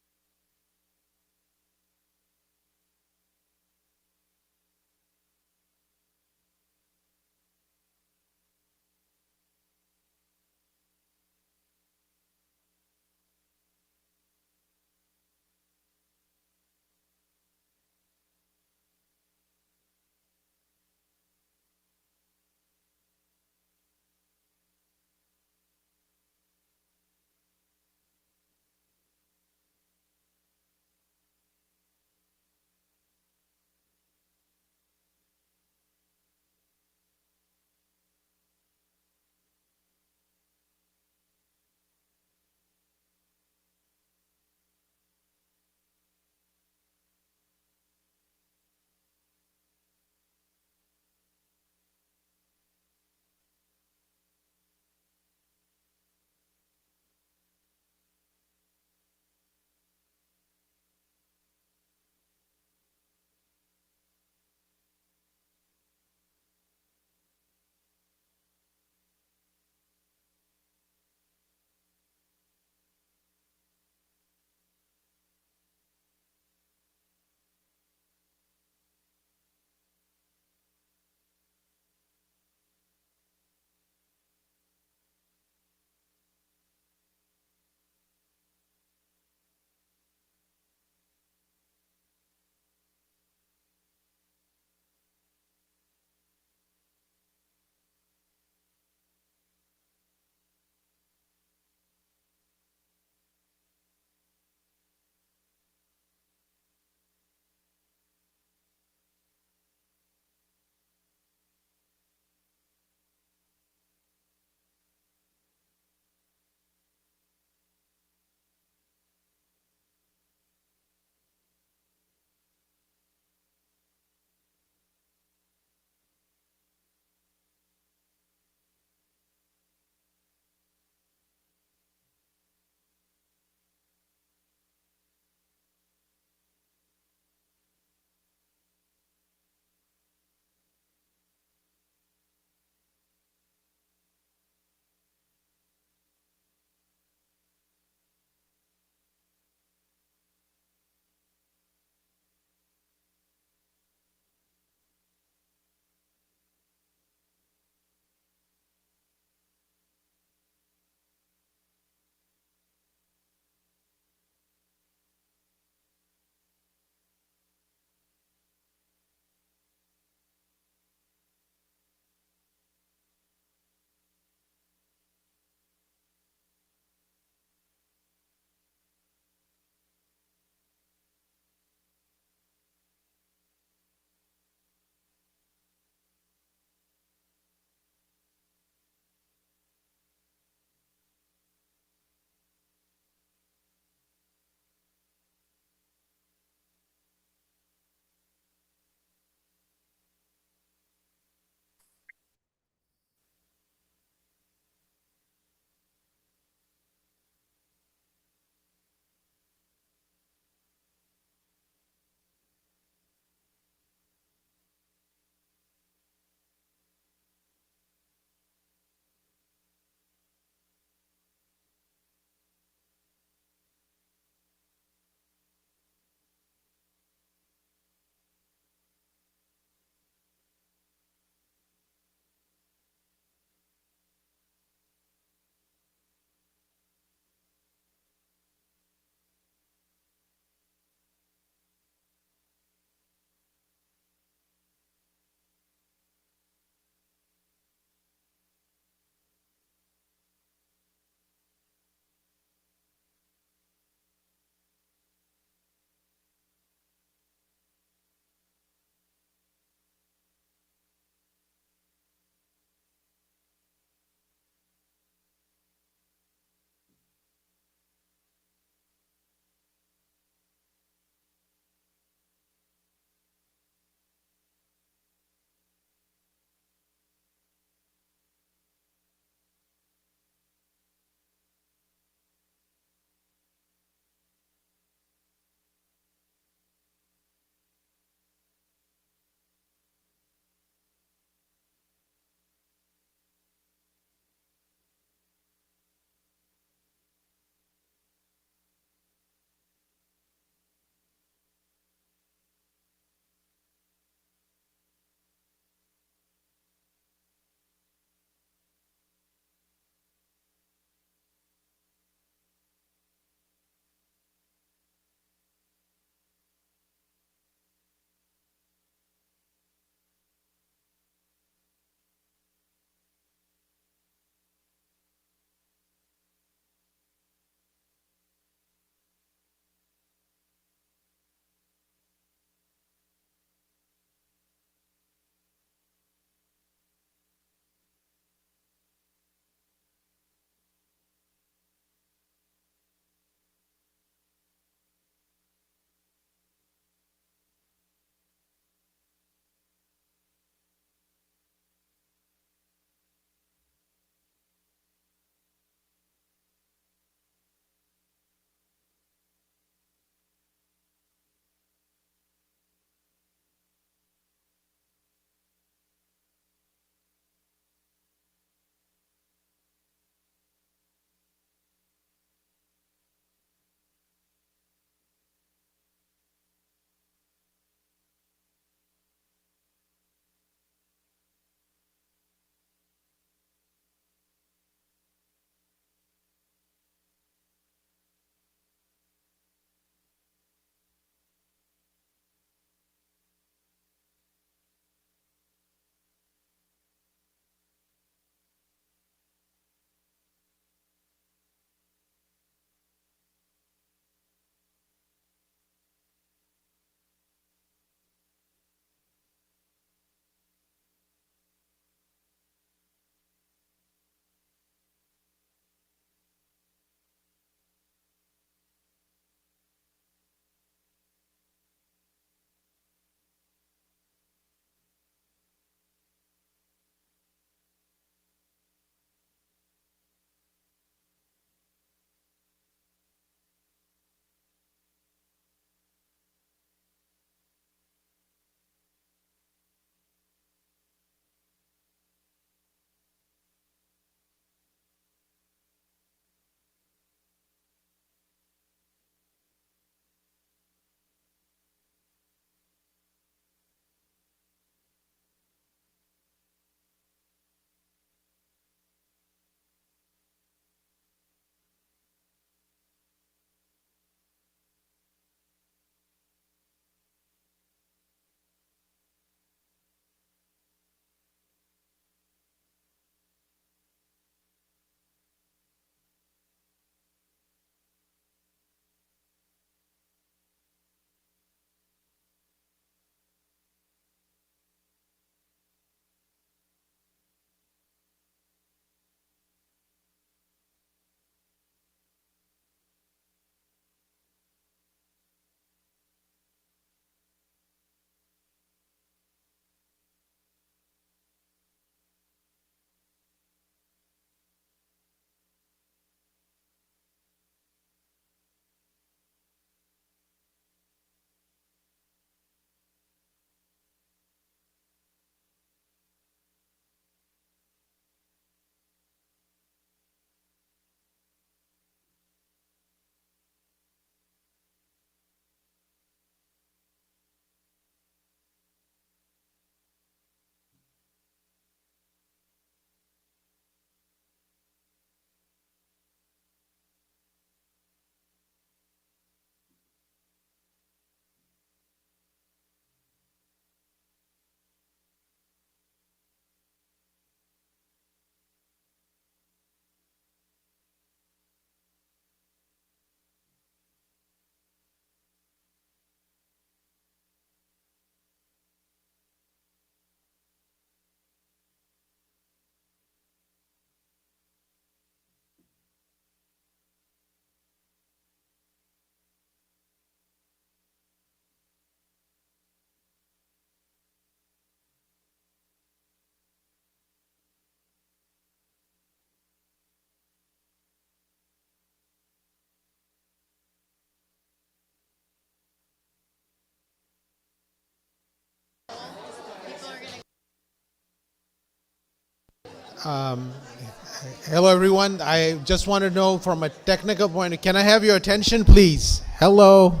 Hello, everyone. I just want to know from a technical point, can I have your attention, please? Hello.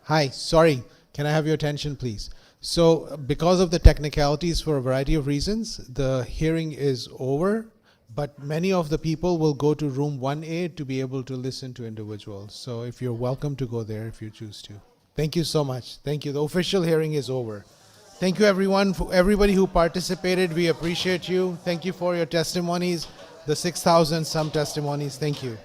Hi, sorry. Can I have your attention, please? So, because of the technicalities for a variety of reasons, the hearing is over, but many of the people will go to room 1A to be able to listen to individuals. So, if you're welcome to go there if you choose to. Thank you so much. Thank you. The official hearing is over. Thank you, everyone, for everybody who participated. We appreciate you. Thank you for your testimonies, the 6,000 some testimonies. Thank you.